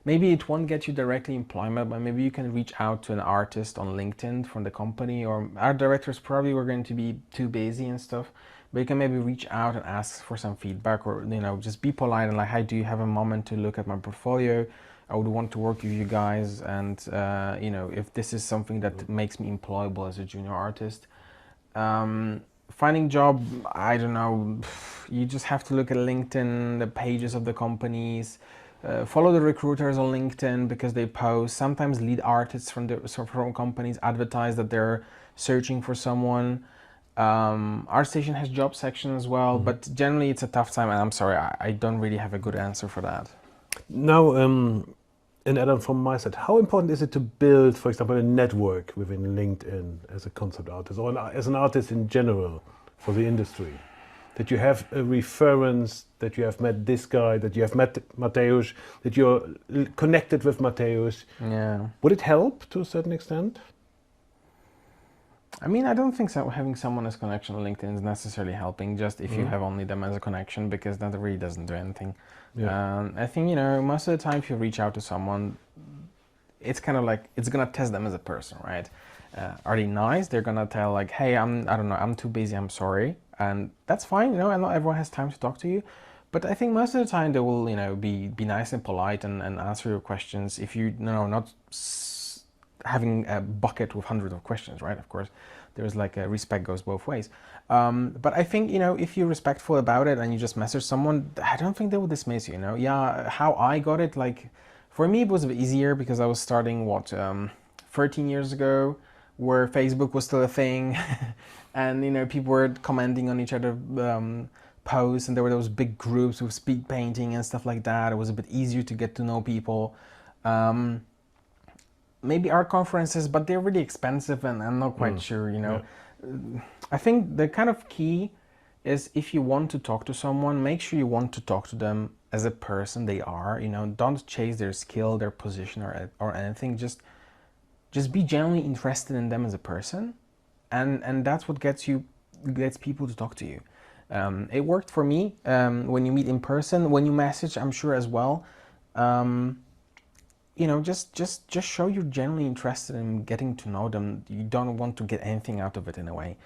maybe it won't get you directly employment, but maybe you can reach out to an artist on LinkedIn from the company, or art directors probably were going to be too busy and stuff. But you can maybe reach out and ask for some feedback, or, you know, just be polite and like, "Hi, do you have a moment to look at my portfolio? I would want to work with you guys, and you know, if this is something that makes me employable as a junior artist." Finding job, I don't know. You just have to look at LinkedIn, the pages of the companies. Follow the recruiters on LinkedIn because they post. Sometimes lead artists from companies advertise that they're searching for someone. ArtStation has job section as well, but generally it's a tough time, and I'm sorry, I don't really have a good answer for that. Now, an add-on from my side, how important is it to build, for example, a network within LinkedIn as a concept artist, or as an artist in general for the industry? That you have a reference, that you have met this guy, that you have met Mateusz, that you're connected with Mateusz. Yeah. Would it help to a certain extent? I mean, I don't think so, having someone as connection on LinkedIn is necessarily helping, just if you have only them as a connection, because that really doesn't do anything. Yeah. I think, you know, most of the time if you reach out to someone, it's kind of like, it's gonna test them as a person, right? Are they nice? They're gonna tell like, "Hey, I don't know, I'm too busy, I'm sorry." And that's fine, you know, and not everyone has time to talk to you. But I think most of the time they will, you know, be nice and polite and answer your questions if you know, not having a bucket with hundreds of questions, right? Of course, there's like a respect goes both ways. But I think, you know, if you're respectful about it and you just message someone, I don't think they will dismiss you, you know? Yeah, how I got it, like, for me it was a bit easier because I was starting, 13 years ago, where Facebook was still a thing. And, you know, people were commenting on each other posts, and there were those big groups with speed painting and stuff like that. It was a bit easier to get to know people. Maybe art conferences, but they're really expensive, and I'm not quite sure, you know. Yeah. I think the kind of key is, if you want to talk to someone, make sure you want to talk to them as a person they are, you know. Don't chase their skill, their position, or anything. Just be genuinely interested in them as a person, and that's what gets people to talk to you. It worked for me when you meet in person. When you message, I'm sure as well. You know, just show you're genuinely interested in getting to know them. You don't want to get anything out of it in a way.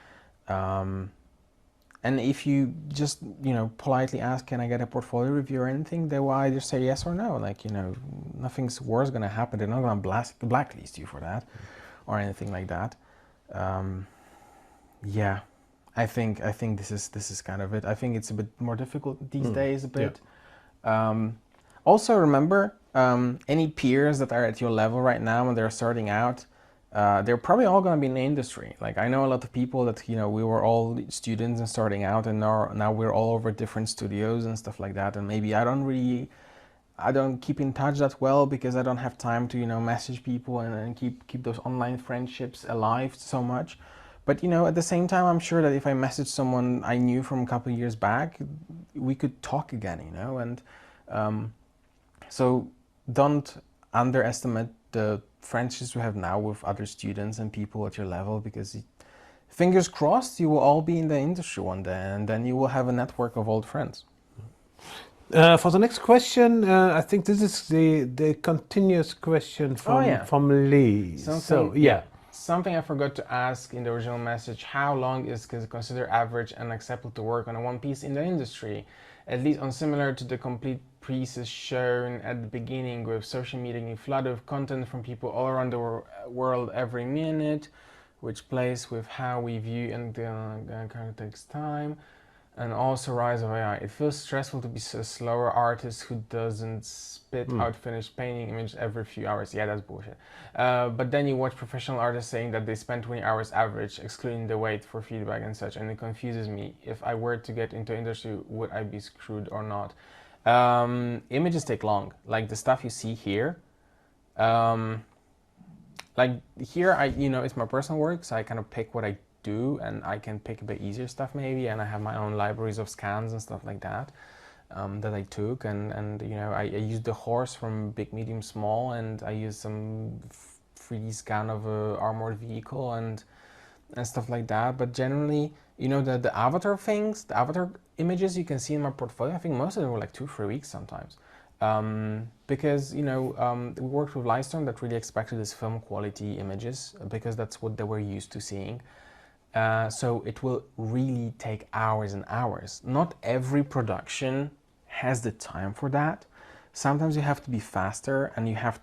And if you just, you know, politely ask, "Can I get a portfolio review or anything?" they will either say yes or no. Like, you know, nothing's worse gonna happen. They're not gonna blacklist you for that or anything like that. Yeah, I think this is kind of it. I think it's a bit more difficult these days, a bit. Yeah. Also remember, any peers that are at your level right now and they're starting out, they're probably all going to be in the industry. Like, I know a lot of people that, you know, we were all students and starting out, and now we're all over different studios and stuff like that. And maybe I don't keep in touch that well because I don't have time to, you know, message people and keep those online friendships alive so much. But, you know, at the same time, I'm sure that if I message someone I knew from a couple of years back, we could talk again, you know. And so don't underestimate the friendships you have now with other students and people at your level, because fingers crossed you will all be in the industry one day, and then you will have a network of old friends. For the next question, I think this is the continuous question from Lee. Something I forgot to ask in the original message: how long is considered average and acceptable to work on a one piece in the industry? At least on similar to the complete pieces shown at the beginning, with social media getting flooded with content from people all around the world every minute, which plays with how we view and kind of takes time. And also rise of AI. It feels stressful to be a slower artist who doesn't spit out finished painting images every few hours. Yeah, that's bullshit. But then you watch professional artists saying that they spend 20 hours average, excluding the wait for feedback and such, and it confuses me. If I were to get into industry, would I be screwed or not? Images take long. Like the stuff you see here. Like here, it's my personal work, so I kind of pick what I do, and I can pick a bit easier stuff maybe, and I have my own libraries of scans and stuff like that that I took, and you know, I used the horse from big, medium, small, and I used some 3D scan of a armored vehicle and stuff like that. But generally, you know, the avatar things, the avatar images you can see in my portfolio, I think most of them were like 2-3 weeks sometimes. Because, you know, we worked with Lightstorm that really expected this film quality images because that's what they were used to seeing. So it will really take hours and hours. Not every production has the time for that. Sometimes you have to be faster and you have,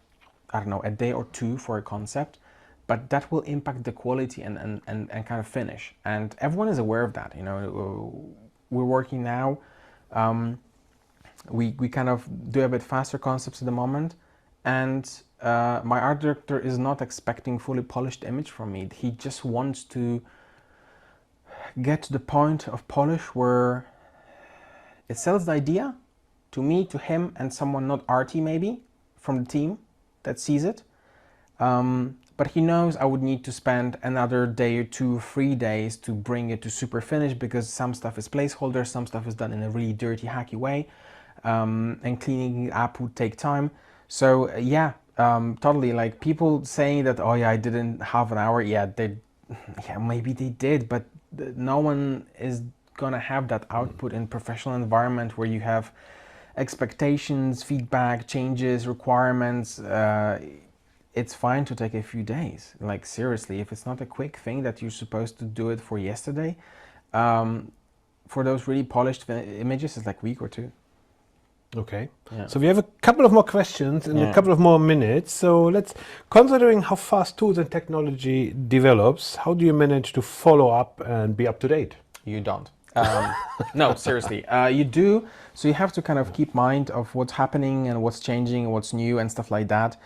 I don't know, a day or two for a concept, but that will impact the quality and kind of finish. And everyone is aware of that. You know, we're working now. We kind of do a bit faster concepts at the moment, and my art director is not expecting fully polished image from me. He just wants to get to the point of polish where it sells the idea to me, to him, and someone not arty maybe from the team that sees it. But he knows I would need to spend another day or 2, 3 days to bring it to super finish, because some stuff is placeholder, some stuff is done in a really dirty, hacky way, and cleaning it up would take time. So yeah, totally, like people saying that, oh yeah, I didn't have an hour. Yeah, yeah, maybe they did, but no one is gonna have that output in professional environment where you have expectations, feedback, changes, requirements. It's fine to take a few days. Like seriously, if it's not a quick thing that you're supposed to do it for yesterday, for those really polished images, it's like a week or 2. Okay. Yeah. So we have a couple of more questions and a couple of more minutes. So let's, considering how fast tools and technology develops, how do you manage to follow up and be up to date? You don't. No, seriously, you do. So you have to kind of keep mind of what's happening and what's changing and what's new and stuff like that.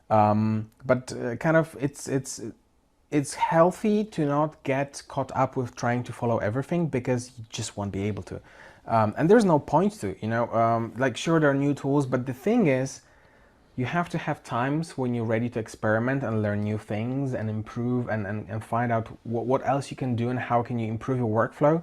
But kind of it's healthy to not get caught up with trying to follow everything, because you just won't be able to. And there's no point to, you know, like sure, there are new tools, but the thing is, you have to have times when you're ready to experiment and learn new things and improve and find out what else you can do and how can you improve your workflow.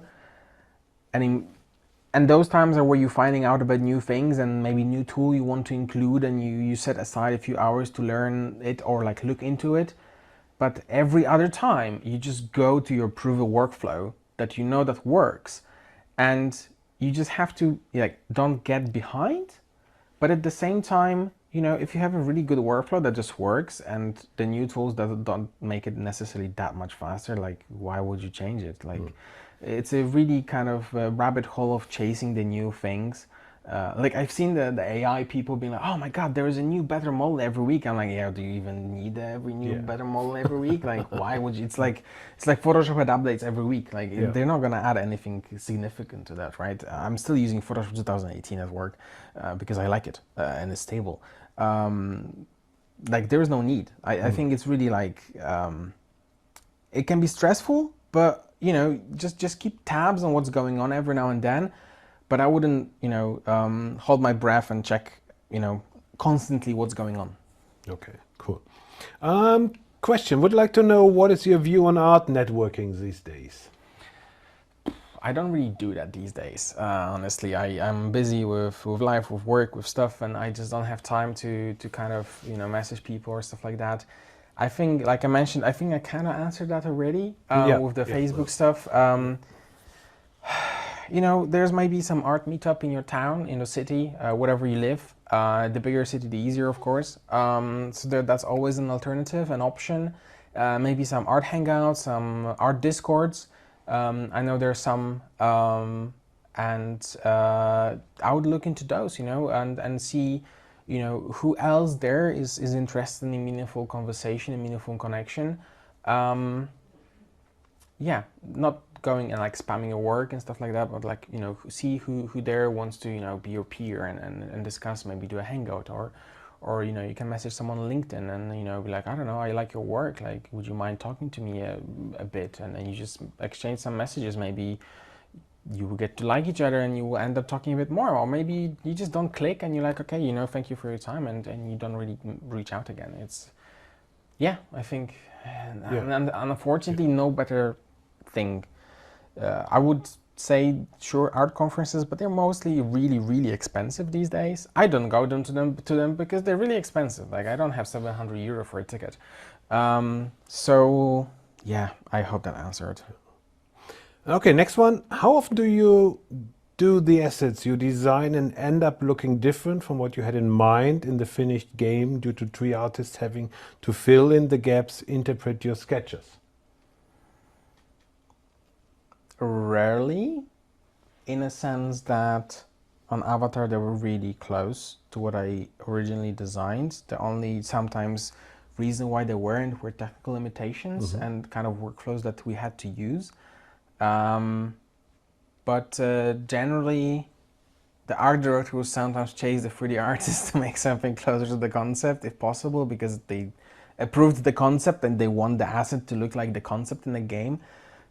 And those times are where you're finding out about new things and maybe new tool you want to include, and you set aside a few hours to learn it or like look into it. But every other time you just go to your proven workflow that you know that works, and you just have to, like, don't get behind. But at the same time, you know, if you have a really good workflow that just works and the new tools that don't make it necessarily that much faster, like why would you change it? Like it's a really kind of rabbit hole of chasing the new things. Like I've seen the AI people being like, oh my God, there is a new better model every week. I'm like, yeah, do you even need every new better model every week? Like, why would you? It's like Photoshop had updates every week. Like they're not gonna add anything significant to that, right? I'm still using Photoshop 2018 at work because I like it and it's stable. Like there is no need. I think it's really like it can be stressful, but you know, just keep tabs on what's going on every now and then. But I wouldn't, you know, hold my breath and check, you know, constantly what's going on. Okay, cool. Question, would like to know what is your view on art networking these days? I don't really do that these days, honestly. I'm busy with life, with work, with stuff, and I just don't have time to kind of, you know, message people or stuff like that. I think, like I mentioned, I think I kind of answered that already with the Facebook stuff. You know, there's maybe some art meetup in your town, in the city, wherever you live. The bigger city, the easier, of course. So that's always an alternative, an option. Maybe some art hangouts, some art discords. I know there's some, and I would look into those, you know, and see, you know, who else there is interested in meaningful conversation and meaningful connection. Yeah, not going and like spamming your work and stuff like that, but like, you know, see who there wants to, you know, be your peer and discuss, maybe do a hangout, or you know, you can message someone on LinkedIn and, you know, be like, I don't know, I like your work, like, would you mind talking to me a bit? And then you just exchange some messages. Maybe you will get to like each other and you will end up talking a bit more, or maybe you just don't click and you're like, okay, you know, thank you for your time, and you don't really reach out again. It's, yeah, I think, and unfortunately, no better thing. I would say sure art conferences, but they're mostly really, really expensive these days. I don't go to them because they're really expensive. Like I don't have 700 euro for a ticket. So yeah, I hope that answered. Okay, next one. How often do you do the assets you design and end up looking different from what you had in mind in the finished game due to 3 artists having to fill in the gaps, interpret your sketches? Rarely, in a sense that on Avatar they were really close to what I originally designed. The only sometimes reason why they weren't were technical limitations and kind of workflows that we had to use. But generally, the art director will sometimes chase the 3D artist to make something closer to the concept if possible, because they approved the concept and they want the asset to look like the concept in the game.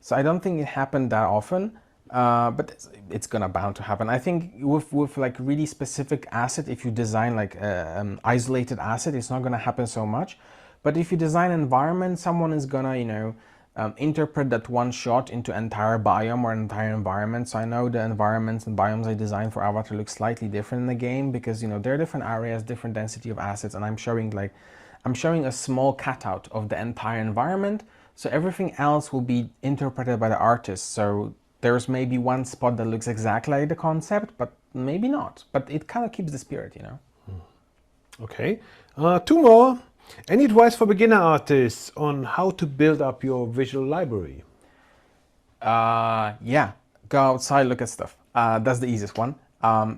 So I don't think it happened that often, but it's gonna bound to happen. I think with like really specific asset, if you design like an isolated asset, it's not gonna happen so much. But if you design an environment, someone is gonna, you know, interpret that one shot into entire biome or entire environment. So I know the environments and biomes I designed for Avatar look slightly different in the game because, you know, there are different areas, different density of assets, and I'm showing a small cutout of the entire environment. So everything else will be interpreted by the artist. So there's maybe one spot that looks exactly like the concept, but maybe not. But it kind of keeps the spirit, you know. Okay, 2 more. Any advice for beginner artists on how to build up your visual library? Yeah, go outside, look at stuff. That's the easiest one.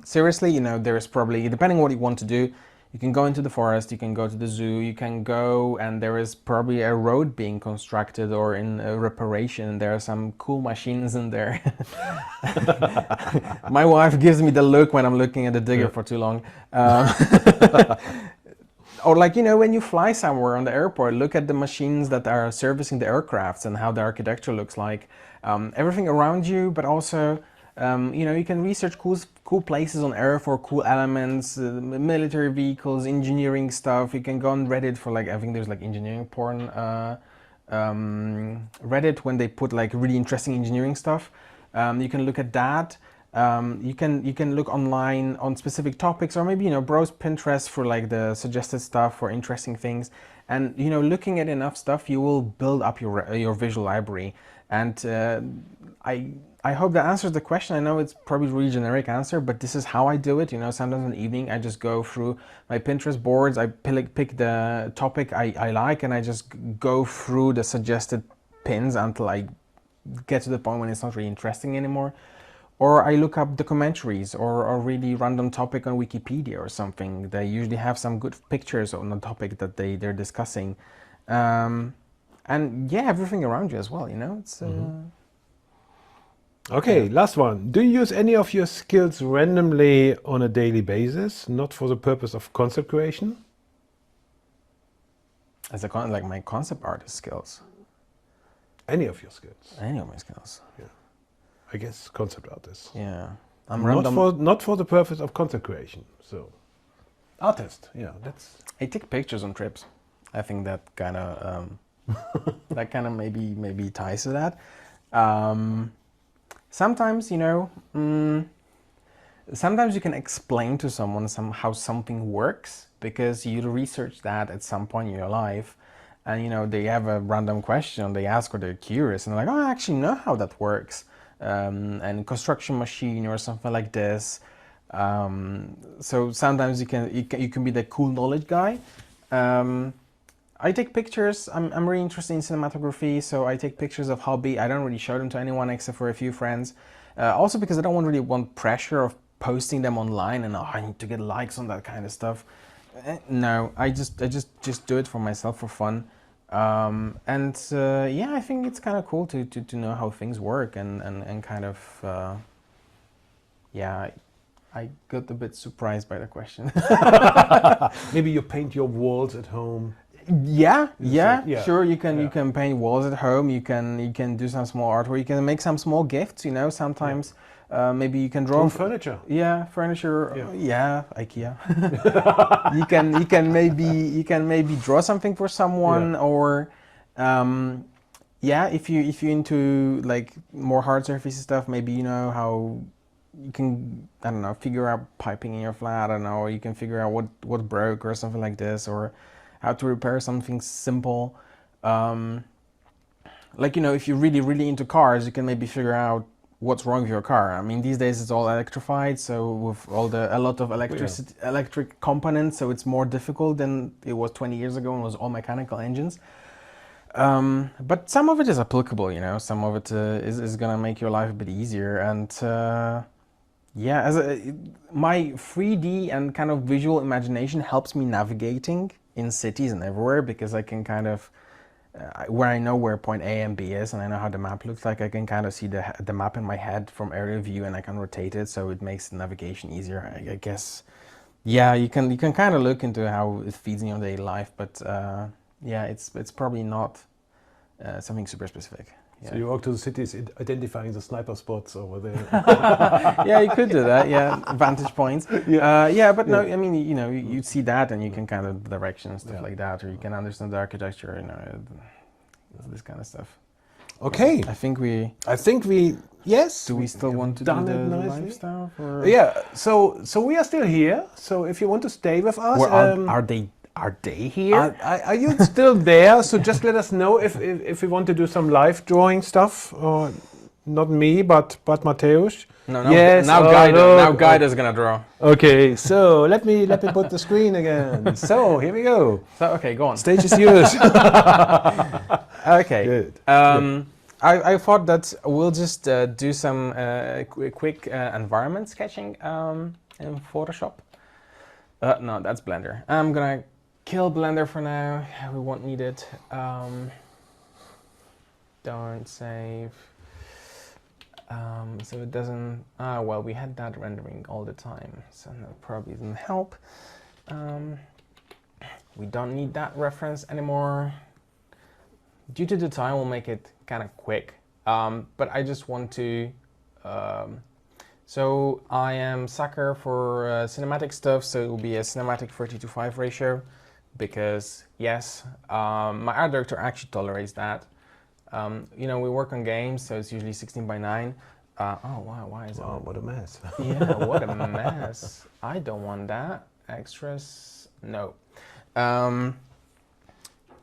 Seriously, you know, there's probably, depending on what you want to do, you can go into the forest, you can go to the zoo, you can go and there is probably a road being constructed or in reparation. There are some cool machines in there. My wife gives me the look when I'm looking at the digger for too long. Or like, you know, when you fly somewhere on the airport, look at the machines that are servicing the aircrafts and how the architecture looks like. Everything around you, but also, you know, you can research cool places on Earth for cool elements, military vehicles, engineering stuff. You can go on Reddit for like, I think there's like engineering porn. Reddit, when they put like really interesting engineering stuff, you can look at that. You can look online on specific topics, or maybe, you know, browse Pinterest for like the suggested stuff for interesting things. And, you know, looking at enough stuff, you will build up your visual library. And I hope that answers the question. I know it's probably a really generic answer, but this is how I do it. You know, sometimes in the evening I just go through my Pinterest boards, I pick the topic I like, and I just go through the suggested pins until I get to the point when it's not really interesting anymore. Or I look up documentaries or a really random topic on Wikipedia or something. They usually have some good pictures on the topic that they're discussing. And yeah, everything around you as well, you know? It's Okay, last one. Do you use any of your skills randomly on a daily basis, not for the purpose of concept creation? as a like my concept artist skills. Any of your skills? Any of my skills. Yeah. I guess concept artist. Yeah. Not for the purpose of concept creation. So, artist. Yeah, that's. I take pictures on trips. I think that kind of maybe ties to that. Sometimes, you know, sometimes you can explain to someone how something works because you research that at some point in your life, and you know they have a random question they ask or they're curious and they're like, oh, I actually know how that works. And construction machine or something like this. So sometimes you can be the cool knowledge guy. I take pictures. I'm really interested in cinematography, so I take pictures of hobby. I don't really show them to anyone except for a few friends. Also because I don't really want pressure of posting them online and I need to get likes on that kind of stuff. No, I just do it for myself for fun. Yeah, I think it's kind of cool to know how things work and kind of, yeah, I got a bit surprised by the question. Maybe you paint your walls at home. Yeah, sure. You Yeah. can paint walls at home. You can do some small artwork. You can make some small gifts. You know, sometimes maybe you can draw Home furniture. Yeah, furniture. Yeah. IKEA. you can maybe draw something for someone, or yeah, if you into like more hard surface stuff, maybe you know how you can, I don't know, figure out piping in your flat, I don't know, or you can figure out what broke or something like this, or how to repair something simple. Like, you know, if you're really into cars, you can maybe figure out what's wrong with your car. I mean, these days it's all electrified, so with a lot of electric components, so it's more difficult than it was 20 years ago when it was all mechanical engines. But some of it is applicable, you know, some of it is gonna make your life a bit easier. And yeah, my 3D and kind of visual imagination helps me navigating in cities and everywhere, because I can kind of, where I know where point A and B is and I know how the map looks like, I can kind of see the map in my head from aerial view, and I can rotate it, so it makes the navigation easier, I guess. Yeah, you can kind of look into how it feeds in your daily life, but yeah, it's probably not something super specific. Yeah. So you walk to the cities identifying the sniper spots over there. Yeah, you could do that. Yeah, vantage points. Yeah, yeah, but no, I mean, you know, you see that, and you can kind of direction and stuff like that, or you can understand the architecture, you know, this kind of stuff. Okay. I think we. Yes. Do we still want to do the live stuff? Or? Yeah. So we are still here. So if you want to stay with us, are they here? Are you still there? So just let us know if we want to do some live drawing stuff, or not me, but Mateusz. No, yes. Now Guide is gonna draw. Okay, so let me put the screen again. So here we go. So okay, go on. Stage is yours. Okay. Good. I thought that we'll just do some quick environment sketching in Photoshop. No, that's Blender. I'm gonna kill Blender for now. We won't need it. Don't save. So it doesn't. Well, we had that rendering all the time, so that probably doesn't help. We don't need that reference anymore. Due to the time, we'll make it kind of quick. But I just want to. So I am sucker for cinematic stuff, so it will be a cinematic 30:5 ratio, because yes, my art director actually tolerates that. You know, we work on games, so it's usually 16:9. Oh wow, why is it? Oh, what a mess. Yeah, what a mess. I don't want that. Extras, no.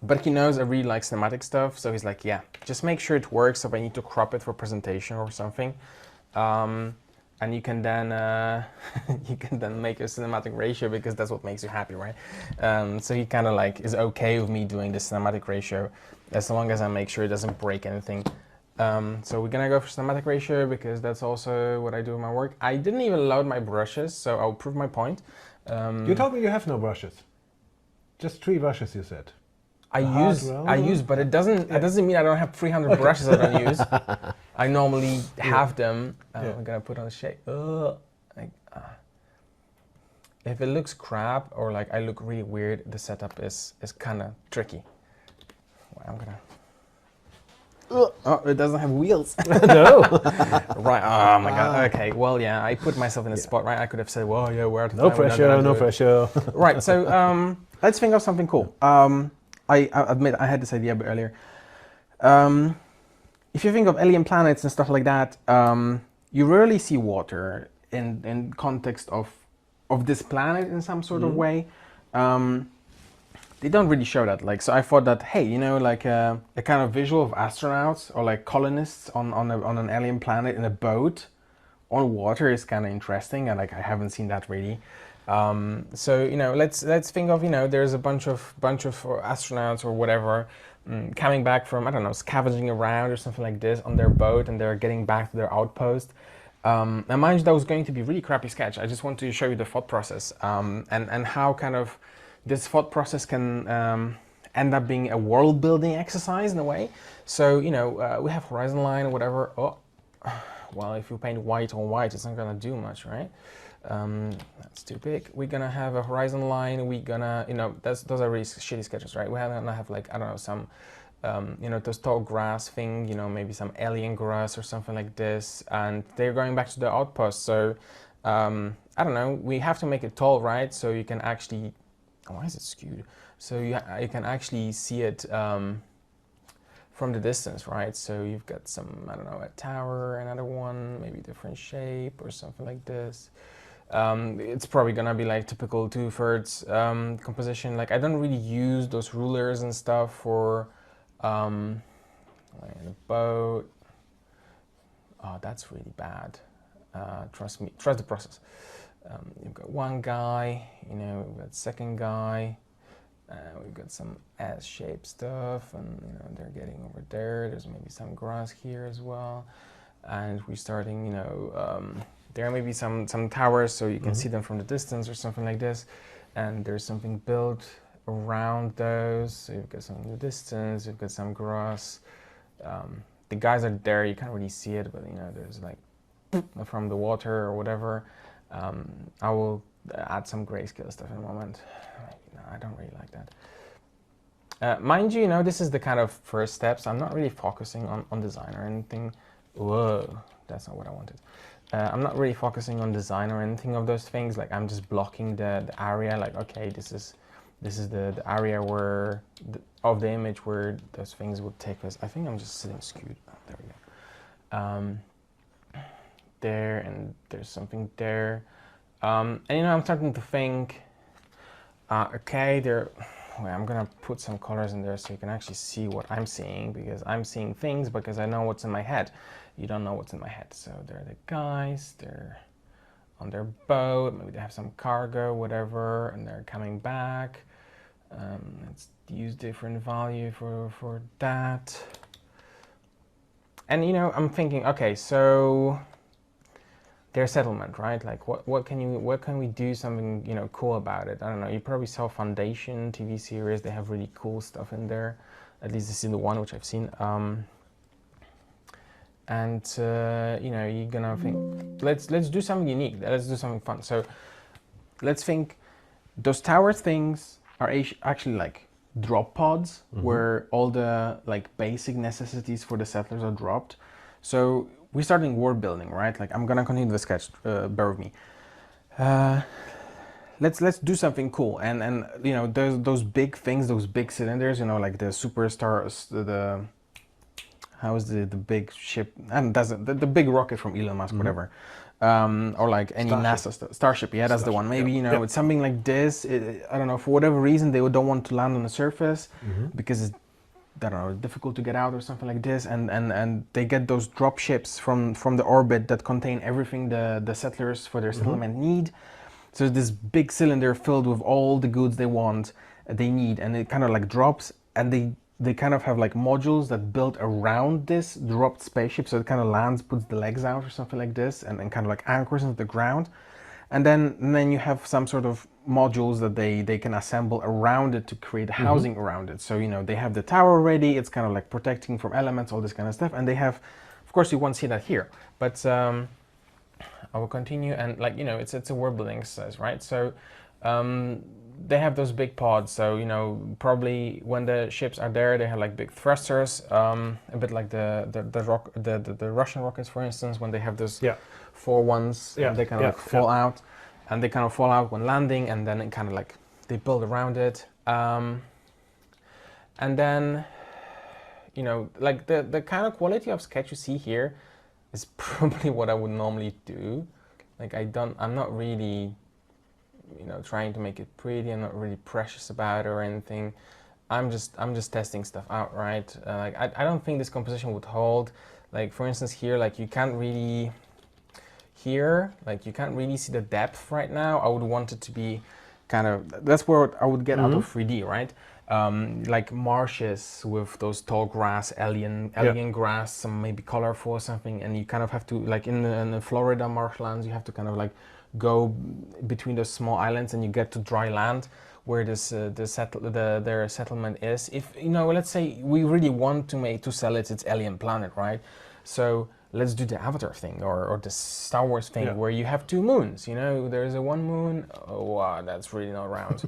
But he knows I really like cinematic stuff, so he's like, yeah, just make sure it works if I need to crop it for presentation or something. And you can then make a cinematic ratio, because that's what makes you happy, right? So he kind of like is okay with me doing the cinematic ratio, as long as I make sure it doesn't break anything. So we're gonna go for cinematic ratio, because that's also what I do in my work. I didn't even load my brushes, so I'll prove my point. You told me you have no brushes. Just 3 brushes, you said. I use, but it doesn't mean I don't have 300 brushes I don't use. I normally have them. I'm gonna put on the shade. If it looks crap, or like I look really weird, the setup is kind of tricky. Well, I'm gonna. Oh, it doesn't have wheels. No. Right. Oh my god. Okay. Well, yeah. I put myself in a spot. Right. I could have said, "Well, yeah, we're out of no time. pressure. No pressure. Right. So let's think of something cool. I admit I had this idea a bit earlier. If you think of alien planets and stuff like that, you rarely see water in context of this planet in some sort of way. They don't really show that. Like, so I thought that, hey, you know, like a kind of visual of astronauts or like colonists on an alien planet in a boat on water is kind of interesting, and like I haven't seen that really. So you know, let's think of, you know, there's a bunch of astronauts or whatever coming back from, I don't know, scavenging around or something like this on their boat, and they're getting back to their outpost. Now mind you, that was going to be a really crappy sketch. I just want to show you the thought process and how kind of this thought process can end up being a world building exercise in a way. So you know, we have horizon line or whatever. Oh, well, if you paint white on white, it's not gonna do much, right? That's too big. We're gonna have a horizon line. We're gonna, you know, those are really shitty sketches, right? We're gonna have like, I don't know, some, you know, those tall grass thing, you know, maybe some alien grass or something like this, and they're going back to the outpost. So, I don't know, we have to make it tall, right? So you can actually, why is it skewed? So you can actually see it from the distance, right? So you've got some, I don't know, a tower, another one, maybe different shape or something like this. It's probably gonna be like typical 2/3 composition. Like I don't really use those rulers and stuff for like a boat. Oh, that's really bad. Trust me, trust the process. You've got one guy, you know, we've got second guy. We've got some S-shaped stuff, and you know they're getting over there. There's maybe some grass here as well, and we're starting. You know, there may be some towers, so you can see them from the distance or something like this. And there's something built around those. So you've got some in the distance. You've got some grass. The guys are there. You can't really see it, but you know there's like from the water or whatever. I will add some grayscale stuff in a moment. No, I don't really like that. Mind you, you know, this is the kind of first steps. I'm not really focusing on design or anything. Whoa, that's not what I wanted. I'm not really focusing on design or anything of those things. Like I'm just blocking the area. Like, okay, this is the area where of the image where those things would take place. I think I'm just sitting skewed. Oh, there we go. There, and there's something there. And you know, I'm starting to think, okay, I'm gonna put some colors in there so you can actually see what I'm seeing, because I'm seeing things because I know what's in my head. You don't know what's in my head. So they're the guys, they're on their boat, maybe they have some cargo, whatever, and they're coming back. Let's use different value for that. And you know, I'm thinking, okay, so their settlement, right? Like what can we do something, you know, cool about it? I don't know. You probably saw Foundation TV series. They have really cool stuff in there. At least this is the one which I've seen. You know, you're gonna think, let's do something unique. Let's do something fun. So let's think those tower things are actually like drop pods where all the like basic necessities for the settlers are dropped. So we're starting world building, right? Like I'm gonna continue the sketch. Bear with me. Let's do something cool, and you know those big things, those big cylinders. You know, like the superstars, how is the big ship? And that's the big rocket from Elon Musk, whatever. Or like any Starship. NASA Starship. Yeah, that's the one. Maybe you know Yep. it's something like this. I don't know, for whatever reason they don't want to land on the surface because it's, I don't know, difficult to get out or something like this, and they get those drop ships from the orbit that contain everything the settlers for their settlement need. So this big cylinder filled with all the goods they need, and it kind of like drops, and they kind of have like modules that built around this dropped spaceship, so it kind of lands, puts the legs out or something like this, and kind of like anchors into the ground. And then you have some sort of modules that they can assemble around it to create housing around it. So, you know, they have the tower ready, it's kind of like protecting from elements, all this kind of stuff. And they have, of course, you won't see that here, but I will continue. And like, you know, it's a world building exercise, right? So they have those big pods. So, you know, probably when the ships are there, they have like big thrusters, a bit like the Russian rockets, for instance, when they have those four ones, and they kind of like fall out, and they kind of fall out when landing, and then it kind of like they build around it, and then, you know, like the kind of quality of sketch you see here is probably what I would normally do. Like I'm not really, you know, trying to make it pretty. I'm not really precious about it or anything. I'm just testing stuff out, right? Like I don't think this composition would hold. Like for instance here, like you can't really see the depth right now. I would want it to be kind of, that's where I would get out of 3D, right? Like marshes with those tall grass, alien grass, some maybe colorful or something, and you kind of have to, like in the Florida marshlands, you have to kind of like go between those small islands, and you get to dry land where their settlement is. If you know, let's say we really want to sell its alien planet, right? So let's do the Avatar thing or the Star Wars thing where you have two moons. You know, there's a one moon. Oh wow, that's really not round.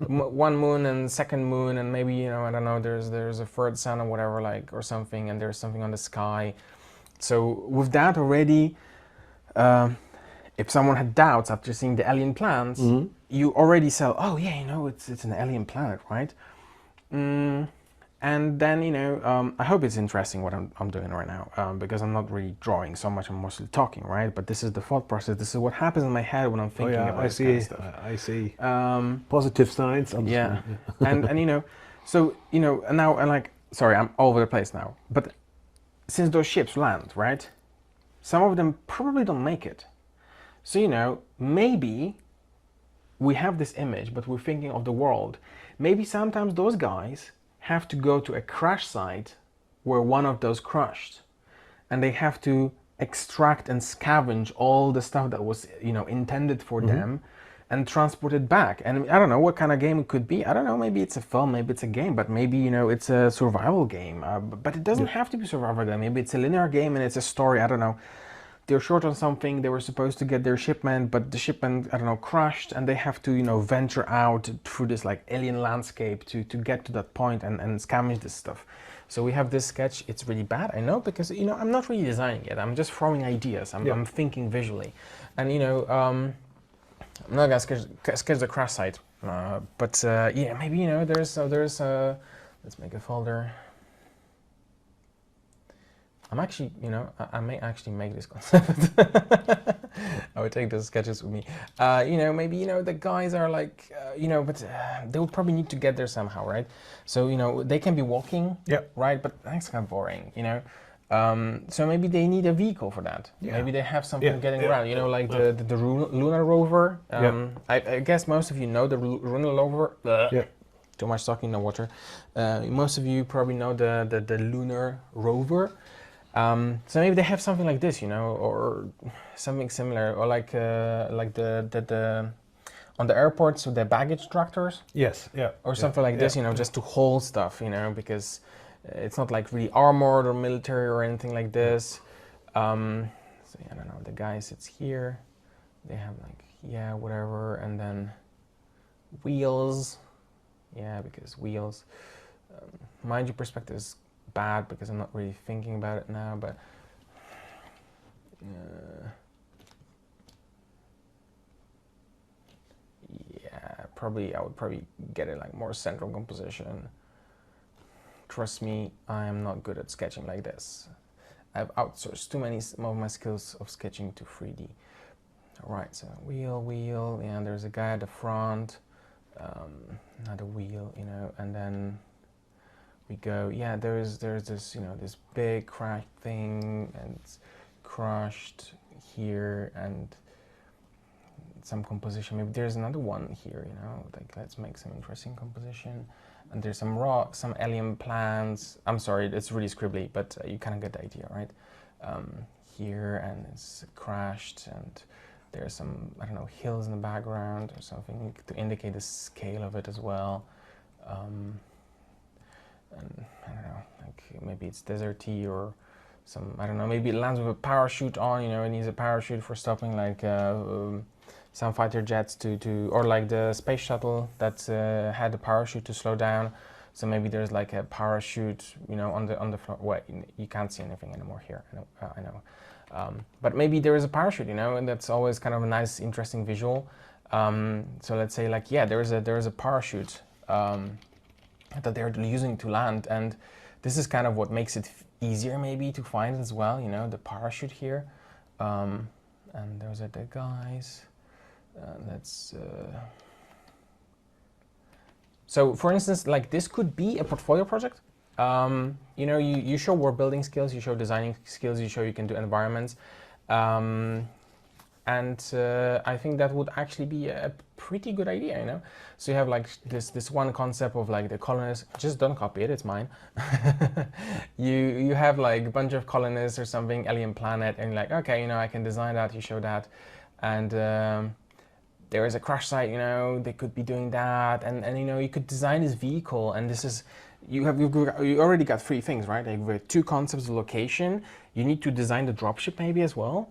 One moon and second moon, and maybe, you know, I don't know. There's a third sun or whatever, like, or something, and there's something on the sky. So with that already, if someone had doubts after seeing the alien plans, you already sell. Oh yeah, you know, it's an alien planet, right? And then, you know, I hope it's interesting what I'm doing right now, because I'm not really drawing so much, I'm mostly talking, right? But this is the thought process, this is what happens in my head when I'm thinking about this kind of stuff. I see. Positive signs. Yeah, and you know, so, you know, and now, and like, sorry, I'm all over the place now, but since those ships land, right? Some of them probably don't make it. So, you know, maybe we have this image, but we're thinking of the world. Maybe sometimes those guys have to go to a crash site where one of those crashed, and they have to extract and scavenge all the stuff that was, you know, intended for them and transport it back. And I don't know what kind of game it could be. I don't know, maybe it's a film, maybe it's a game, but maybe, you know, it's a survival game. But it doesn't have to be a survival game. Maybe it's a linear game and it's a story, I don't know. They're short on something, they were supposed to get their shipment, but the shipment, I don't know, crashed, and they have to, you know, venture out through this like alien landscape to get to that point and scavenge this stuff. So we have this sketch. It's really bad, I know, because, you know, I'm not really designing it. I'm just throwing ideas. I'm thinking visually. And, you know, I'm not gonna sketch the crash site, but yeah, maybe, you know, there's let's make a folder. I'm actually, you know, I may actually make this concept. I would take those sketches with me. You know, maybe, you know, the guys are like, you know, but they would probably need to get there somehow, right? So, you know, they can be walking, right? But that's kind of boring, you know? So maybe they need a vehicle for that. Maybe they have something getting around, you know, like the lunar rover. I guess most of you know the lunar rover. Too much talking, no water. Most of you probably know the lunar rover. So maybe they have something like this, you know, or something similar, or like the on the airports with the baggage tractors. Or something like this, you know, just to hold stuff, you know, because it's not like really armored or military or anything like this. So yeah, I don't know, the guy sits here, they have like, whatever, and then wheels, because wheels, mind you, perspective is bad because I'm not really thinking about it now, but I would probably get it like more central composition. Trust me, I am not good at sketching like this. I've outsourced too many of my skills of sketching to 3D. Alright, so wheel, and there's a guy at the front, another wheel, you know, and then we go, there's this, you know, this big cracked thing, and it's crushed here, and some composition. Maybe there's another one here, you know, like let's make some interesting composition. And there's some rocks, some alien plants. I'm sorry, it's really scribbly, but you kind of get the idea, right? Here, and it's crashed, and there's some, I don't know, hills in the background or something to indicate the scale of it as well. And I don't know, like maybe it's deserty or some, I don't know, maybe it lands with a parachute on, you know, it needs a parachute for stopping like some fighter jets or like the space shuttle that had a parachute to slow down. So maybe there's like a parachute, you know, on the floor. Well, you can't see anything anymore here, I know. But maybe there is a parachute, you know, and that's always kind of a nice, interesting visual. So let's say like, there is a parachute that they're using to land, and this is kind of what makes it easier maybe to find as well, you know, the parachute here. And those are the guys. So for instance, like this could be a portfolio project. You know, you show world building skills, you show designing skills, you show you can do environments. And I think that would actually be a pretty good idea, you know? So you have like this one concept of like the colonists, just don't copy it, it's mine. You have like a bunch of colonists or something, alien planet, and you're like, okay, you know, I can design that, you show that. And there is a crash site, you know, they could be doing that. And you know, you could design this vehicle, and this is, you already got 3 things, right? Like 2 concepts of location. You need to design the dropship maybe as well.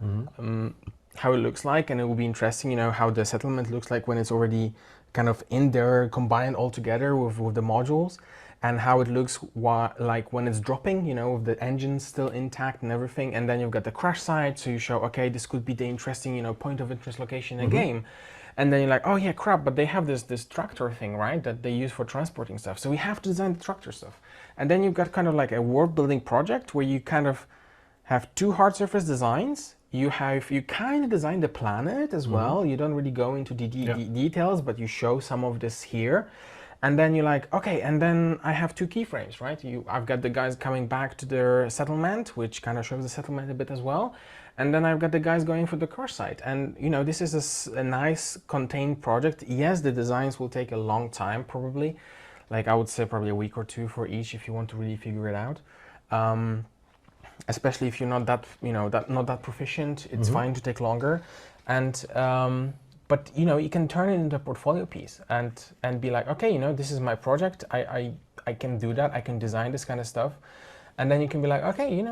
How it looks like, and it will be interesting, you know, how the settlement looks like when it's already kind of in there, combined all together with the modules, and how it looks like when it's dropping, you know, with the engine still intact and everything. And then you've got the crash site, so you show, okay, this could be the interesting, you know, point of interest location in a game. And then you're like, oh yeah, crap, but they have this tractor thing, right, that they use for transporting stuff. So we have to design the tractor stuff. And then you've got kind of like a world building project where you kind of have two hard surface designs. You kind of design the planet as well. You don't really go into the details, but you show some of this here. And then you're like, okay, and then I have two keyframes, right? I've got the guys coming back to their settlement, which kind of shows the settlement a bit as well. And then I've got the guys going for the crush site. And this is a nice contained project. Yes, the designs will take a long time, probably. Like I would say probably a week or two for each if you want to really figure it out. Especially if you're not that, not that proficient, it's fine to take longer. And, but you can turn it into a portfolio piece and be like, okay, this is my project. I can do that. I can design this kind of stuff. And then you can be like, okay,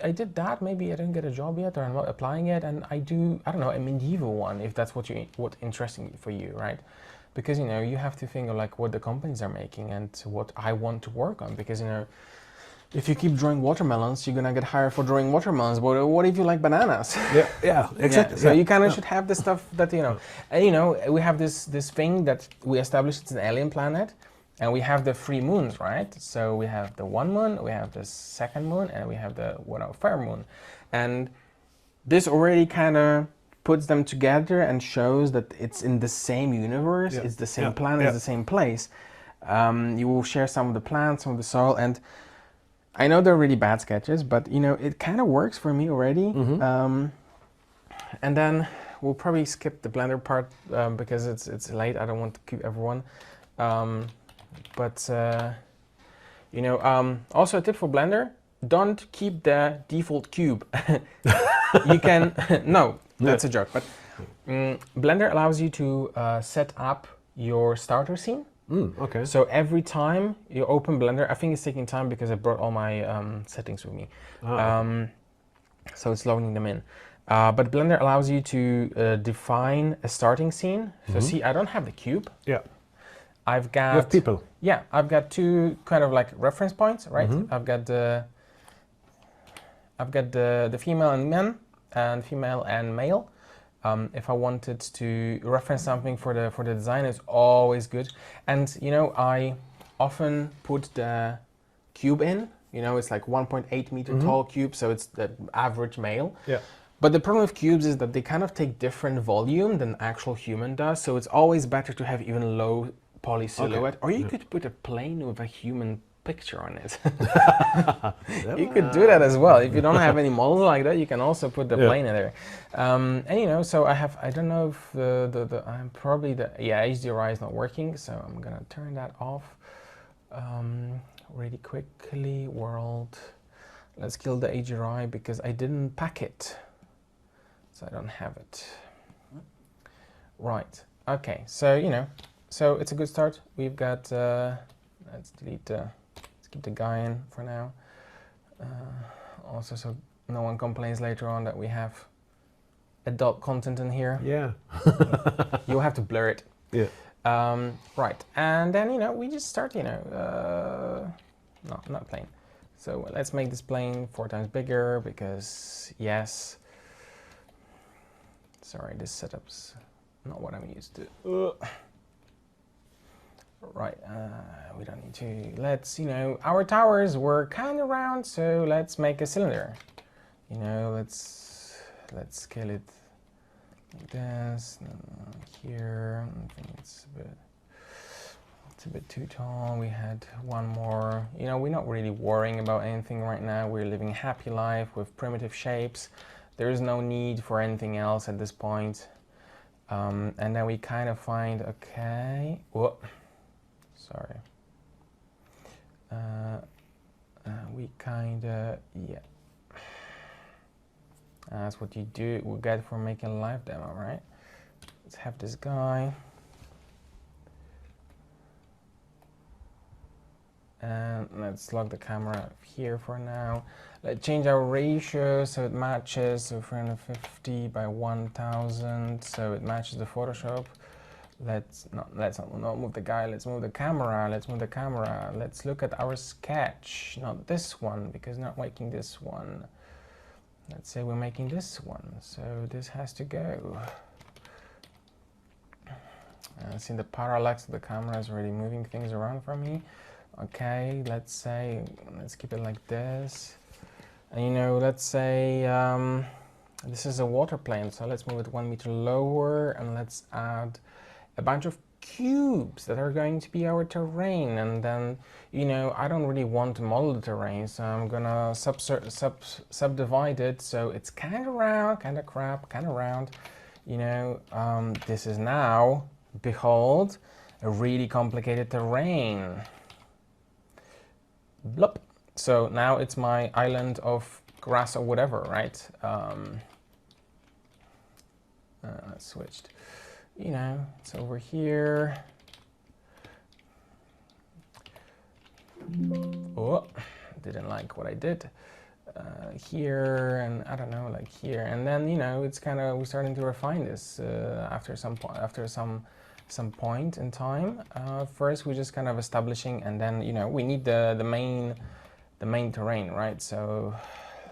I did that. Maybe I didn't get a job yet, or I'm not applying yet, and I don't know, a medieval one, if that's what interesting for you, right? Because you have to think of like what the companies are making and what I want to work on. Because if you keep drawing watermelons, you're gonna get hired for drawing watermelons. But what if you like bananas? Yeah, exactly. Yeah. So you kind of should have the stuff that And we have this thing that we established. It's an alien planet. And we have the 3 moons, right? So we have the 1 moon, we have the 2nd moon, and we have the 3rd moon. And this already kind of puts them together and shows that it's in the same universe, it's the same planet, it's the same place. You will share some of the plants, some of the soil, and I know they're really bad sketches, but it kind of works for me already. And then we'll probably skip the Blender part because it's late. I don't want to keep everyone. Also a tip for Blender, don't keep the default cube. You can, no, that's a joke, but Blender allows you to set up your starter scene. Okay. So every time you open Blender, I think it's taking time because I brought all my settings with me. So it's loading them in. But Blender allows you to define a starting scene. So see, I don't have the cube. Yeah. I've got... You have people. Yeah, I've got 2 kind of like reference points, right? I've got the female and men, and female and male. If I wanted to reference something for the design, it's always good. And I often put the cube in. It's like 1.8 meter tall cube, so it's the average male. Yeah. But the problem with cubes is that they kind of take different volume than actual human does. So it's always better to have even low poly silhouette, or you could put a plane with a human picture on it. You could do that as well. If you don't have any models like that, you can also put the plane in there. And so I don't know if I'm probably HDRI is not working, so I'm gonna turn that off really quickly. World, let's kill the HDRI because I didn't pack it, so I don't have it. Right, okay, so so it's a good start. We've got, let's keep the guy in for now. Also, so no one complains later on that we have adult content in here. Yeah. You'll have to blur it. Yeah. Right, and then, we just start, no, not plane. So let's make this plane 4 times bigger because, yes. Sorry, this setup's not what I'm used to. Right, we don't need to, let's, our towers were kind of round, so let's make a cylinder. Let's scale it like this, here, I think it's a bit too tall. We had one more, we're not really worrying about anything right now. We're living a happy life with primitive shapes. There is no need for anything else at this point. And then we kind of find, okay, whoa. Sorry. We kind of, yeah. That's what you do. We get for making a live demo, right? Let's have this guy. And let's lock the camera here for now. Let's change our ratio so it matches. So 350 by 1000, so it matches the Photoshop. Let's not move the guy, let's move the camera, Let's look at our sketch, not this one, because not making this one. Let's say we're making this one, so this has to go. See, the parallax of the camera is already moving things around for me. Okay, let's keep it like this. And you know, let's say this is a water plane, so let's move it 1 meter lower, and let's add a bunch of cubes that are going to be our terrain. And then, you know, I don't really want to model the terrain, so I'm gonna subdivide it so it's kind of round, kind of crap, kind of round. You know, this is now, behold, a really complicated terrain. Blop. So now it's my island of grass or whatever, right? Switched. You know, it's over here. Oh, didn't like what I did. Here, and I don't know, like here, and then, you know, it's kind of, we're starting to refine this after some point in time. First, we're just kind of establishing, and then, you know, we need the main terrain, right? So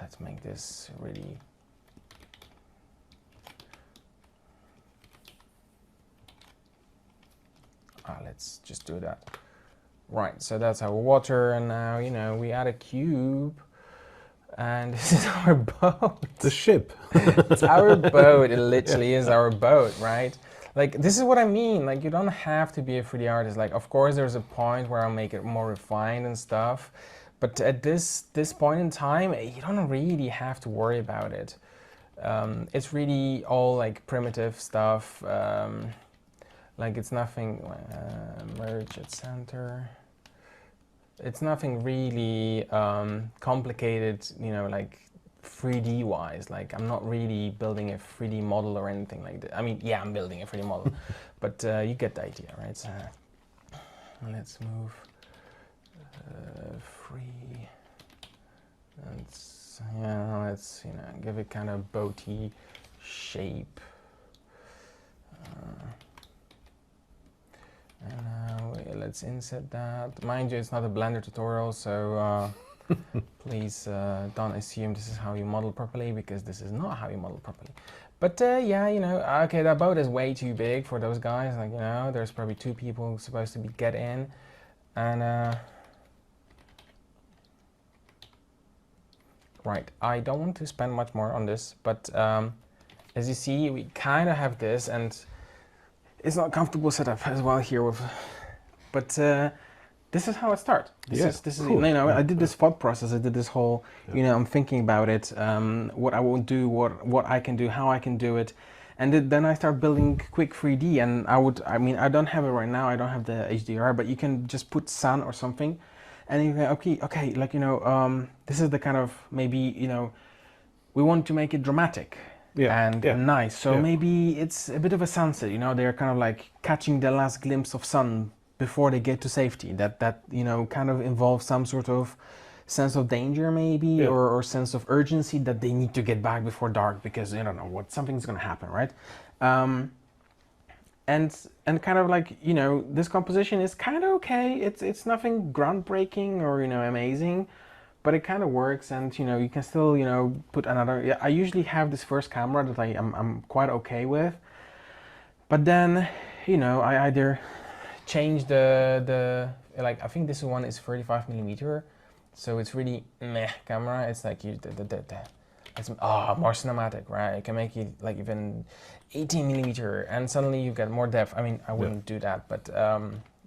let's make this really. Let's just do that. Right, so that's our water, and now, you know, we add a cube, and this is our boat. The ship. It's our boat. It literally is our boat, right? Like, this is what I mean. Like, you don't have to be a 3D artist. Like, of course, there's a point where I'll make it more refined and stuff, but at this point in time, you don't really have to worry about it. It's really all like primitive stuff. Like, it's nothing, merge at center. It's nothing really complicated, you know, like 3D wise. Like, I'm not really building a 3D model or anything like that. I mean, yeah, I'm building a 3D model, but you get the idea, right? So let's move 3. Let's, yeah, let's, you know, give it kind of boaty shape. And let's insert that. Mind you, it's not a Blender tutorial, so please don't assume this is how you model properly, because this is not how you model properly. But yeah, you know, okay, that boat is way too big for those guys. Like, you know, there's probably 2 people supposed to get in, and right, I don't want to spend much more on this, but as you see, we kind of have this, and it's not a comfortable setup as well here with, but this is how it starts. This is cool. You know, I did this thought process. I did this whole, you know, I'm thinking about it, what I will do, what I can do, how I can do it, and then I start building quick 3D. And I mean, I don't have it right now. I don't have the HDR, but you can just put sun or something, and you can, okay, like, you know, this is the kind of, maybe, you know, we want to make it dramatic. And nice, so maybe it's a bit of a sunset, you know, they're kind of like catching the last glimpse of sun before they get to safety. That you know, kind of involves some sort of sense of danger maybe, or sense of urgency that they need to get back before dark, because you don't know what, something's gonna happen, right? And kind of like, you know, this composition is kind of okay. It's nothing groundbreaking or, you know, amazing, but it kind of works. And, you know, you can still, you know, put another, yeah, I usually have this first camera that I'm quite okay with, but then, you know, I either change the like, I think this one is 35mm, so it's really meh camera. It's like it's more cinematic, right? You can make it like even 18mm, and suddenly you get more depth. I mean, I wouldn't do that, but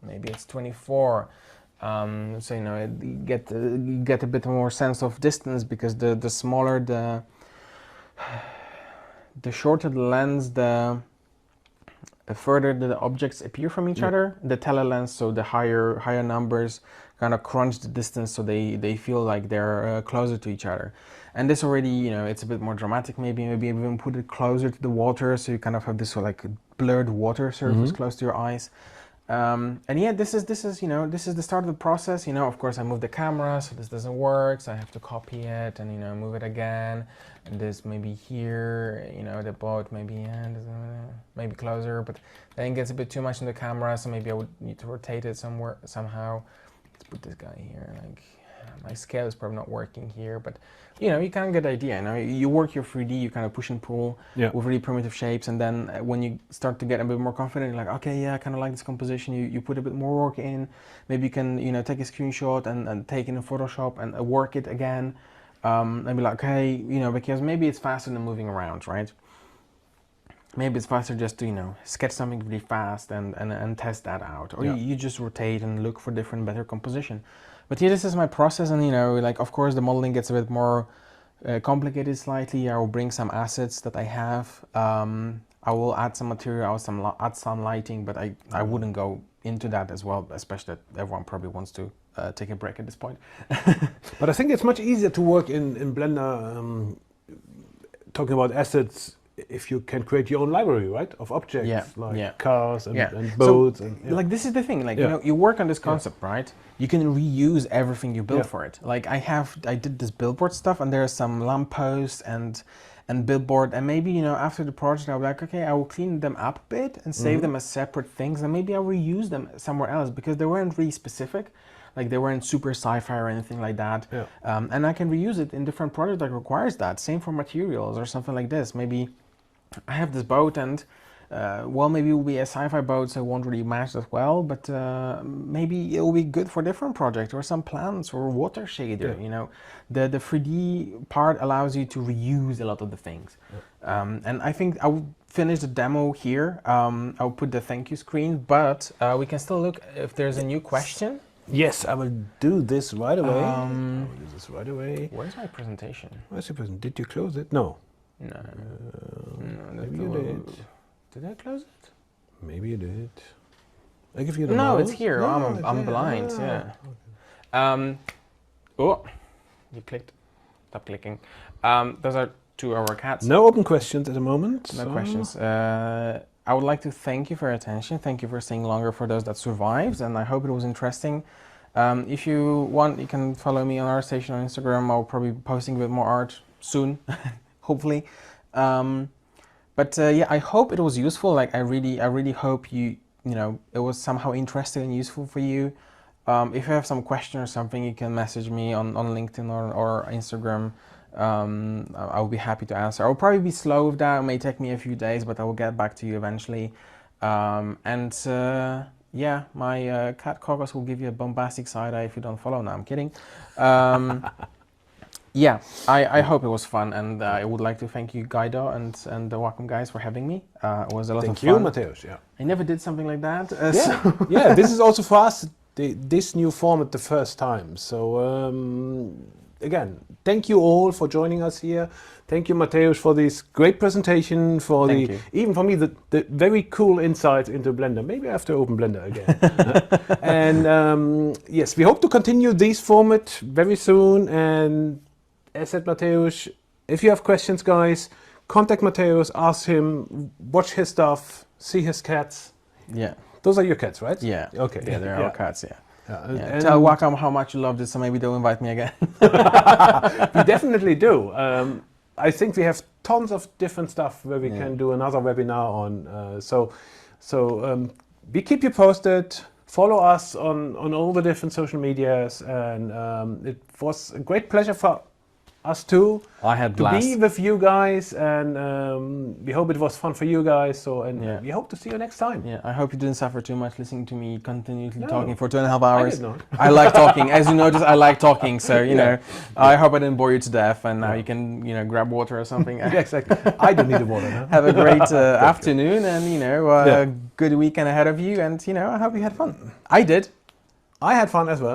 maybe it's 24. So, you know, you get a bit more sense of distance, because the smaller the shorter the lens, the further the objects appear from each other. The telelens, so the higher numbers kind of crunch the distance, so they feel like they're closer to each other. And this already, you know, it's a bit more dramatic. Maybe even put it closer to the water, so you kind of have this sort of like blurred water surface close to your eyes. And yeah, this is, you know, this is the start of the process. You know, of course, I moved the camera, so this doesn't work, so I have to copy it and, you know, move it again. And this maybe here, you know, the boat maybe maybe closer, but then it gets a bit too much in the camera, so maybe I would need to rotate it somehow. Let's put this guy here, like my scale is probably not working here, but you know, you kind of get the idea. You know, you work your 3D, you kind of push and pull with really primitive shapes, and then when you start to get a bit more confident, you're like, okay, yeah, I kind of like this composition. You put a bit more work in. Maybe you can, you know, take a screenshot and take it in Photoshop and work it again, and be like, okay, you know, because maybe it's faster than moving around, right? Maybe it's faster just to, you know, sketch something really fast and test that out, or you just rotate and look for different, better composition. But yeah, this is my process, and you know, like, of course, the modeling gets a bit more complicated slightly. I will bring some assets that I have. I will add some material, add some lighting, but I wouldn't go into that as well, especially that everyone probably wants to take a break at this point. But I think it's much easier to work in Blender, talking about assets, if you can create your own library, right, of objects like cars and boats. So, like, this is the thing, like, you know, you work on this concept, right? You can reuse everything you build for it. Like, I did this billboard stuff, and there are some lampposts and billboard, and maybe, you know, after the project, I'll be like, okay, I will clean them up a bit and save them as separate things, and maybe I'll reuse them somewhere else, because they weren't really specific. Like, they weren't super sci-fi or anything like that. And I can reuse it in different projects that requires that. Same for materials or something like this. Maybe I have this boat, and well, maybe it will be a sci-fi boat, so it won't really match as well, but maybe it will be good for different projects, or some plants, or water shader. You know, the 3D part allows you to reuse a lot of the things. And I think I will finish the demo here. I'll put the thank you screen, but we can still look if there's a new question. Yes, I will do this right away. Where's my presentation? Where's your presentation? Did you close it? No. No. Maybe you did. Did I close it? Maybe you did. I give you the No, mouse. it's here. No, I'm blind. Yeah. Okay. Oh, you clicked. Stop clicking. Those are 2 of our cats. No open questions at the moment. No questions. I would like to thank you for your attention. Thank you for staying longer, for those that survived, and I hope it was interesting. If you want, you can follow me on ArtStation on Instagram. I'll probably be posting a bit more art soon, hopefully. But yeah, I hope it was useful. Like, I really hope you know, it was somehow interesting and useful for you. If you have some question or something, you can message me on LinkedIn or Instagram. I'll be happy to answer. I'll probably be slow with that. It may take me a few days, but I will get back to you eventually. Yeah, my cat Caucus will give you a bombastic side eye if you don't follow. No, I'm kidding. Yeah, I hope it was fun, and I would like to thank you, Guido, and the Wacom guys for having me. It was a lot of fun. Thank you, Mateusz. Yeah. I never did something like that. Yeah, this is also for us, this new format the first time. So again, thank you all for joining us here. Thank you, Mateusz, for this great presentation, for even for me, the very cool insights into Blender. Maybe I have to open Blender again. And yes, we hope to continue this format very soon. And as said, Mateusz, if you have questions, guys, contact Mateusz, ask him, watch his stuff, see his cats. Yeah. Those are your cats, right? Yeah. Okay. Yeah, they're our cats, yeah. Yeah. Tell Wacom how much you loved it, so maybe they'll invite me again. We definitely do. I think we have tons of different stuff where we can do another webinar on. So we keep you posted. Follow us on all the different social medias, and it was a great pleasure for us too. I had to be with you guys, and we hope it was fun for you guys. So, and we hope to see you next time. Yeah, I hope you didn't suffer too much listening to me continuously talking for 2.5 hours. I did not. I like talking, as you noticed. I like talking, so you know. I hope I didn't bore you to death, and now you can, you know, grab water or something. Yeah, exactly. I don't need the water. No? Have a great afternoon, and you know, good weekend ahead of you, and you know, I hope you had fun. I did. I had fun as well.